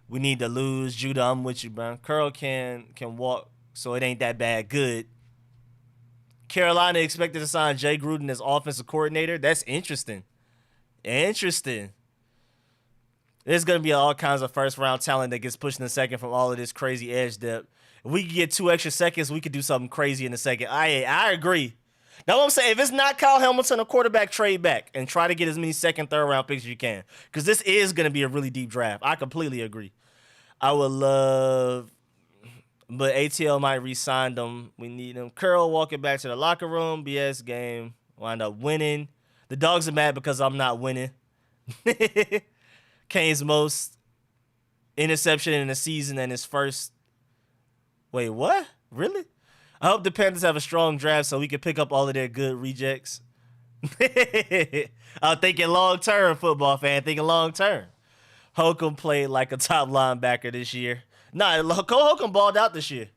We need to lose. Judah, I'm with you, bro. Curl can walk, so it ain't that bad. Good. Carolina expected to sign Jay Gruden as offensive coordinator. That's interesting. Interesting. There's going to be all kinds of first-round talent that gets pushed in the second from all of this crazy edge depth. If we could get 2 extra seconds, we could do something crazy in the second. I agree. That's what I'm saying. If it's not Kyle Hamilton, a quarterback, trade back and try to get as many second, third round picks as you can. Because this is going to be a really deep draft. I completely agree. I would love, but ATL might re-sign them. We need them. Curl walking back to the locker room. BS game. Wind up winning. The dogs are mad because I'm not winning. Kane's most interception in the season and his first. Wait, what? Really? I hope the Panthers have a strong draft so we can pick up all of their good rejects. I'm thinking long-term, football fan. Thinking long-term. Holcomb played like a top linebacker this year. Nah, Cole Holcomb balled out this year.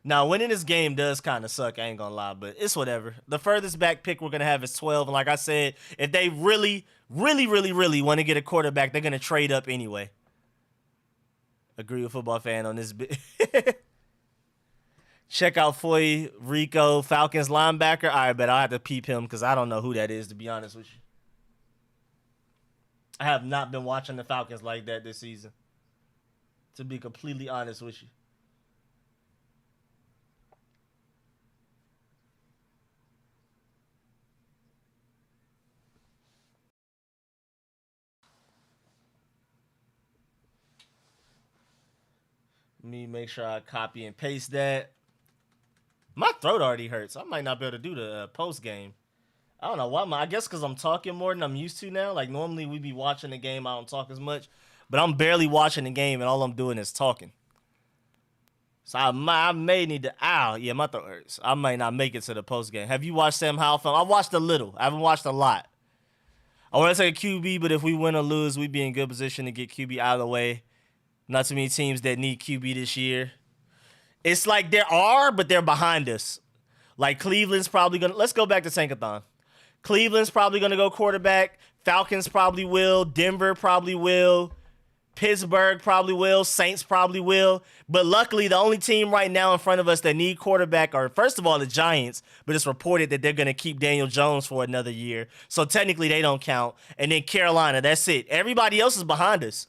Now, winning this game does kind of suck, I ain't gonna lie, but it's whatever. The furthest back pick we're gonna have is 12, and like I said, if they really, really, really, really want to get a quarterback, they're gonna trade up anyway. Agree with football fan on this bit. Check out Foy Rico, Falcons linebacker. All right, but I'll have to peep him because I don't know who that is, to be honest with you. I have not been watching the Falcons like that this season, to be completely honest with you. me make sure I copy and paste that. My throat already hurts. I might not be able to do the post game. I don't know why. I guess because I'm talking more than I'm used to now. Like normally we be watching the game, I don't talk as much, but I'm barely watching the game and all I'm doing is talking. So I may need to. Ow, yeah, my throat hurts. I might not make it to the post game. Have you watched Sam Howell film? I watched a little. I haven't watched a lot. I want to take a QB, but if we win or lose, we'd be in good position to get QB out of the way. Not too many teams that need QB this year. It's like there are, but they're behind us. Like Cleveland's probably going to... Let's go back to Tankathon. Cleveland's probably going to go quarterback. Falcons probably will. Denver probably will. Pittsburgh probably will. Saints probably will. But luckily, the only team right now in front of us that need quarterback are, first of all, the Giants. But it's reported that they're going to keep Daniel Jones for another year. So technically, they don't count. And then Carolina, that's it. Everybody else is behind us.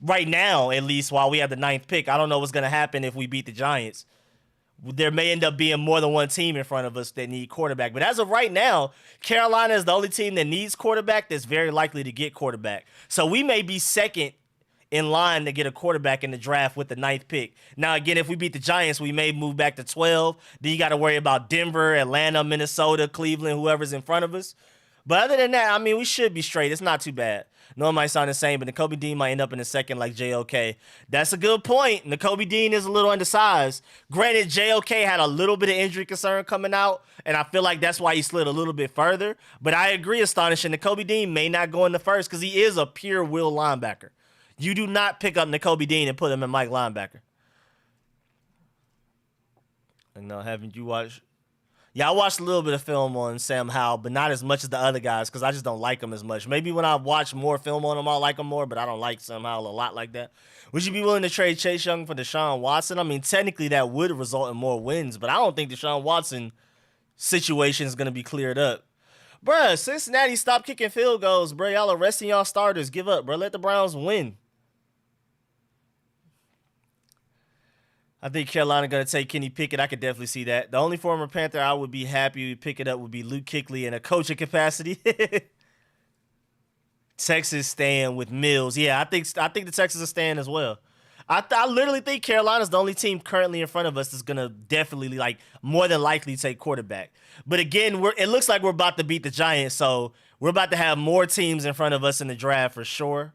Right now, at least, while we have the 9th pick. I don't know what's going to happen if we beat the Giants. There may end up being more than one team in front of us that need quarterback. But as of right now, Carolina is the only team that needs quarterback that's very likely to get quarterback. So we may be second in line to get a quarterback in the draft with the 9th pick. Now, again, if we beat the Giants, we may move back to 12. Then you got to worry about Denver, Atlanta, Minnesota, Cleveland, whoever's in front of us. But other than that, I mean, we should be straight. It's not too bad. No, it might sound the same, but Nakobe Dean might end up in a second like JOK. That's a good point. Nakobe Dean is a little undersized. Granted, JOK had a little bit of injury concern coming out, and I feel like that's why he slid a little bit further. But I agree, astonishing. Nakobe Dean may not go in the first because he is a pure will linebacker. You do not pick up Nakobe Dean and put him in Mike linebacker. And now, haven't you watched... Yeah, I watched a little bit of film on Sam Howell, but not as much as the other guys because I just don't like him as much. Maybe when I watch more film on him, I'll like him more, but I don't like Sam Howell a lot like that. Would you be willing to trade Chase Young for Deshaun Watson? I mean, technically that would result in more wins, but I don't think Deshaun Watson situation is going to be cleared up. Bruh, Cincinnati, stop kicking field goals, bruh. Y'all are resting y'all starters. Give up, bruh. Let the Browns win. I think Carolina going to take Kenny Pickett. I could definitely see that. The only former Panther I would be happy to pick it up would be Luke Kuechly in a coaching capacity. Texas staying with Mills. Yeah, I think the Texans are staying as well. I literally think Carolina's the only team currently in front of us that's going to definitely, like, more than likely take quarterback. But again, it looks like we're about to beat the Giants, so we're about to have more teams in front of us in the draft for sure.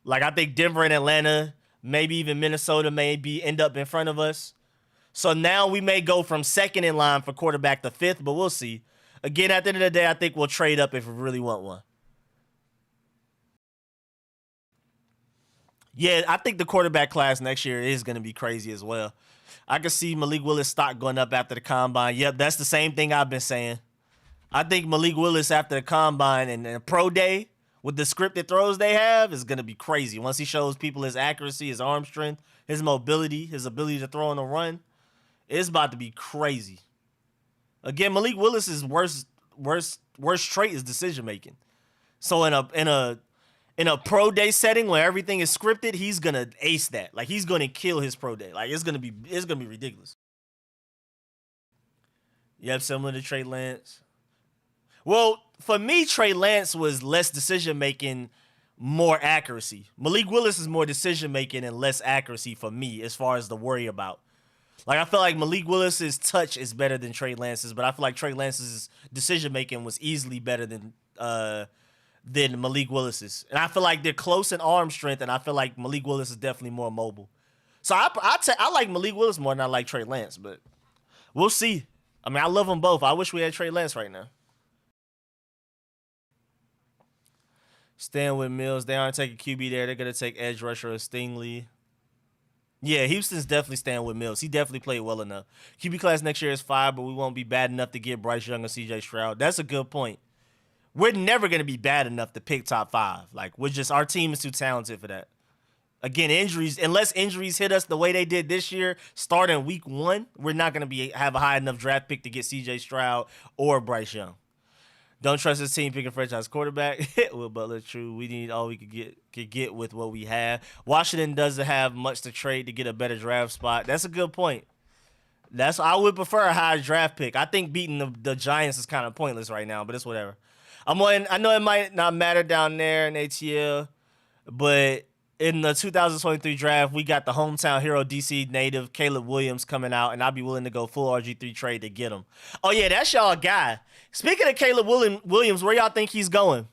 Like, I think Denver and Atlanta... Maybe even Minnesota may end up in front of us. So now we may go from second in line for quarterback to 5th, but we'll see. Again, at the end of the day, I think we'll trade up if we really want one. Yeah, I think the quarterback class next year is going to be crazy as well. I can see Malik Willis' stock going up after the combine. Yep, that's the same thing I've been saying. I think Malik Willis after the combine and the pro day, with the scripted throws they have, is going to be crazy. Once he shows people his accuracy, his arm strength, his mobility, his ability to throw on the run, it's about to be crazy. Again, Malik Willis's worst trait is decision making. So in a pro day setting where everything is scripted, he's gonna ace that. Like he's gonna kill his pro day. Like it's gonna be ridiculous. Yep, similar to Trey Lance. Well, for me, Trey Lance was less decision-making, more accuracy. Malik Willis is more decision-making and less accuracy for me as far as the worry about. Like, I feel like Malik Willis's touch is better than Trey Lance's, but I feel like Trey Lance's decision-making was easily better than Malik Willis's. And I feel like they're close in arm strength, and I feel like Malik Willis is definitely more mobile. So I like Malik Willis more than I like Trey Lance, but we'll see. I mean, I love them both. I wish we had Trey Lance right now. Staying with Mills. They aren't taking QB there. They're going to take edge rusher or Stingley. Yeah, Houston's definitely staying with Mills. He definitely played well enough. QB class next year is 5, but we won't be bad enough to get Bryce Young or CJ Stroud. That's a good point. We're never going to be bad enough to pick top 5. Like, our team is too talented for that. Again, unless injuries hit us the way they did this year, starting week 1, we're not going to have a high enough draft pick to get CJ Stroud or Bryce Young. Don't trust this team picking franchise quarterback. Will Butler, true. We need all we could get with what we have. Washington doesn't have much to trade to get a better draft spot. That's a good point. I would prefer a higher draft pick. I think beating the Giants is kind of pointless right now, but it's whatever. I know it might not matter down there in ATL, but in the 2023 draft, we got the hometown hero DC native Caleb Williams coming out, and I'd be willing to go full RG3 trade to get him. Oh, yeah, that's y'all guy. Speaking of Caleb Williams, where y'all think he's going?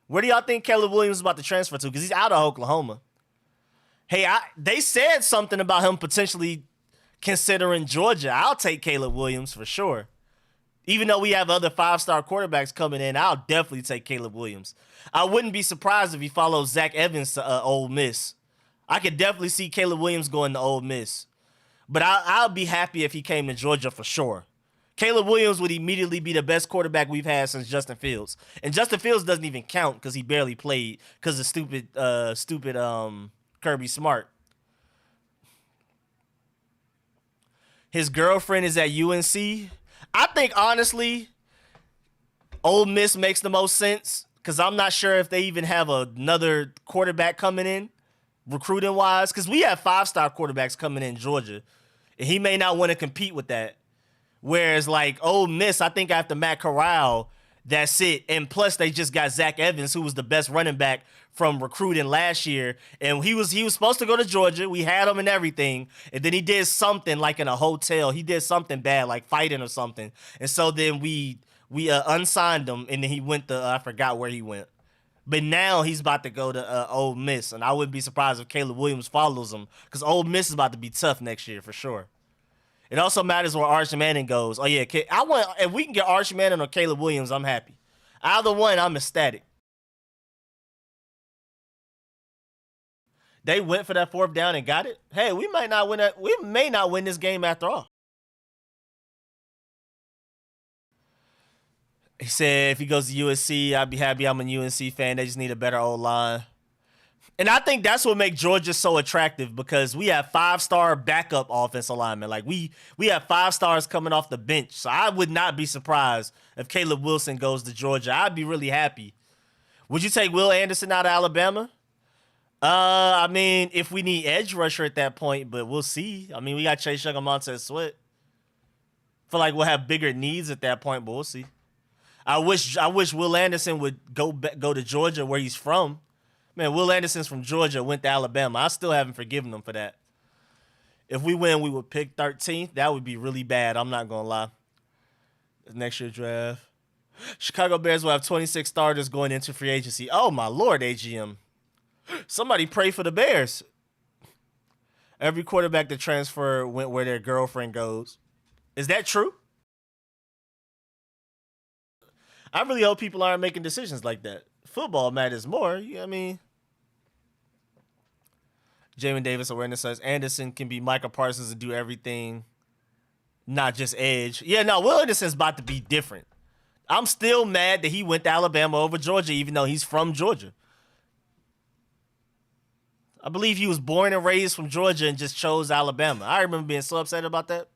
Where do y'all think Caleb Williams is about to transfer to? Because he's out of Oklahoma. Hey, they said something about him potentially considering Georgia. I'll take Caleb Williams for sure. Even though we have other 5-star quarterbacks coming in, I'll definitely take Caleb Williams. I wouldn't be surprised if he follows Zach Evans to Ole Miss. I could definitely see Caleb Williams going to Ole Miss. But I'll be happy if he came to Georgia for sure. Caleb Williams would immediately be the best quarterback we've had since Justin Fields. And Justin Fields doesn't even count because he barely played because of stupid Kirby Smart. His girlfriend is at UNC. I think, honestly, Ole Miss makes the most sense because I'm not sure if they even have another quarterback coming in, recruiting-wise, because we have 5-star quarterbacks coming in Georgia, and he may not want to compete with that. Whereas, like, Ole Miss, I think after Matt Corral, that's it. And plus, they just got Zach Evans, who was the best running back from recruiting last year. And he was supposed to go to Georgia. We had him and everything. And then he did something like in a hotel. He did something bad, like fighting or something. And so then we unsigned him, and then he went to, I forgot where he went. But now he's about to go to Ole Miss. And I wouldn't be surprised if Caleb Williams follows him because Ole Miss is about to be tough next year for sure. It also matters where Arch Manning goes. Oh, yeah. If we can get Arch Manning or Caleb Williams, I'm happy. Either one, I'm ecstatic. They went for that 4th down and got it. Hey, we may not win this game after all. He said if he goes to USC, I'd be happy. I'm a UNC fan. They just need a better O-line. And I think that's what makes Georgia so attractive because we have 5-star backup offensive linemen. Like we have 5 stars coming off the bench. So I would not be surprised if Caleb Wilson goes to Georgia. I'd be really happy. Would you take Will Anderson out of Alabama? I mean, if we need edge rusher at that point, but we'll see. I mean, we got Chase Young and Montez Sweat. Feel like we'll have bigger needs at that point, but we'll see. I wish Will Anderson would go to Georgia where he's from. Man, Will Anderson's from Georgia, went to Alabama. I still haven't forgiven him for that. If we win, we would pick 13th. That would be really bad. I'm not going to lie. Next year's draft. Chicago Bears will have 26 starters going into free agency. Oh, my Lord, AGM. Somebody pray for the Bears. Every quarterback that transfer went where their girlfriend goes. Is that true? I really hope people aren't making decisions like that. Football matters more. You know what I mean? Jamin Davis awareness says Anderson can be Micah Parsons and do everything, not just edge. Yeah, no, Will Anderson's about to be different. I'm still mad that he went to Alabama over Georgia, even though he's from Georgia. I believe he was born and raised from Georgia and just chose Alabama. I remember being so upset about that.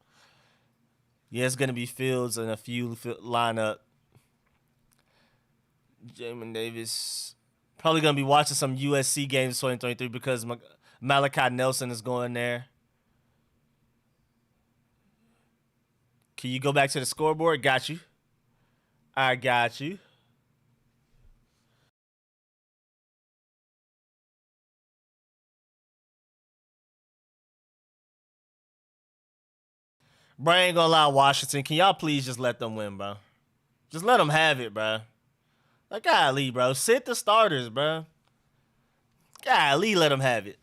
Yeah, it's going to be Fields and a few lineup. Jamin Davis. Probably going to be watching some USC games 2023 because Malachi Nelson is going there. Can you go back to the scoreboard? Got you. I got you. Bro, I ain't gonna lie, Washington. Can y'all please just let them win, bro? Just let them have it, bro. Like, golly, bro. Sit the starters, bro. Golly, let them have it.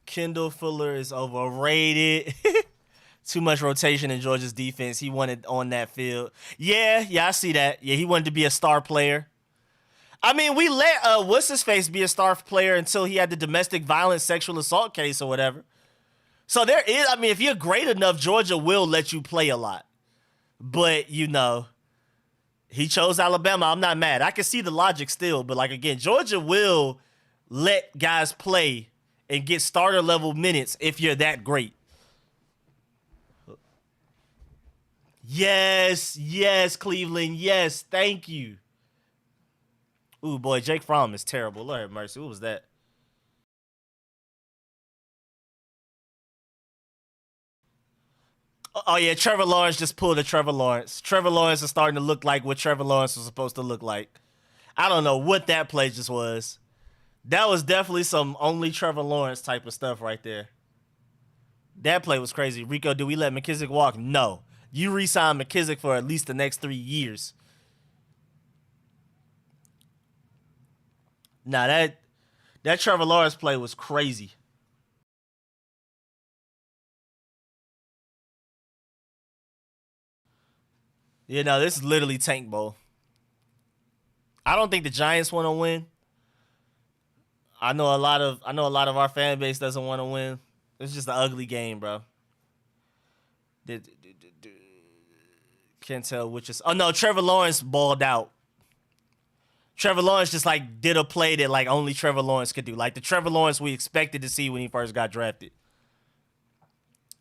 Kendall Fuller is overrated. Too much rotation in Georgia's defense. He wanted on that field. Yeah, I see that. Yeah, he wanted to be a star player. I mean, we let what's-his-face be a star player until he had the domestic violence sexual assault case or whatever. So there is, I mean, if you're great enough, Georgia will let you play a lot. But, you know, he chose Alabama. I'm not mad. I can see the logic still. But, like, again, Georgia will let guys play and get starter-level minutes if you're that great. Yes, Cleveland. Yes, thank you. Ooh, boy, Jake Fromm is terrible. Lord have mercy. What was that? Oh, yeah, Trevor Lawrence just pulled a Trevor Lawrence. Trevor Lawrence is starting to look like what Trevor Lawrence was supposed to look like. I don't know what that play just was. That was definitely some only Trevor Lawrence type of stuff right there. That play was crazy. Rico, do we let McKissick walk? No. You re-sign McKissick for at least the next 3 years. Nah, that Trevor Lawrence play was crazy. You know, this is literally tank bowl. I don't think the Giants want to win. I know a lot of our fan base doesn't want to win. It's just an ugly game, bro. Can't tell which is. Oh no, Trevor Lawrence balled out. Trevor Lawrence just like did a play that like only Trevor Lawrence could do, like the Trevor Lawrence we expected to see when he first got drafted.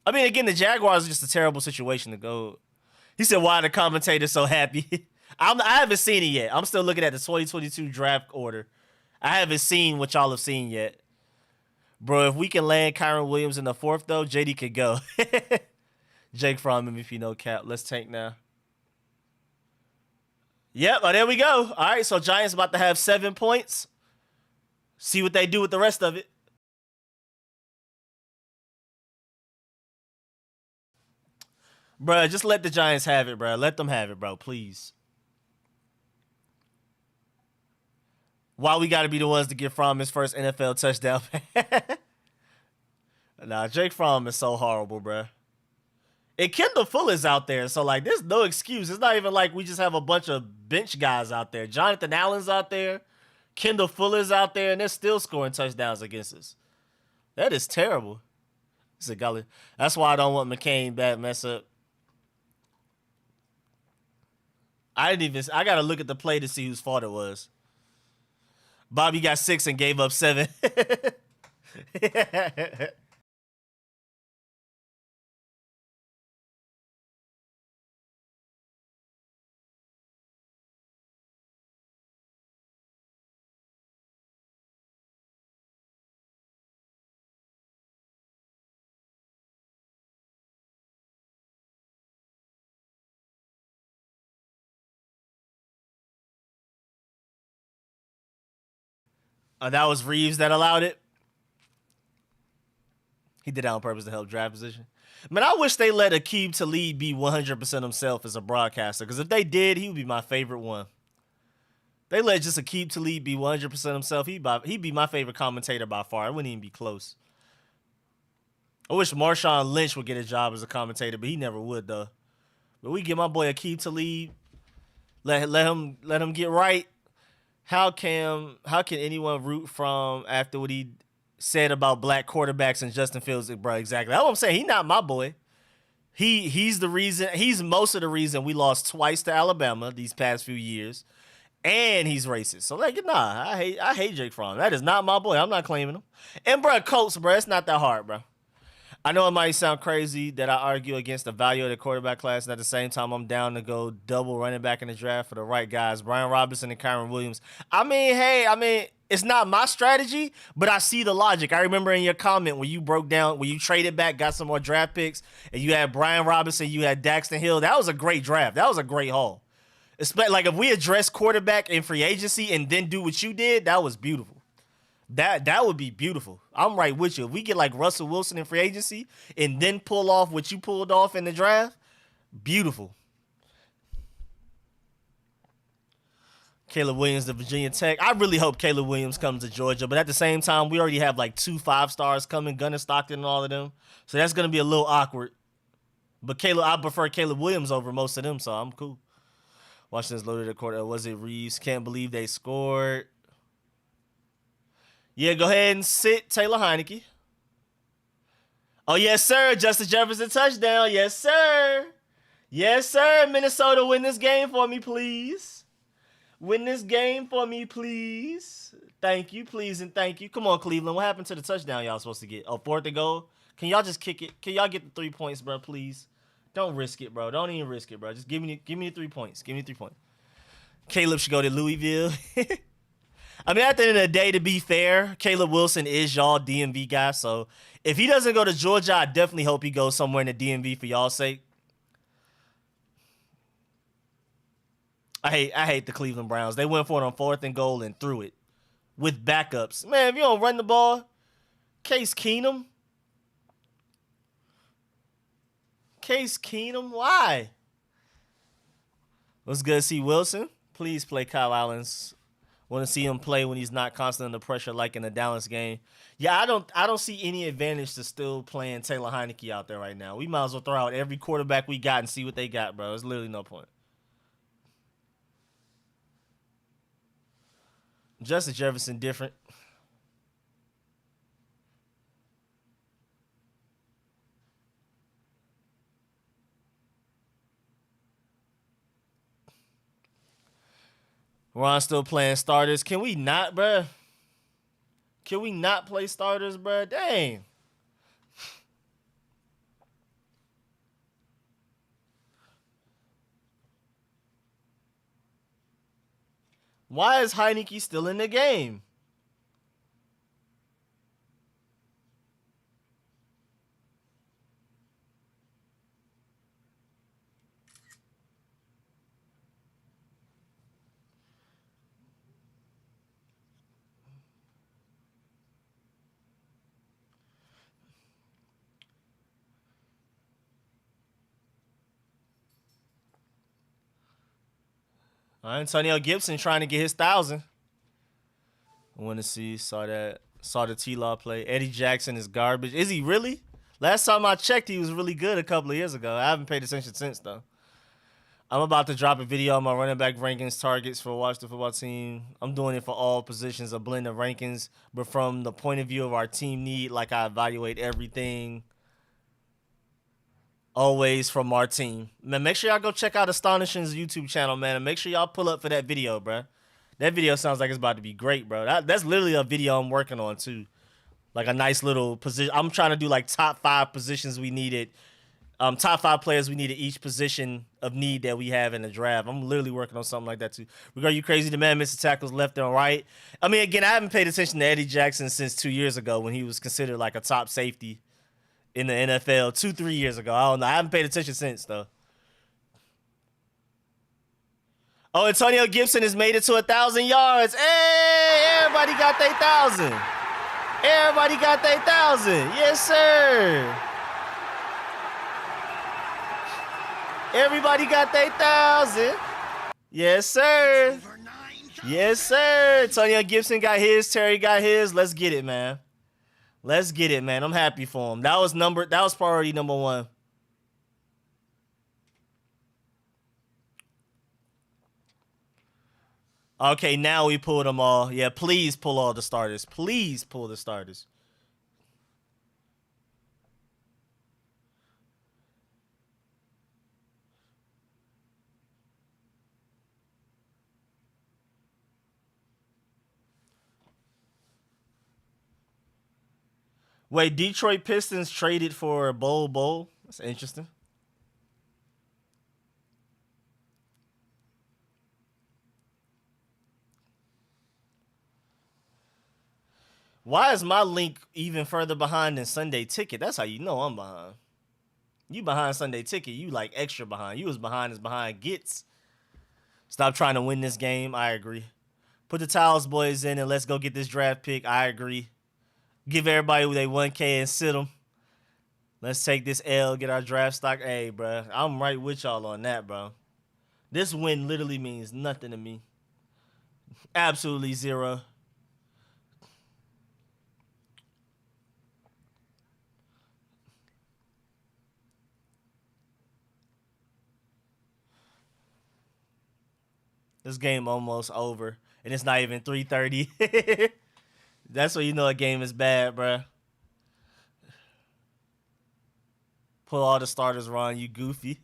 I mean, again, the Jaguars are just a terrible situation to go. He said, "Why are the commentators so happy?" I haven't seen it yet. I'm still looking at the 2022 draft order. I haven't seen what y'all have seen yet. Bro, if we can land Kyron Williams in the 4th, though, JD could go. Jake Fromm, MVP, no cap. Let's tank now. Yep, there we go. All right, so Giants about to have 7 points. See what they do with the rest of it. Bro, just let the Giants have it, bro. Let them have it, bro, please. Why we got to be the ones to give Fromm his first NFL touchdown? Nah, Jake Fromm is so horrible, bro. And Kendall Fuller's out there, so like, there's no excuse. It's not even like we just have a bunch of bench guys out there. Jonathan Allen's out there, Kendall Fuller's out there, and they're still scoring touchdowns against us. That is terrible. It's a gully. That's why I don't want McCain bad mess up. I gotta look at the play to see whose fault it was. Bobby got 6 and gave up 7. That was Reeves that allowed it. He did that on purpose to help draft position. Man, I wish they let Aqib Talib be 100% himself as a broadcaster, because if they did, he would be my favorite one. They let just Aqib Talib be 100% himself. He'd be my favorite commentator by far. It wouldn't even be close. I wish Marshawn Lynch would get a job as a commentator, but he never would, though. But we get my boy Aqib Talib. Let him get right. How can anyone root from after what he said about black quarterbacks and Justin Fields, bro? Exactly. That's what I'm saying. He's not my boy. He's the reason. He's most of the reason we lost twice to Alabama these past few years, and he's racist. So like, nah, I hate Jake Fromm. That is not my boy. I'm not claiming him. And bro, Colts, bro, it's not that hard, bro. I know it might sound crazy that I argue against the value of the quarterback class, and at the same time, I'm down to go double running back in the draft for the right guys, Brian Robinson and Kyron Williams. I mean, it's not my strategy, but I see the logic. I remember in your comment when you broke down, when you traded back, got some more draft picks, and you had Brian Robinson, you had Daxton Hill. That was a great draft. That was a great haul. Like, if we address quarterback in free agency and then do what you did, that was beautiful. That would be beautiful. I'm right with you. If we get like Russell Wilson in free agency and then pull off what you pulled off in the draft, beautiful. Caleb Williams to Virginia Tech. I really hope Caleb Williams comes to Georgia, but at the same time, we already have like 2 5-stars coming, Gunnar Stockton and all of them. So that's going to be a little awkward. But I prefer Caleb Williams over most of them, so I'm cool. Washington's loaded at quarter. Was it Reeves? Can't believe they scored. Yeah, go ahead and sit Taylor Heineke. Oh, yes, sir. Justin Jefferson touchdown. Yes, sir. Yes, sir. Minnesota, win this game for me, please. Win this game for me, please. Thank you, please, and thank you. Come on, Cleveland. What happened to the touchdown y'all supposed to get? Oh, 4th and goal? Can y'all just kick it? Can y'all get the 3 points, bro, please? Don't risk it, bro. Don't even risk it, bro. Just give me the 3 points. Give me the 3 points. Caleb should go to Louisville. I mean, at the end of the day, to be fair, Caleb Wilson is y'all DMV guy. So if he doesn't go to Georgia, I definitely hope he goes somewhere in the DMV for y'all's sake. I hate the Cleveland Browns. They went for it on 4th and goal and threw it. with backups. Man, if you don't run the ball, Case Keenum. Case Keenum, why? What's good, C. Wilson? Please play Kyle Allen's. Want to see him play when he's not constant under pressure like in the Dallas game. Yeah, I don't see any advantage to still playing Taylor Heineke out there right now. We might as well throw out every quarterback we got and see what they got, bro. There's literally no point. Justin Jefferson different. Ron still playing starters. Can we not, bro? Can we not play starters, bro? Dang. Why is Heineke still in the game? Antonio Gibson trying to get his 1,000. I want to see. Saw the T-Law play. Eddie Jackson is garbage. Is he really? Last time I checked, he was really good a couple of years ago. I haven't paid attention since, though. I'm about to drop a video on my running back rankings targets for Watch the Football Team. I'm doing it for all positions, a blend of rankings, but from the point of view of our team need, like I evaluate everything always from our team. Man, make sure y'all go check out Astonishing's YouTube channel, man, and make sure y'all pull up for that video, bro. That video sounds like it's about to be great, bro. That's literally a video I'm working on, too. Like a nice little position. I'm trying to do like top 5 positions we needed. Top 5 players we need at each position of need that we have in the draft. I'm literally working on something like that too. Regard you crazy, the man missed tackles left and right. I mean, again, I haven't paid attention to Eddie Jackson since 2 years ago when he was considered like a top safety in the NFL. 2-3 years ago. I don't know. I haven't paid attention since though. Oh, Antonio Gibson has made it to 1,000 yards. Hey, everybody got their 1,000. Everybody got their 1,000. Yes, sir. Everybody got their 1,000. Yes, sir. Yes, sir. Antonio Gibson got his. Terry got his. Let's get it, man. Let's get it, man. I'm happy for him. That was priority number 1. Okay, now we pulled them all. Yeah, please pull all the starters. Please pull the starters. Wait, Detroit Pistons traded for Bowl. That's interesting. Why is my link even further behind than Sunday Ticket? That's how you know I'm behind. You behind Sunday Ticket, you like extra behind. You as behind gets. Stop trying to win this game. I agree. Put the Towels boys in and let's go get this draft pick. I agree. Give everybody their 1K and sit them. Let's take this L, get our draft stock. Hey, bro, I'm right with y'all on that, bro. This win literally means nothing to me. Absolutely zero. This game almost over, and it's not even 3:30. That's when you know a game is bad, bro. Pull all the starters, Ron. You goofy.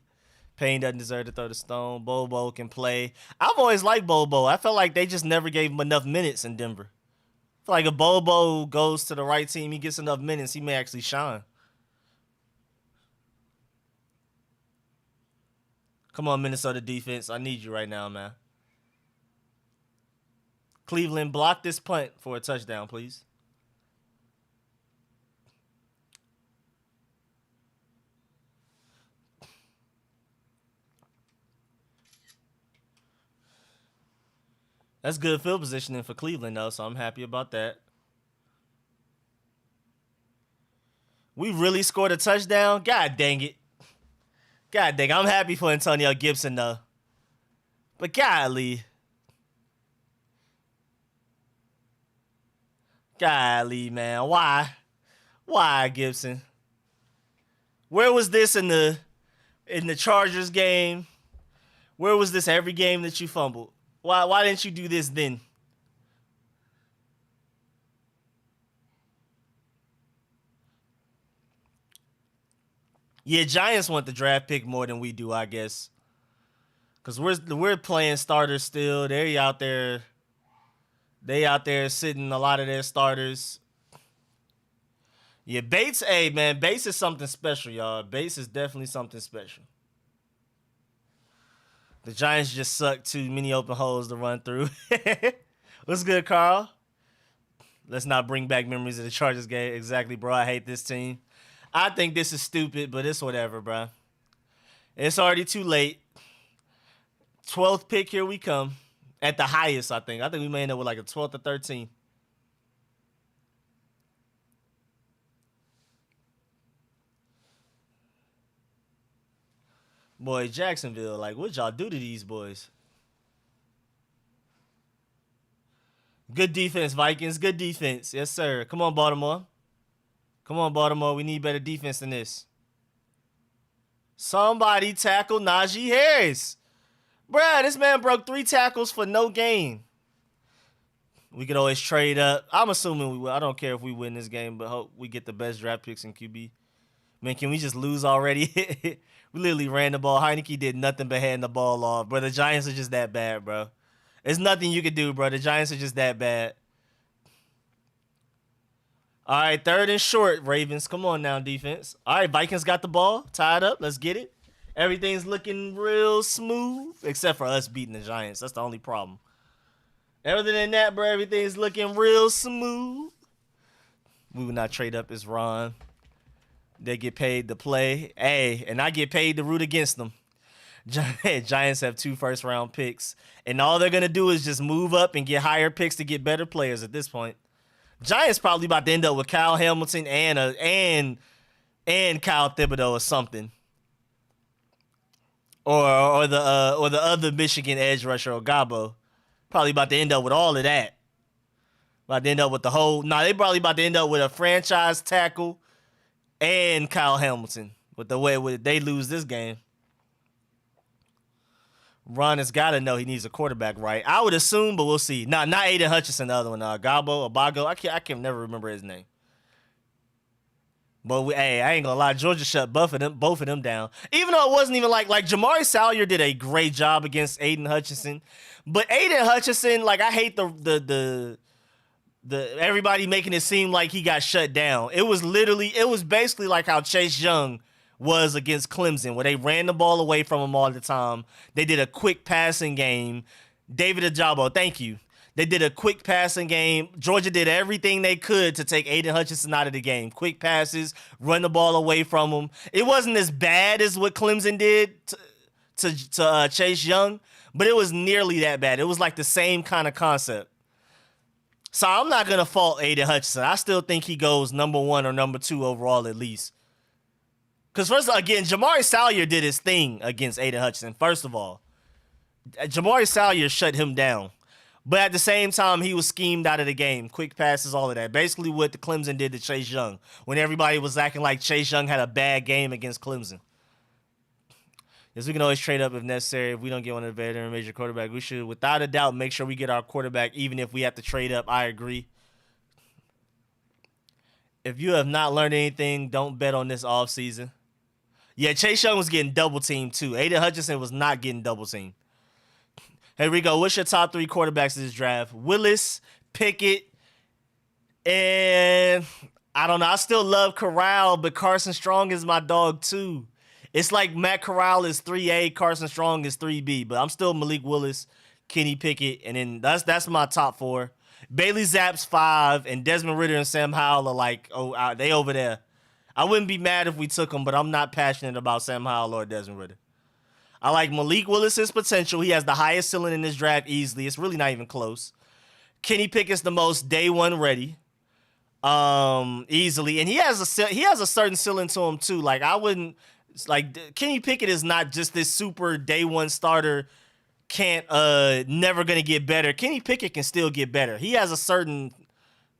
Payne doesn't deserve to throw the stone. Bobo can play. I've always liked Bobo. I felt like they just never gave him enough minutes in Denver. I feel like if Bobo goes to the right team, he gets enough minutes, he may actually shine. Come on, Minnesota defense. I need you right now, man. Cleveland, block this punt for a touchdown, please. That's good field positioning for Cleveland, though, so I'm happy about that. We really scored a touchdown? God dang it. God dang, I'm happy for Antonio Gibson, though. But golly. Golly, man. Why? Why, Gibson? Where was this in the Chargers game? Where was this every game that you fumbled? Why didn't you do this then? Yeah, Giants want the draft pick more than we do, I guess. Because we're playing starters still. They out there sitting a lot of their starters. Yeah, Bates, hey, man, Bates is something special, y'all. Bates is definitely something special. The Giants just suck too many open holes to run through. What's good, Carl? Let's not bring back memories of the Chargers game. Exactly, bro. I hate this team. I think this is stupid, but it's whatever, bro. It's already too late. 12th pick, here we come. At the highest, I think. I think we may end up with like a 12th or 13th. Boy, Jacksonville, like, what y'all do to these boys? Good defense, Vikings. Good defense. Yes, sir. Come on, Baltimore. Come on, Baltimore. We need better defense than this. Somebody tackle Najee Harris. Bruh, this man broke 3 tackles for no gain. We could always trade up. I'm assuming we will. I don't care if we win this game, but hope we get the best draft picks in QB. Man, can we just lose already? We literally ran the ball. Heineke did nothing but hand the ball off. Bro, the Giants are just that bad, bro. There's nothing you can do, bro. The Giants are just that bad. All right, 3rd and short, Ravens. Come on now, defense. All right, Vikings got the ball. Tied up. Let's get it. Everything's looking real smooth, except for us beating the Giants. That's the only problem. Other than that, bro, everything's looking real smooth. We would not trade up as Ron. They get paid to play. Hey, and I get paid to root against them. Giants have 2 first-round picks, and all they're going to do is just move up and get higher picks to get better players at this point. Giants probably about to end up with Kyle Hamilton and Kyle Thibodeau or something. Or the other Michigan edge rusher, or Gabo. Probably about to end up with all of that. About to end up with the whole... they probably about to end up with a franchise tackle and Kyle Hamilton with the way they lose this game. Ron has got to know he needs a quarterback, right? I would assume, but we'll see. Not Aiden Hutchinson, the other one. Gabo, Abago. I can never remember his name. But I ain't gonna lie, Georgia shut both of them down. Even though it wasn't even like Jamari Salyer did a great job against Aiden Hutchinson. But Aiden Hutchinson, like, I hate the everybody making it seem like he got shut down. It was basically like how Chase Young was against Clemson, where they ran the ball away from him all the time. They did a quick passing game. David Ajabo, thank you. They did a quick passing game. Georgia did everything they could to take Aiden Hutchinson out of the game. Quick passes, run the ball away from him. It wasn't as bad as what Clemson did to Chase Young, but it was nearly that bad. It was like the same kind of concept. So I'm not going to fault Aiden Hutchinson. I still think he goes number 1 or number 2 overall at least. Because first, again, Jamari Salyer did his thing against Aiden Hutchinson, first of all. Jamari Salyer shut him down. But at the same time, he was schemed out of the game. Quick passes, all of that. Basically what the Clemson did to Chase Young when everybody was acting like Chase Young had a bad game against Clemson. Yes, we can always trade up if necessary. If we don't get one of the veteran major quarterback, we should, without a doubt, make sure we get our quarterback, even if we have to trade up. I agree. If you have not learned anything, don't bet on this offseason. Yeah, Chase Young was getting double-teamed, too. Aiden Hutchinson was not getting double-teamed. Hey, Rico, what's your top 3 quarterbacks in this draft? Willis, Pickett, and I don't know. I still love Corral, but Carson Strong is my dog, too. It's like Matt Corral is 3A, Carson Strong is 3B, but I'm still Malik Willis, Kenny Pickett, and then that's my top 4. Bailey Zapps 5, and Desmond Ridder and Sam Howell are like, they over there. I wouldn't be mad if we took them, but I'm not passionate about Sam Howell or Desmond Ridder. I like Malik Willis's potential. He has the highest ceiling in this draft easily. It's really not even close. Kenny Pickett's the most day one ready, easily, and he has a certain ceiling to him too. Like I wouldn't like Kenny Pickett is not just this super day one starter. Can't never gonna get better. Kenny Pickett can still get better. He has a certain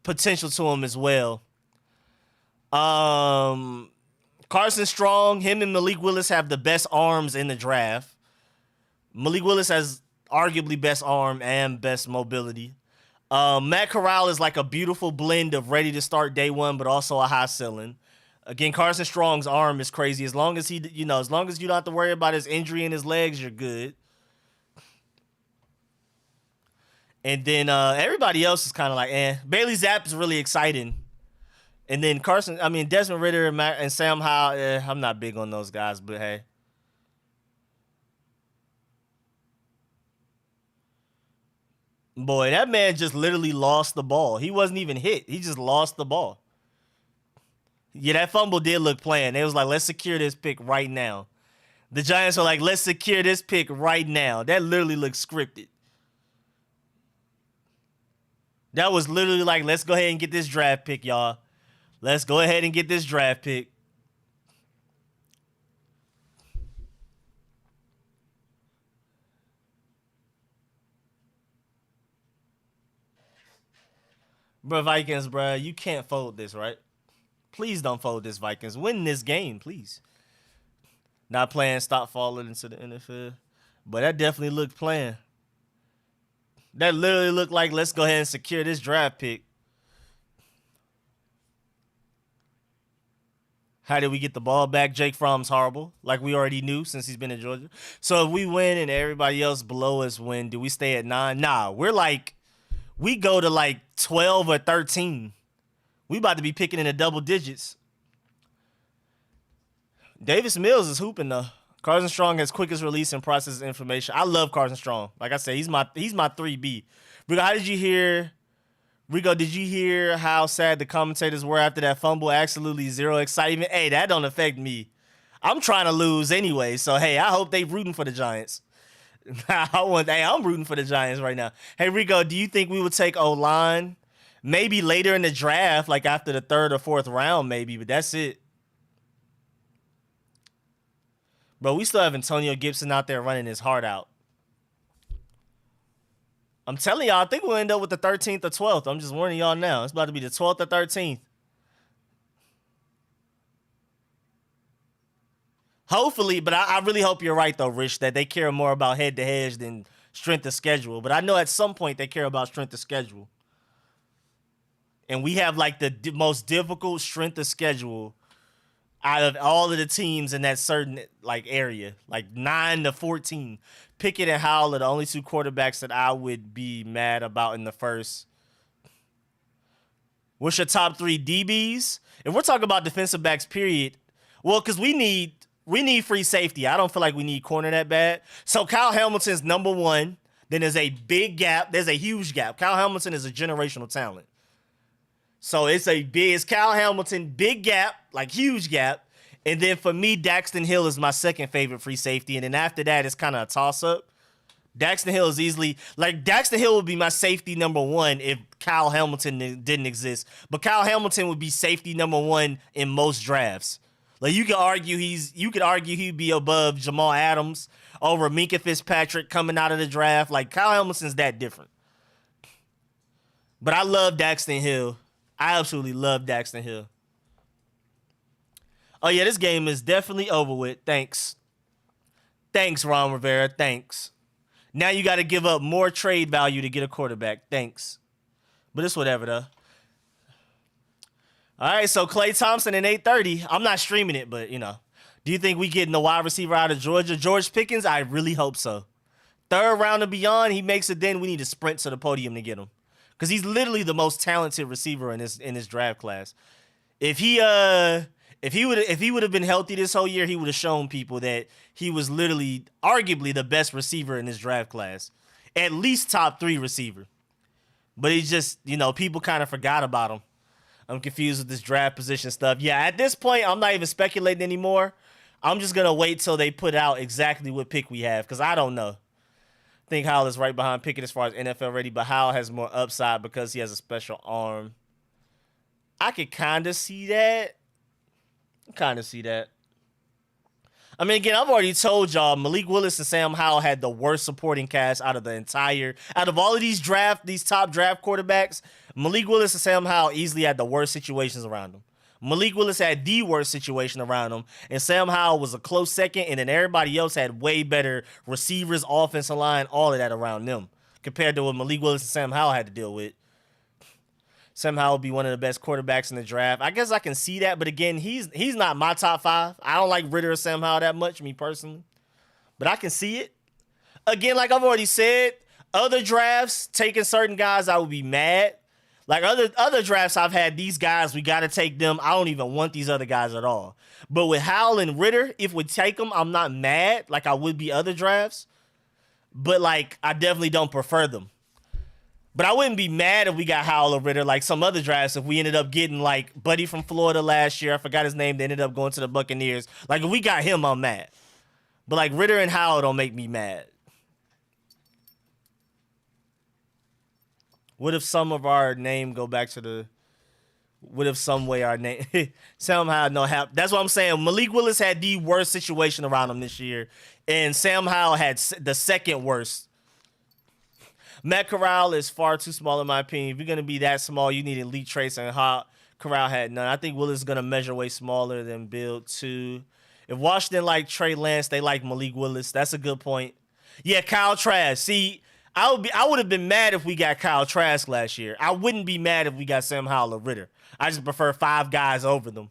potential to him as well. Carson Strong, him and Malik Willis have the best arms in the draft. Malik Willis has arguably best arm and best mobility. Matt Corral is like a beautiful blend of ready to start day one, but also a high ceiling. Again, Carson Strong's arm is crazy. As long as as long as you don't have to worry about his injury in his legs, you're good. And then everybody else is kind of like, eh. Bailey Zapp is really exciting. And then Desmond Ridder and Sam Howell, I'm not big on those guys, but hey. Boy, that man just literally lost the ball. He wasn't even hit. He just lost the ball. Yeah, that fumble did look planned. It was like, let's secure this pick right now. The Giants were like, let's secure this pick right now. That literally looked scripted. That was literally like, let's go ahead and get this draft pick, y'all. Let's go ahead and get this draft pick. Bro, Vikings, bro, you can't fold this, right? Please don't fold this, Vikings. Win this game, please. Not playing, stop falling into the NFL. But that definitely looked planned. That literally looked like, let's go ahead and secure this draft pick. How did we get the ball back? Jake Fromm's horrible, like we already knew since he's been in Georgia. So if we win and everybody else below us win, do we stay at 9? Nah, we go to like 12 or 13. We about to be picking in the double digits. Davis Mills is hooping though. Carson Strong has quickest release and processes information. I love Carson Strong. Like I said, he's my 3B. Rico, how did you hear? Rico, did you hear how sad the commentators were after that fumble? Absolutely zero excitement. Hey, that don't affect me. I'm trying to lose anyway, so hey, I hope they rooting for the Giants. I'm rooting for the Giants right now. Hey, Rico, do you think we would take O-line? Maybe later in the draft, like after the 3rd or 4th round, maybe, but that's it. Bro, we still have Antonio Gibson out there running his heart out. I'm telling y'all, I think we'll end up with the 13th or 12th. I'm just warning y'all now. It's about to be the 12th or 13th. Hopefully, but I really hope you're right, though, Rich, that they care more about head-to-heads than strength of schedule. But I know at some point they care about strength of schedule. And we have, like, the most difficult strength of schedule out of all of the teams in that certain, like, area. Like, 9 to 14. Pickett and Howell are the only 2 quarterbacks that I would be mad about in the first. What's your top 3 DBs? If we're talking about defensive backs, period, well, because we need free safety. I don't feel like we need corner that bad. So Kyle Hamilton's number 1. Then there's a big gap. There's a huge gap. Kyle Hamilton is a generational talent. So it's Kyle Hamilton, big gap, like huge gap. And then for me, Daxton Hill is my second favorite free safety. And then after that, it's kind of a toss-up. Daxton Hill is easily, like, Daxton Hill would be my safety number 1 if Kyle Hamilton didn't exist. But Kyle Hamilton would be safety number 1 in most drafts. Like, you could argue he'd be above Jamal Adams over Minka Fitzpatrick coming out of the draft. Like, Kyle Hamilton's that different. But I love Daxton Hill. I absolutely love Daxton Hill. Oh, yeah, this game is definitely over with. Thanks. Thanks, Ron Rivera. Thanks. Now you got to give up more trade value to get a quarterback. Thanks. But it's whatever, though. All right, so Klay Thompson in 8:30. I'm not streaming it, but, do you think we getting the wide receiver out of Georgia? George Pickens? I really hope so. 3rd round and beyond, he makes it, then we need to sprint to the podium to get him. Because he's literally the most talented receiver in this draft class. If he would have been healthy this whole year, he would have shown people that he was literally arguably the best receiver in this draft class. At least top 3 receiver. But he's just, people kind of forgot about him. I'm confused with this draft position stuff. Yeah, at this point, I'm not even speculating anymore. I'm just gonna wait till they put out exactly what pick we have because I don't know. I think Howell is right behind Pickett as far as NFL ready, but Howell has more upside because he has a special arm. I could kind of see that. I mean, again, I've already told y'all Malik Willis and Sam Howell had the worst supporting cast out of all of these top draft quarterbacks. Malik Willis and Sam Howell easily had the worst situations around them. Malik Willis had the worst situation around him, and Sam Howell was a close second, and then everybody else had way better receivers, offensive line, all of that around them compared to what Malik Willis and Sam Howell had to deal with. Sam Howell will be one of the best quarterbacks in the draft. I guess I can see that, but again, he's not my top 5. I don't like Ritter or Sam Howell that much, me personally, but I can see it. Again, like I've already said, other drafts, taking certain guys, I would be mad. Like other drafts I've had, these guys, we got to take them. I don't even want these other guys at all. But with Howell and Ritter, if we take them, I'm not mad like I would be other drafts. But, like, I definitely don't prefer them. But I wouldn't be mad if we got Howell or Ritter like some other drafts if we ended up getting, like, Buddy from Florida last year. I forgot his name. They ended up going to the Buccaneers. Like, if we got him, I'm mad. But, like, Ritter and Howell don't make me mad. What if some of our name go back to the... What if some way our name... somehow no help. That's what I'm saying. Malik Willis had the worst situation around him this year. And Sam Howell had the second worst. Matt Corral is far too small in my opinion. If you're going to be that small, you need elite traits, and Corral had none. I think Willis is going to measure way smaller than build too. If Washington like Trey Lance, they like Malik Willis. That's a good point. Yeah, Kyle Trask. See... I would have been mad if we got Kyle Trask last year. I wouldn't be mad if we got Sam Howell or Ritter. I just prefer 5 guys over them.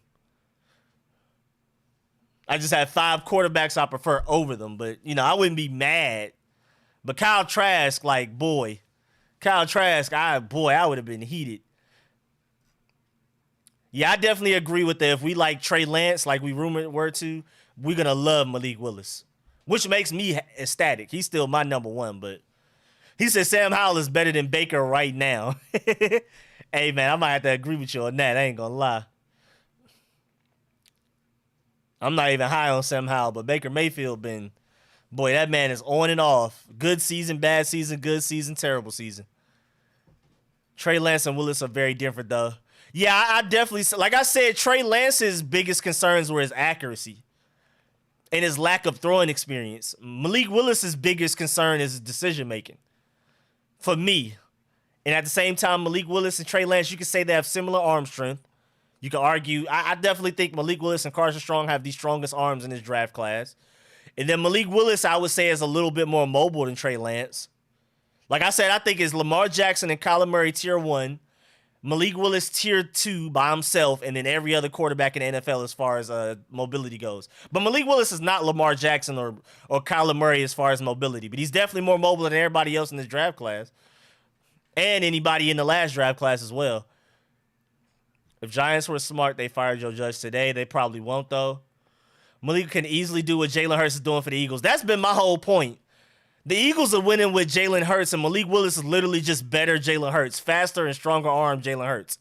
I just had 5 quarterbacks I prefer over them, but I wouldn't be mad. But Kyle Trask, I would have been heated. Yeah, I definitely agree with that. If we like Trey Lance, like we rumored were to, we're gonna love Malik Willis, which makes me ecstatic. He's still my number 1, but. He said Sam Howell is better than Baker right now. Hey, man, I might have to agree with you on that. I ain't going to lie. I'm not even high on Sam Howell, but Baker Mayfield boy, that man is on and off. Good season, bad season, good season, terrible season. Trey Lance and Willis are very different, though. Yeah, I definitely, like I said, Trey Lance's biggest concerns were his accuracy and his lack of throwing experience. Malik Willis's biggest concern is his decision-making. For me. And at the same time, Malik Willis and Trey Lance, you could say they have similar arm strength. You could argue. I definitely think Malik Willis and Carson Strong have the strongest arms in this draft class. And then Malik Willis, I would say, is a little bit more mobile than Trey Lance. Like I said, I think it's Lamar Jackson and Kyler Murray tier 1. Malik Willis tier 2 by himself, and then every other quarterback in the NFL as far as mobility goes. But Malik Willis is not Lamar Jackson or Kyler Murray as far as mobility, but he's definitely more mobile than everybody else in this draft class. And anybody in the last draft class as well. If Giants were smart, they fired Joe Judge today. They probably won't, though. Malik can easily do what Jalen Hurts is doing for the Eagles. That's been my whole point. The Eagles are winning with Jalen Hurts, and Malik Willis is literally just better Jalen Hurts, faster and stronger arm Jalen Hurts.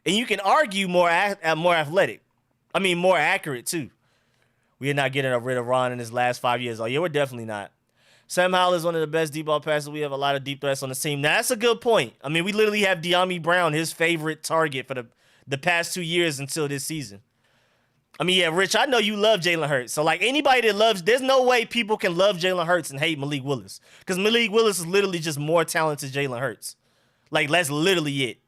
And you can argue more athletic. I mean, more accurate, too. We are not getting rid of Ron in his last 5 years. Oh, yeah, we're definitely not. Sam Howell is one of the best deep ball passers. We have a lot of deep threats on the team. Now, that's a good point. I mean, we literally have De'Ami Brown, his favorite target for the past 2 years until this season. I mean, yeah, Rich, I know you love Jalen Hurts. So, like, anybody that loves, there's no way people can love Jalen Hurts and hate Malik Willis. Because Malik Willis is literally just more talented than Jalen Hurts. Like, that's literally it.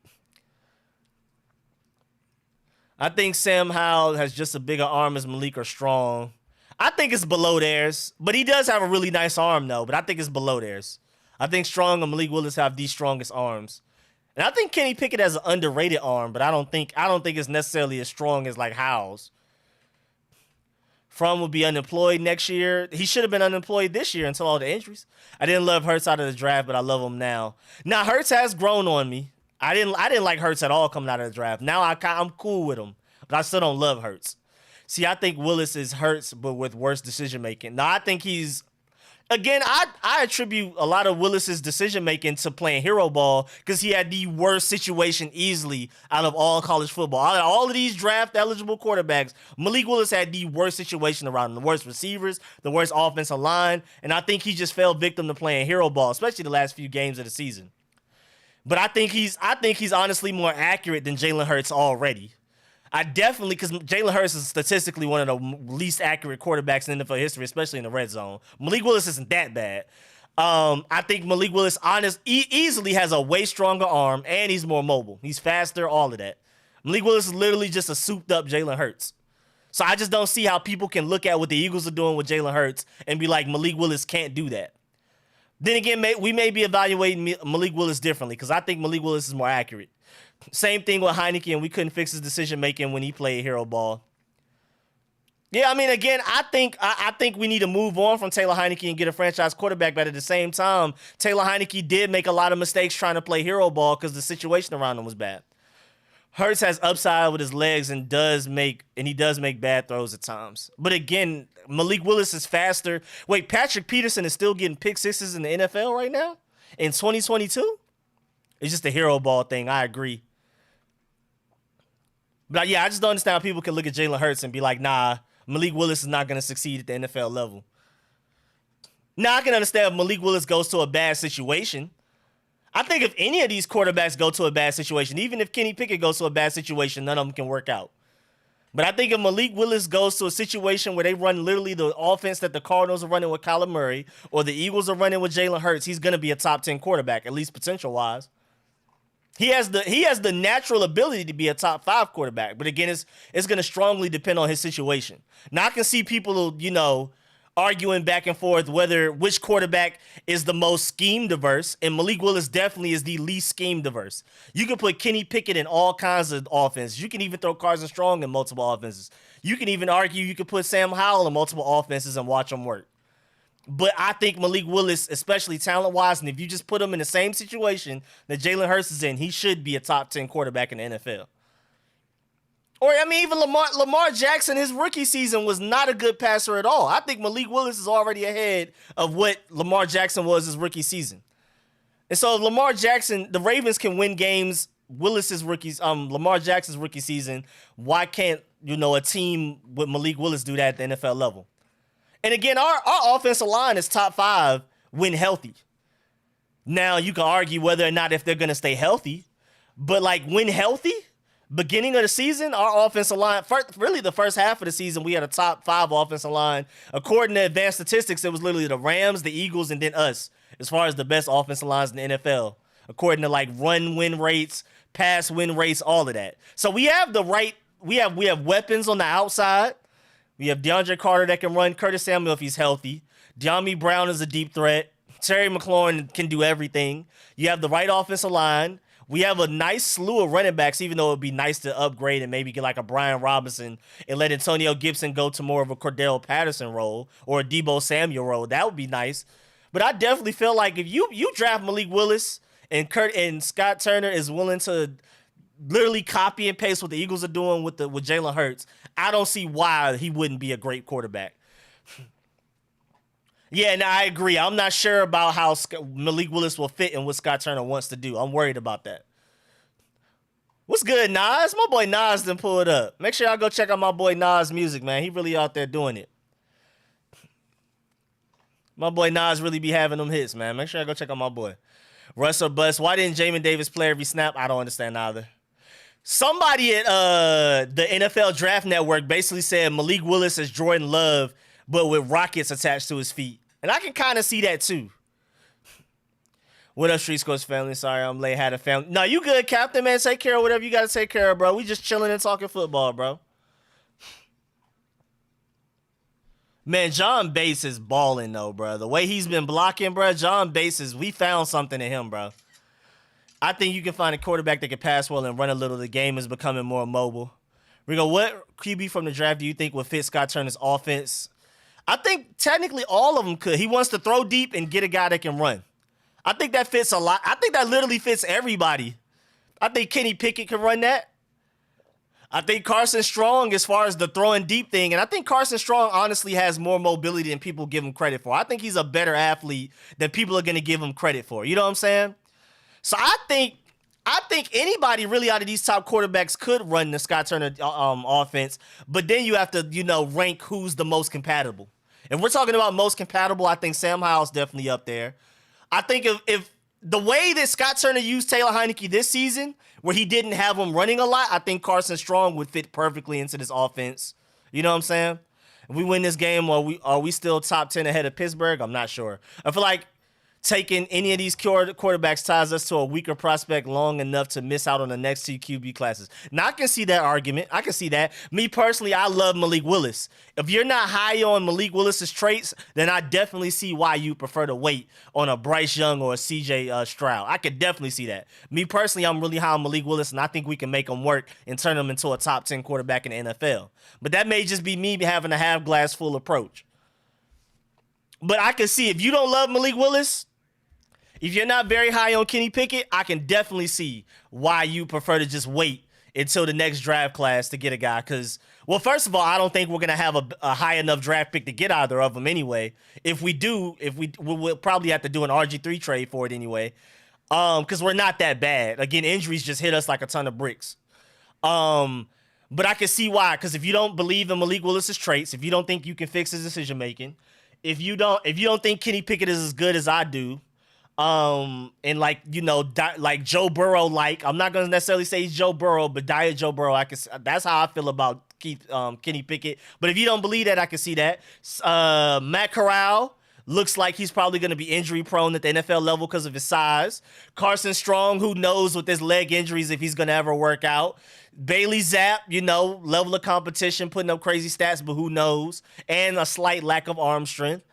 I think Sam Howell has just a bigger arm as Malik or Strong. I think it's below theirs. But he does have a really nice arm, though. But I think it's below theirs. I think Strong and Malik Willis have the strongest arms. And I think Kenny Pickett has an underrated arm, but I don't think it's necessarily as strong as, like, Howell's. Fromm will be unemployed next year. He should have been unemployed this year until all the injuries. I didn't love Hurts out of the draft, but I love him now. Now, Hurts has grown on me. I didn't like Hurts at all coming out of the draft. Now I'm cool with him, but I still don't love Hurts. See, I think Willis is Hurts, but with worse decision making. Now, I think he's Again, I attribute a lot of Willis's decision making to playing hero ball because he had the worst situation easily out of all college football. Out of all of these draft eligible quarterbacks, Malik Willis had the worst situation around him, the worst receivers, the worst offensive line, and I think he just fell victim to playing hero ball, especially the last few games of the season. But I think he's honestly more accurate than Jalen Hurts already. I definitely, because Jalen Hurts is statistically one of the least accurate quarterbacks in NFL history, especially in the red zone. Malik Willis isn't that bad. I think Malik Willis easily has a way stronger arm, and he's more mobile. He's faster, all of that. Malik Willis is literally just a souped-up Jalen Hurts. So I just don't see how people can look at what the Eagles are doing with Jalen Hurts and be like, Malik Willis can't do that. Then again, we may be evaluating Malik Willis differently because I think Malik Willis is more accurate. Same thing with Heineke, and we couldn't fix his decision-making when he played hero ball. Yeah, I mean, again, I think we need to move on from Taylor Heineke and get a franchise quarterback, but at the same time, Taylor Heineke did make a lot of mistakes trying to play hero ball because the situation around him was bad. Hurts has upside with his legs and he does make bad throws at times. But again, Malik Willis is faster. Wait, Patrick Peterson is still getting pick sixes in the NFL right now? In 2022? It's just a hero ball thing, I agree. But yeah, I just don't understand how people can look at Jalen Hurts and be like, nah, Malik Willis is not going to succeed at the NFL level. Now, I can understand if Malik Willis goes to a bad situation. I think if any of these quarterbacks go to a bad situation, even if Kenny Pickett goes to a bad situation, none of them can work out. But I think if Malik Willis goes to a situation where they run literally the offense that the Cardinals are running with Kyler Murray or the Eagles are running with Jalen Hurts, he's going to be a top 10 quarterback, at least potential-wise. He has the natural ability to be a top 5 quarterback, but again, it's going to strongly depend on his situation. Now, I can see people, arguing back and forth which quarterback is the most scheme diverse, and Malik Willis definitely is the least scheme diverse. You can put Kenny Pickett in all kinds of offenses. You can even throw Carson Strong in multiple offenses. You can even argue you could put Sam Howell in multiple offenses and watch them work. But I think Malik Willis, especially talent-wise, and if you just put him in the same situation that Jalen Hurts is in, he should be a top 10 quarterback in the NFL. Or, I mean, even Lamar Jackson, his rookie season was not a good passer at all. I think Malik Willis is already ahead of what Lamar Jackson was his rookie season. And so if Lamar Jackson, the Ravens can win games, Lamar Jackson's rookie season, why can't, a team with Malik Willis do that at the NFL level? And again, our offensive line is top 5 when healthy. Now, you can argue whether or not if they're going to stay healthy, but when healthy, beginning of the season, our offensive line, really the first half of the season, we had a top 5 offensive line. According to advanced statistics, it was literally the Rams, the Eagles, and then us, as far as the best offensive lines in the NFL. According to run win rates, pass win rates, all of that. So we have we have weapons on the outside. We have DeAndre Carter that can run, Curtis Samuel if he's healthy. De'Ami Brown is a deep threat. Terry McLaurin can do everything. You have the right offensive line. We have a nice slew of running backs, even though it would be nice to upgrade and maybe get a Brian Robinson and let Antonio Gibson go to more of a Cordell Patterson role or a Deebo Samuel role. That would be nice. But I definitely feel like if you draft Malik Willis and Scott Turner is willing to literally copy and paste what the Eagles are doing with Jalen Hurts, I don't see why he wouldn't be a great quarterback. Yeah, no, I agree. I'm not sure about how Malik Willis will fit in what Scott Turner wants to do. I'm worried about that. What's good, Nas? My boy Nas done pulled up. Make sure y'all go check out my boy Nas' music, man. He really out there doing it. My boy Nas really be having them hits, man. Make sure y'all go check out my boy. Russ or bust. Why didn't Jamin Davis play every snap? I don't understand either. Somebody at the NFL Draft Network basically said Malik Willis is Jordan Love, but with rockets attached to his feet. And I can kind of see that too. What up, RicoScores family? Sorry, I'm late. Had a family. No, you good, Captain, man. Take care of whatever you got to take care of, bro. We just chilling and talking football, bro. Man, John Bates is balling, though, bro. The way he's been blocking, bro, John Bates we found something in him, bro. I think you can find a quarterback that can pass well and run a little. The game is becoming more mobile. Rico, what QB from the draft do you think would fit Scott Turner's offense? I think technically all of them could. He wants to throw deep and get a guy that can run. I think that fits a lot. I think that literally fits everybody. I think Kenny Pickett can run that. I think Carson Strong, as far as the throwing deep thing, and I think Carson Strong honestly has more mobility than people give him credit for. I think he's a better athlete than people are going to give him credit for. You know what I'm saying? So I think anybody really out of these top quarterbacks could run the Scott Turner offense, but then you have to, rank who's the most compatible. If we're talking about most compatible, I think Sam Howell's definitely up there. I think if the way that Scott Turner used Taylor Heineke this season, where he didn't have him running a lot, I think Carson Strong would fit perfectly into this offense. You know what I'm saying? If we win this game, are we still top 10 ahead of Pittsburgh? I'm not sure. I feel like taking any of these quarterbacks ties us to a weaker prospect long enough to miss out on the next two QB classes. Now, I can see that argument. I can see that. Me personally, I love Malik Willis. If you're not high on Malik Willis's traits, then I definitely see why you prefer to wait on a Bryce Young or a CJ Stroud. I could definitely see that. Me personally, I'm really high on Malik Willis, and I think we can make him work and turn him into a top 10 quarterback in the NFL. But that may just be me having a half glass full approach. But I can see if you don't love Malik Willis, if you're not very high on Kenny Pickett, I can definitely see why you prefer to just wait until the next draft class to get a guy. Because, well, first of all, I don't think we're going to have a high enough draft pick to get either of them anyway. If we do, we'll probably have to do an RG3 trade for it anyway. Because we're not that bad. Again, injuries just hit us like a ton of bricks. But I can see why. Because if you don't believe in Malik Willis's traits, if you don't think you can fix his decision making, if you don't think Kenny Pickett is as good as I do, and like Joe Burrow, I'm not gonna necessarily say he's Joe Burrow, but diet Joe Burrow, that's how I feel about Kenny Pickett. But if you don't believe that, I can see that. Matt Corral looks like he's probably gonna be injury prone at the NFL level because of his size. Carson Strong, who knows with his leg injuries if he's gonna ever work out. Bailey Zapp, level of competition, putting up crazy stats, but who knows? And a slight lack of arm strength.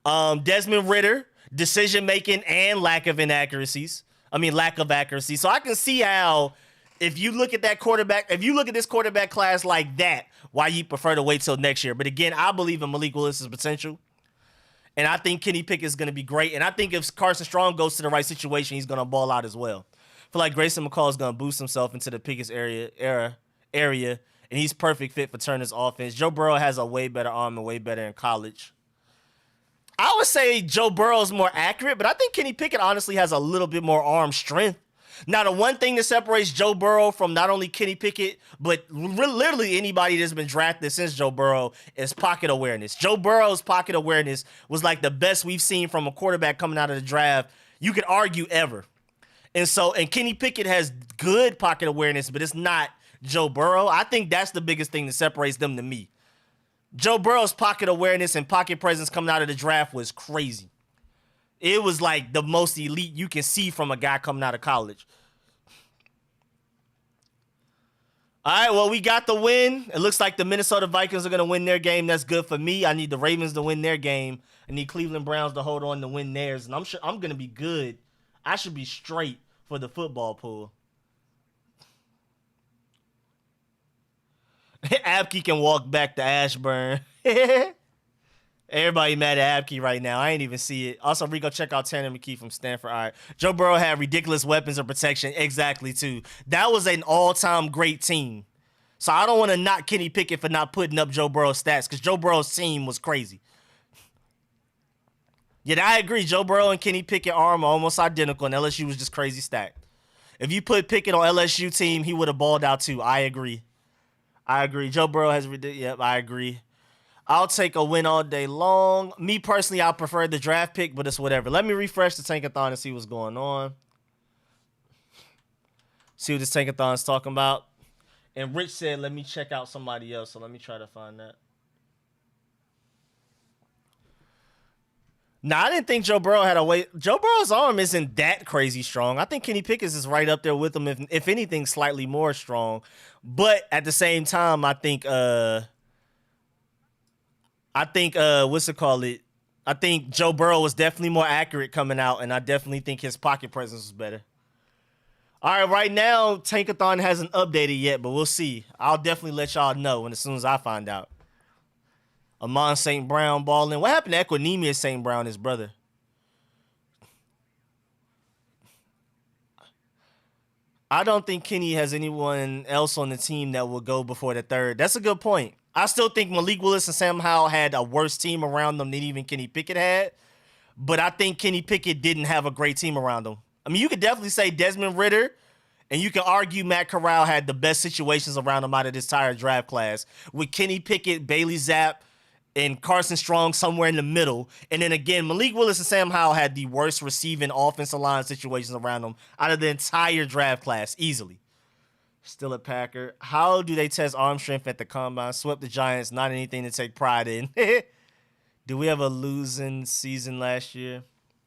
Desmond Ridder, decision making and lack of accuracy. So I can see how if you look at this quarterback class like that, why you prefer to wait till next year. But again, I believe in Malik Willis's potential. And I think Kenny Pickett is going to be great. And I think if Carson Strong goes to the right situation, he's going to ball out as well. I feel like Grayson McCall is going to boost himself into the Pickett's area, and he's perfect fit for Turner's offense. Joe Burrow has a way better arm and way better in college. I would say Joe Burrow is more accurate, but I think Kenny Pickett honestly has a little bit more arm strength. Now, the one thing that separates Joe Burrow from not only Kenny Pickett, but literally anybody that's been drafted since Joe Burrow is pocket awareness. Joe Burrow's pocket awareness was like the best we've seen from a quarterback coming out of the draft, you could argue, ever. And Kenny Pickett has good pocket awareness, but it's not Joe Burrow. I think that's the biggest thing that separates them to me. Joe Burrow's pocket awareness and pocket presence coming out of the draft was crazy. It was like the most elite you can see from a guy coming out of college. All right, well, we got the win. It looks like the Minnesota Vikings are going to win their game. That's good for me. I need the Ravens to win their game. I need Cleveland Browns to hold on to win theirs. And I'm sure I'm going to be good. I should be straight for the football pool. Apke can walk back to Ashburn. Everybody mad at Apke right now. I ain't even see it. Also, Rico, check out Tanner McKee from Stanford. All right. Joe Burrow had ridiculous weapons of protection. Exactly, too. That was an all-time great team. So I don't want to knock Kenny Pickett for not putting up Joe Burrow's stats because Joe Burrow's team was crazy. Yet I agree. Joe Burrow and Kenny Pickett arm are almost identical, and LSU was just crazy stacked. If you put Pickett on LSU team, he would have balled out, too. I agree. Joe Burrow has yep, I agree. I'll take a win all day long. Me personally, I prefer the draft pick, but it's whatever. Let me refresh the Tankathon and see what's going on. See what this Tankathon is talking about. And Rich said, let me check out somebody else. So let me try to find that. Nah, I didn't think Joe Burrow had a way. Joe Burrow's arm isn't that crazy strong. I think Kenny Pickett is right up there with him, if anything, slightly more strong. But at the same time, I think I think Joe Burrow was definitely more accurate coming out, and I definitely think his pocket presence was better. All right, right now, Tankathon hasn't updated yet, but we'll see. I'll definitely let y'all know as soon as I find out. Amon St. Brown balling. What happened to Equinemius St. Brown, his brother? I don't think Kenny has anyone else on the team that will go before the third. That's a good point. I still think Malik Willis and Sam Howell had a worse team around them than even Kenny Pickett had. But I think Kenny Pickett didn't have a great team around him. I mean, you could definitely say Desmond Ridder, and you can argue Matt Corral had the best situations around him out of this entire draft class. With Kenny Pickett, Bailey Zapp, and Carson Strong somewhere in the middle. And then again, Malik Willis and Sam Howell had the worst receiving offensive line situations around them out of the entire draft class, easily. Still a Packer. How do they test arm strength at the combine? Swept the Giants, not anything to take pride in. Did we have a losing season last year?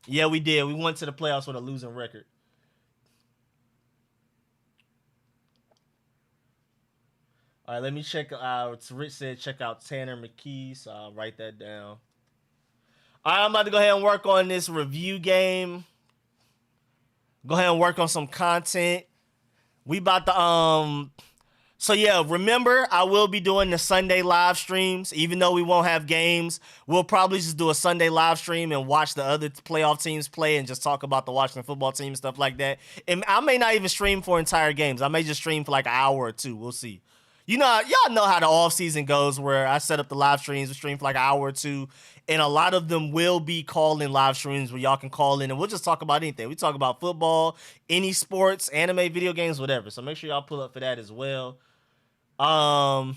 Yeah, we did. We went to the playoffs with a losing record. All right, let me check out. Rich said check out Tanner McKee, so I'll write that down. All right, I'm about to go ahead and work on this review game. Go ahead and work on some content. We about to So yeah, remember I will be doing the Sunday live streams. Even though we won't have games, we'll probably just do a Sunday live stream and watch the other playoff teams play and just talk about the Washington football team and stuff like that. And I may not even stream for entire games. I may just stream for like an hour or two. We'll see. You know, y'all know how the offseason goes where I set up the live streams, we stream for like an hour or two, and a lot of them will be call-in live streams where y'all can call in and we'll just talk about anything. We talk about football, any sports, anime, video games, whatever. So make sure y'all pull up for that as well. Yeah,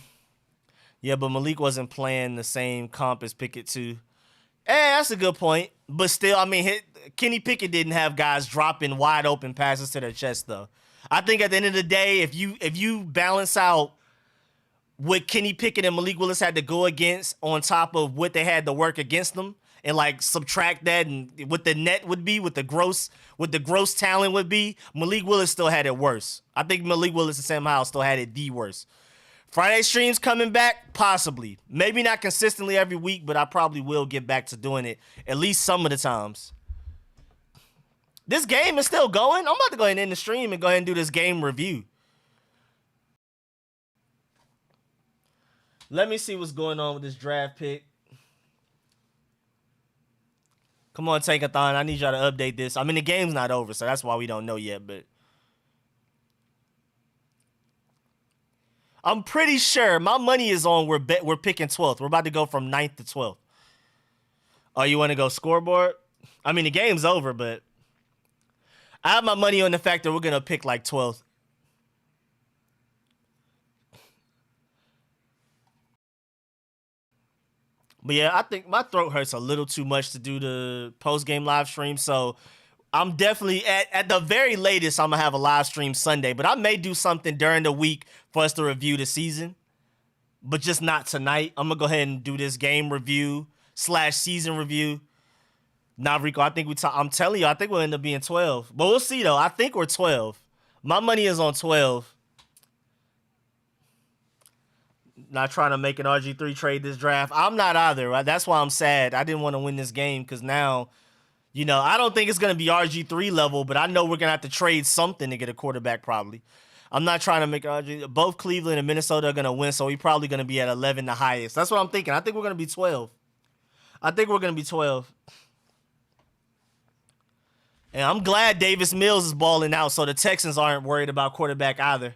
but Malik wasn't playing the same comp as Pickett too. That's a good point. But still, I mean, Kenny Pickett didn't have guys dropping wide open passes to their chest though. I think at the end of the day, if you balance out what Kenny Pickett and Malik Willis had to go against on top of what they had to work against them, and like subtract that and what the net would be, what the gross talent would be, Malik Willis still had it worse. I think Malik Willis and Sam Howell still had it the worst. Friday streams coming back? Possibly. Maybe not consistently every week, but I probably will get back to doing it at least some of the times. This game is still going. I'm about to go ahead and end the stream and go ahead and do this game review. Let me see what's going on with this draft pick. Come on, Tankathon. I need y'all to update this. I mean, the game's not over, so that's why we don't know yet, but I'm pretty sure my money is on we're picking 12th. We're about to go from 9th to 12th. Oh, you want to go scoreboard? I mean, the game's over, but I have my money on the fact that we're going to pick like 12th. But yeah, I think my throat hurts a little too much to do the post-game live stream. So I'm definitely, at the very latest, I'm going to have a live stream Sunday. But I may do something during the week for us to review the season. But just not tonight. I'm going to go ahead and do this game review / season review. Nah, Rico, I think I'm telling you, I think we'll end up being 12. But we'll see, though. I think we're 12. My money is on 12. Not trying to make an RG3 trade this draft. I'm not either. Right? That's why I'm sad. I didn't want to win this game because now, you know, I don't think it's going to be RG3 level, but I know we're going to have to trade something to get a quarterback probably. I'm not trying to make RG. Both Cleveland and Minnesota are going to win, so we're probably going to be at 11 the highest. That's what I'm thinking. I think we're going to be 12. I think we're going to be 12. And I'm glad Davis Mills is balling out so the Texans aren't worried about quarterback either.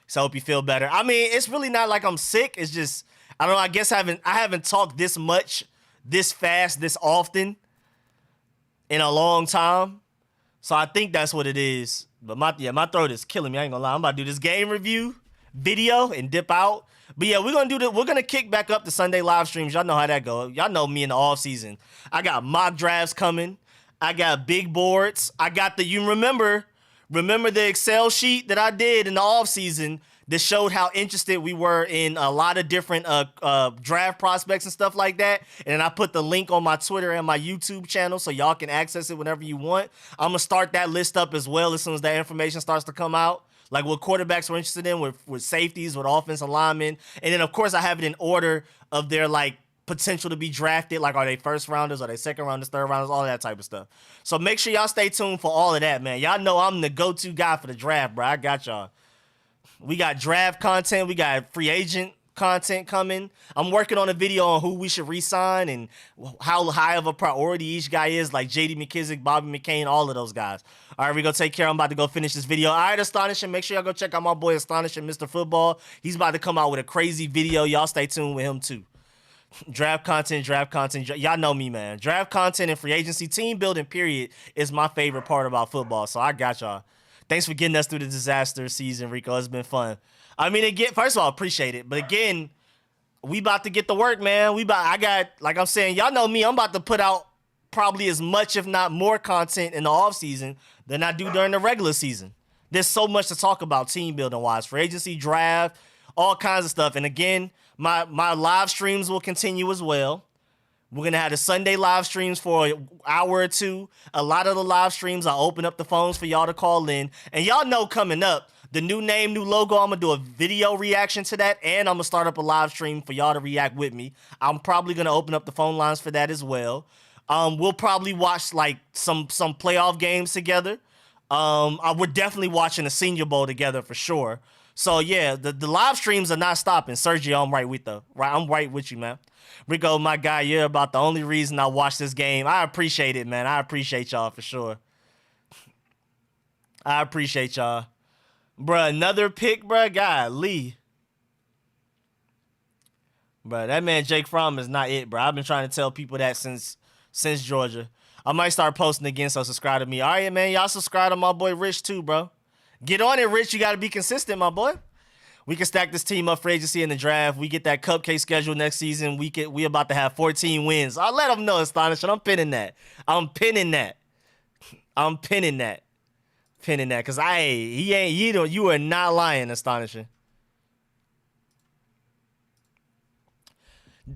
So I hope you feel better. I mean, it's really not like I'm sick. It's just, I don't know, I guess I haven't talked this much, this fast, this often in a long time. So I think that's what it is. But my throat is killing me. I ain't gonna lie. I'm about to do this game review video and dip out. But yeah, we're gonna kick back up the Sunday live streams. Y'all know how that goes. Y'all know me in the off season. I got mock drafts coming. I got big boards. I got you remember the Excel sheet that I did in the offseason that showed how interested we were in a lot of different draft prospects and stuff like that. And I put the link on my Twitter and my YouTube channel so y'all can access it whenever you want. I'm going to start that list up as well as soon as that information starts to come out. Like what quarterbacks we're interested in with safeties, with offensive linemen. And then, of course, I have it in order of their, like, potential to be drafted. Like, are they first rounders? Are they second rounders, third rounders? All that type of stuff. So make sure y'all stay tuned for all of that, man. Y'all know I'm the go-to guy for the draft, bro. I got y'all. We got draft content. We got free agent content coming. I'm working on a video on who we should re-sign and how high of a priority each guy is, like J.D. McKissick, Bobby McCain, all of those guys. All right, we go take care. I'm about to go finish this video. All right, Astonishing. Make sure y'all go check out my boy Astonishing Mr. Football. He's about to come out with a crazy video. Y'all stay tuned with him too. Draft content. Y'all know me, man. Draft content and free agency, team building, period, is my favorite part about football. So I got y'all. Thanks for getting us through the disaster season, Rico. It's been fun. I mean, again, first of all, appreciate it. But again, we about to get to work, man. Like I'm saying, y'all know me. I'm about to put out probably as much, if not more, content in the offseason than I do during the regular season. There's so much to talk about team building wise, free agency, draft, all kinds of stuff. And again, my live streams will continue as well. We're going to have the Sunday live streams for an hour or two. A lot of the live streams, I open up the phones for y'all to call in. And y'all know coming up, the new name, new logo, I'm going to do a video reaction to that. And I'm going to start up a live stream for y'all to react with me. I'm probably going to open up the phone lines for that as well. We'll probably watch like some playoff games together. We're definitely watching the Senior Bowl together for sure. So yeah, the live streams are not stopping. Sergio, I'm right with you, man. Rico, my guy, you're about the only reason I watch this game. I appreciate it, man. I appreciate y'all for sure. I appreciate y'all. Bruh, another pick, bruh. Golly. Bruh, that man Jake Fromm is not it, bruh. I've been trying to tell people that since Georgia. I might start posting again, so subscribe to me. All right, man. Y'all subscribe to my boy Rich too, bro. Get on it, Rich. You got to be consistent, my boy. We can stack this team up for agency in the draft. We get that cupcake schedule next season. We about to have 14 wins. I'll let them know, Astonishing. I'm pinning that. Because you are not lying, Astonishing.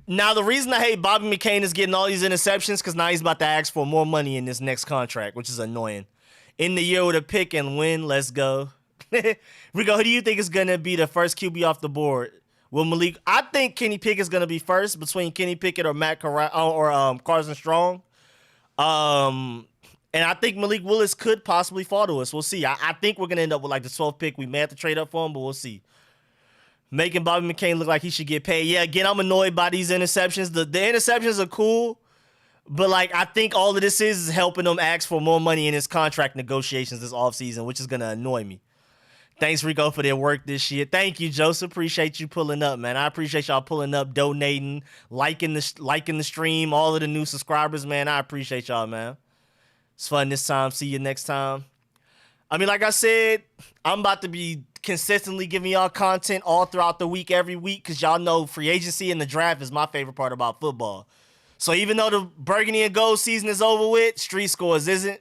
Now, the reason I hate Bobby McCain is getting all these interceptions because now he's about to ask for more money in this next contract, which is annoying. In the year with a pick and win, let's go. Rico, who do you think is going to be the first QB off the board? Will Malik? I think Kenny Pickett is going to be first between Kenny Pickett or Carson Strong. And I think Malik Willis could possibly fall to us. We'll see. I think we're going to end up with like the 12th pick. We may have to trade up for him, but we'll see. Making Bobby McCain look like he should get paid. Yeah, again, I'm annoyed by these interceptions. The interceptions are cool, but like I think all of this is helping him ask for more money in his contract negotiations this offseason, which is going to annoy me. Thanks, Rico, for their work this year. Thank you, Joseph. Appreciate you pulling up, man. I appreciate y'all pulling up, donating, liking the stream, all of the new subscribers, man. I appreciate y'all, man. It's fun this time. See you next time. I mean, like I said, I'm about to be consistently giving y'all content all throughout the week, every week, because y'all know free agency and the draft is my favorite part about football. So even though the burgundy and gold season is over with, Street Scores isn't.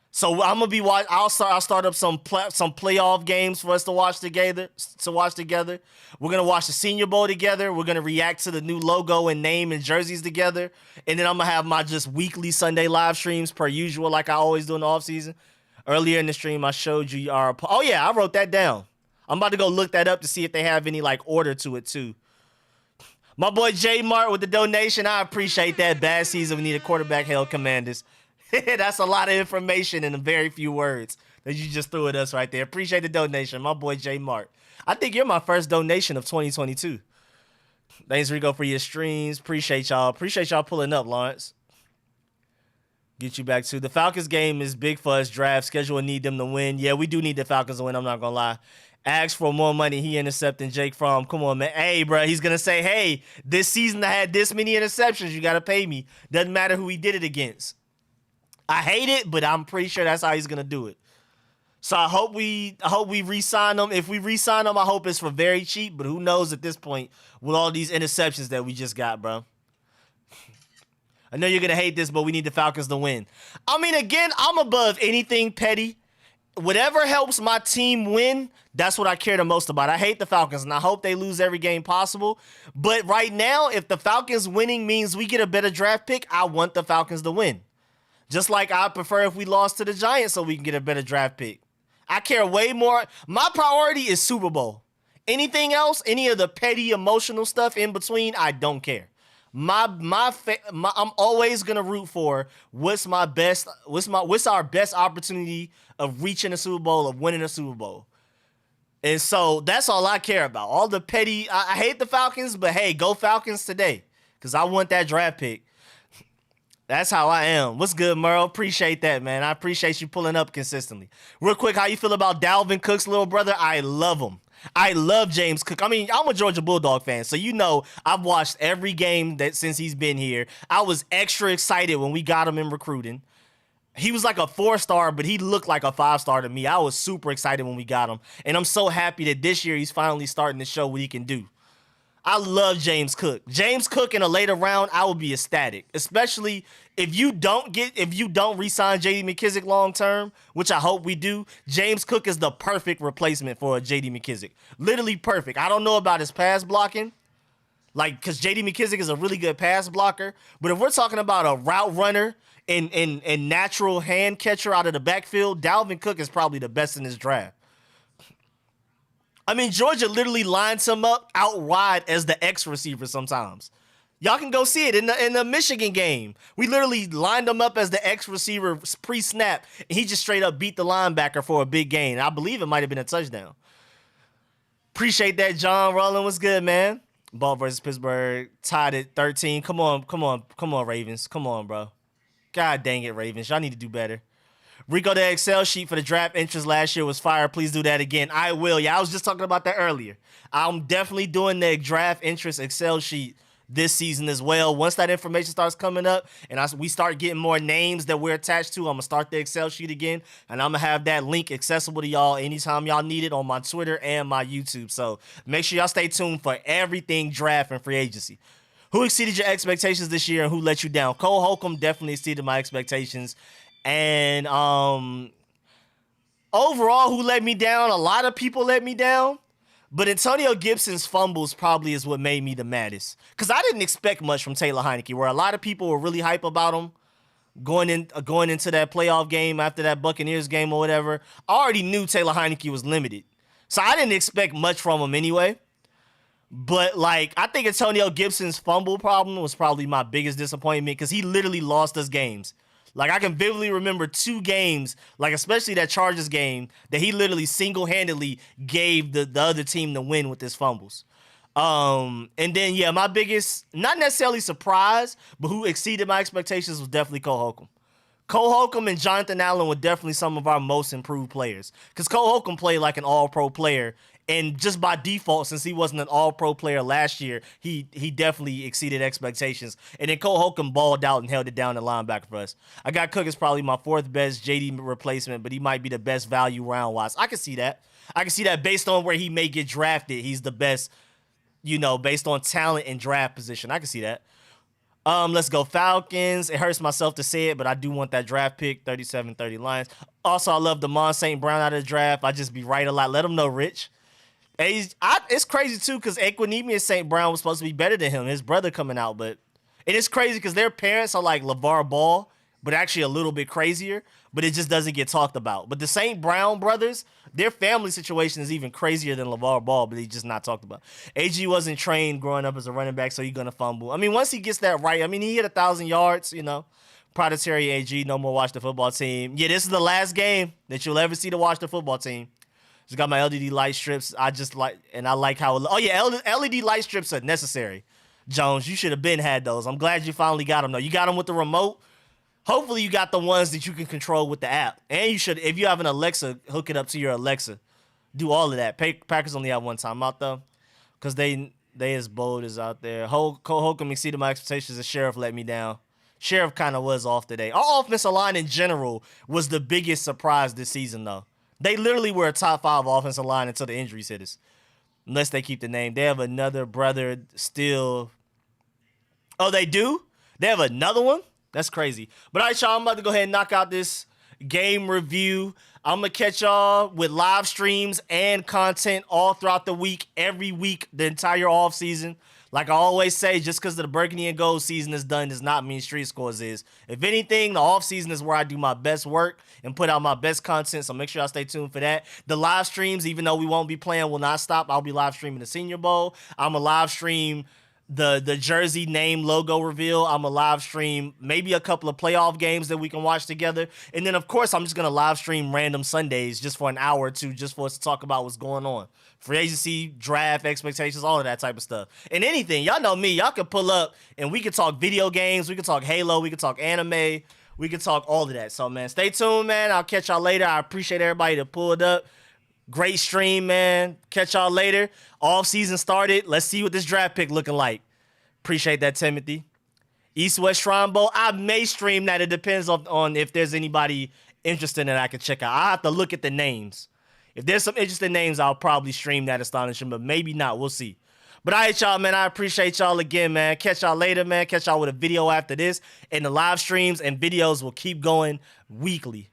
So I'm gonna be watch. I'll start up some playoff games for us to watch together. We're gonna watch the Senior Bowl together. We're gonna react to the new logo and name and jerseys together. And then I'm gonna have my just weekly Sunday live streams per usual, like I always do in the offseason. Earlier in the stream, I showed you our. Oh yeah, I wrote that down. I'm about to go look that up to see if they have any like order to it too. My boy J Mart with the donation. I appreciate that. Bad season. We need a quarterback. Hell, Commanders. That's a lot of information in a very few words that you just threw at us right there. Appreciate the donation, my boy J Mart. I think you're my first donation of 2022. Thanks, Rico, for your streams. Appreciate y'all. Appreciate y'all pulling up, Lawrence. Get you back to the Falcons game is big for us. Draft schedule and need them to win. Yeah, we do need the Falcons to win. I'm not gonna lie. Ask for more money. He intercepting Jake Fromm. Come on, man. Hey, bro. He's gonna say, hey, this season I had this many interceptions. You gotta pay me. Doesn't matter who he did it against. I hate it, but I'm pretty sure that's how he's gonna do it. So I hope we re-sign him. If we re-sign him, I hope it's for very cheap. But who knows at this point with all these interceptions that we just got, bro. I know you're gonna hate this, but we need the Falcons to win. I mean, again, I'm above anything petty. Whatever helps my team win, that's what I care the most about. I hate the Falcons, and I hope they lose every game possible. But right now, if the Falcons winning means we get a better draft pick, I want the Falcons to win. Just like I prefer if we lost to the Giants so we can get a better draft pick. I care way more. My priority is Super Bowl. Anything else, any of the petty emotional stuff in between, I don't care. I'm always gonna root for what's our best opportunity of reaching a Super Bowl, of winning a Super Bowl. And so that's all I care about. All the petty, I hate the Falcons, but hey, go Falcons today. Because I want that draft pick. That's how I am. What's good, Merle? Appreciate that, man. I appreciate you pulling up consistently. Real quick, how you feel about Dalvin Cook's little brother? I love him. I love James Cook. I mean, I'm a Georgia Bulldog fan, so you know I've watched every game that since he's been here. I was extra excited when we got him in recruiting. He was like a 4-star, but he looked like a 5-star to me. I was super excited when we got him, and I'm so happy that this year he's finally starting to show what he can do. I love James Cook. James Cook in a later round, I would be ecstatic. Especially if you don't re-sign J.D. McKissick long term, which I hope we do. James Cook is the perfect replacement for a J.D. McKissick. Literally perfect. I don't know about his pass blocking, because J.D. McKissick is a really good pass blocker. But if we're talking about a route runner and natural hand catcher out of the backfield, Dalvin Cook is probably the best in this draft. I mean, Georgia literally lines him up out wide as the X receiver sometimes. Y'all can go see it in the Michigan game. We literally lined him up as the X receiver pre-snap, and he just straight up beat the linebacker for a big gain. I believe it might have been a touchdown. Appreciate that, John Rowland. What's good, man? Ball versus Pittsburgh, tied at 13. Come on, Ravens. Come on, bro. God dang it, Ravens. Y'all need to do better. Rico, the Excel sheet for the draft interest last year was fire. Please do that again. I will. Yeah, I was just talking about that earlier. I'm definitely doing the draft interest Excel sheet this season as well. Once that information starts coming up and we start getting more names that we're attached to, I'm going to start the Excel sheet again, and I'm going to have that link accessible to y'all anytime y'all need it on my Twitter and my YouTube. So make sure y'all stay tuned for everything draft and free agency. Who exceeded your expectations this year and who let you down? Cole Holcomb definitely exceeded my expectations. And overall, who let me down? A lot of people let me down. But Antonio Gibson's fumbles probably is what made me the maddest. Because I didn't expect much from Taylor Heinicke, where a lot of people were really hype about him going into that playoff game after that Buccaneers game or whatever. I already knew Taylor Heinicke was limited. So I didn't expect much from him anyway. But, I think Antonio Gibson's fumble problem was probably my biggest disappointment because he literally lost us games. I can vividly remember 2 games, especially that Chargers game, that he literally single-handedly gave the other team the win with his fumbles. And then, yeah, my biggest, not necessarily surprise, but who exceeded my expectations was definitely Cole Holcomb. Cole Holcomb and Jonathan Allen were definitely some of our most improved players. Because Cole Holcomb played like an all-pro player. And just by default, since he wasn't an all-pro player last year, he definitely exceeded expectations. And then Cole Holcomb balled out and held it down the linebacker for us. I got Cook as probably my 4th best JD replacement, but he might be the best value round-wise. I can see that. I can see that based on where he may get drafted. He's the best, based on talent and draft position. I can see that. Let's go Falcons. It hurts myself to say it, but I do want that draft pick, 37-30 Lions. Also, I love Damon St. Brown out of the draft. I just be right a lot. Let him know, Rich. It's crazy, too, because Equinemius St. Brown was supposed to be better than him. His brother coming out, but it is crazy because their parents are like LeVar Ball, but actually a little bit crazier, but it just doesn't get talked about. But the St. Brown brothers, their family situation is even crazier than LeVar Ball, but he's just not talked about. AG wasn't trained growing up as a running back, so he's going to fumble. I mean, once he gets that right, he hit 1,000 yards, Proprietary AG, no more watch the football team. Yeah, this is the last game that you'll ever see to watch the football team. Just got my LED light strips. I like how. Oh yeah, LED light strips are necessary. Jones, you should have had those. I'm glad you finally got them though. You got them with the remote. Hopefully you got the ones that you can control with the app. And you should, if you have an Alexa, hook it up to your Alexa. Do all of that. Packers only have one timeout though, because they as bold as out there. Cole Holcomb exceeded my expectations. The Sheriff let me down. Sheriff kind of was off today. Our offensive line in general was the biggest surprise this season though. They literally were a top 5 offensive line until the injuries hit us. Unless they keep the name. They have another brother still. Oh, they do? They have another one? That's crazy. But all right, y'all, I'm about to go ahead and knock out this game review. I'm going to catch y'all with live streams and content all throughout the week, every week, the entire offseason. Like I always say, just because the Burgundy and Gold season is done does not mean Street Scores is. If anything, the offseason is where I do my best work and put out my best content, so make sure y'all stay tuned for that. The live streams, even though we won't be playing, will not stop. I'll be live streaming the Senior Bowl. I'm a live stream the jersey name logo reveal. I'm a live stream maybe a couple of playoff games that we can watch together, and then of course I'm just gonna live stream random Sundays just for an hour or two, just for us to talk about what's going on, free agency, draft expectations, all of that type of stuff, and anything. Y'all know me. Y'all can pull up and we can talk video games. We can talk Halo. We can talk anime. We can talk all of that. So man, stay tuned, man. I'll catch y'all later. I appreciate everybody that pulled up. Great stream, man. Catch y'all later. Off season started. Let's see what this draft pick looking like. Appreciate that, Timothy. East West Shrine Bowl. I may stream that. It depends on if there's anybody interested that I can check out. I have to look at the names. If there's some interesting names, I'll probably stream that astonishing, but maybe not. We'll see. But all right, y'all, man. I appreciate y'all again, man. Catch y'all later, man. Catch y'all with a video after this. And the live streams and videos will keep going weekly.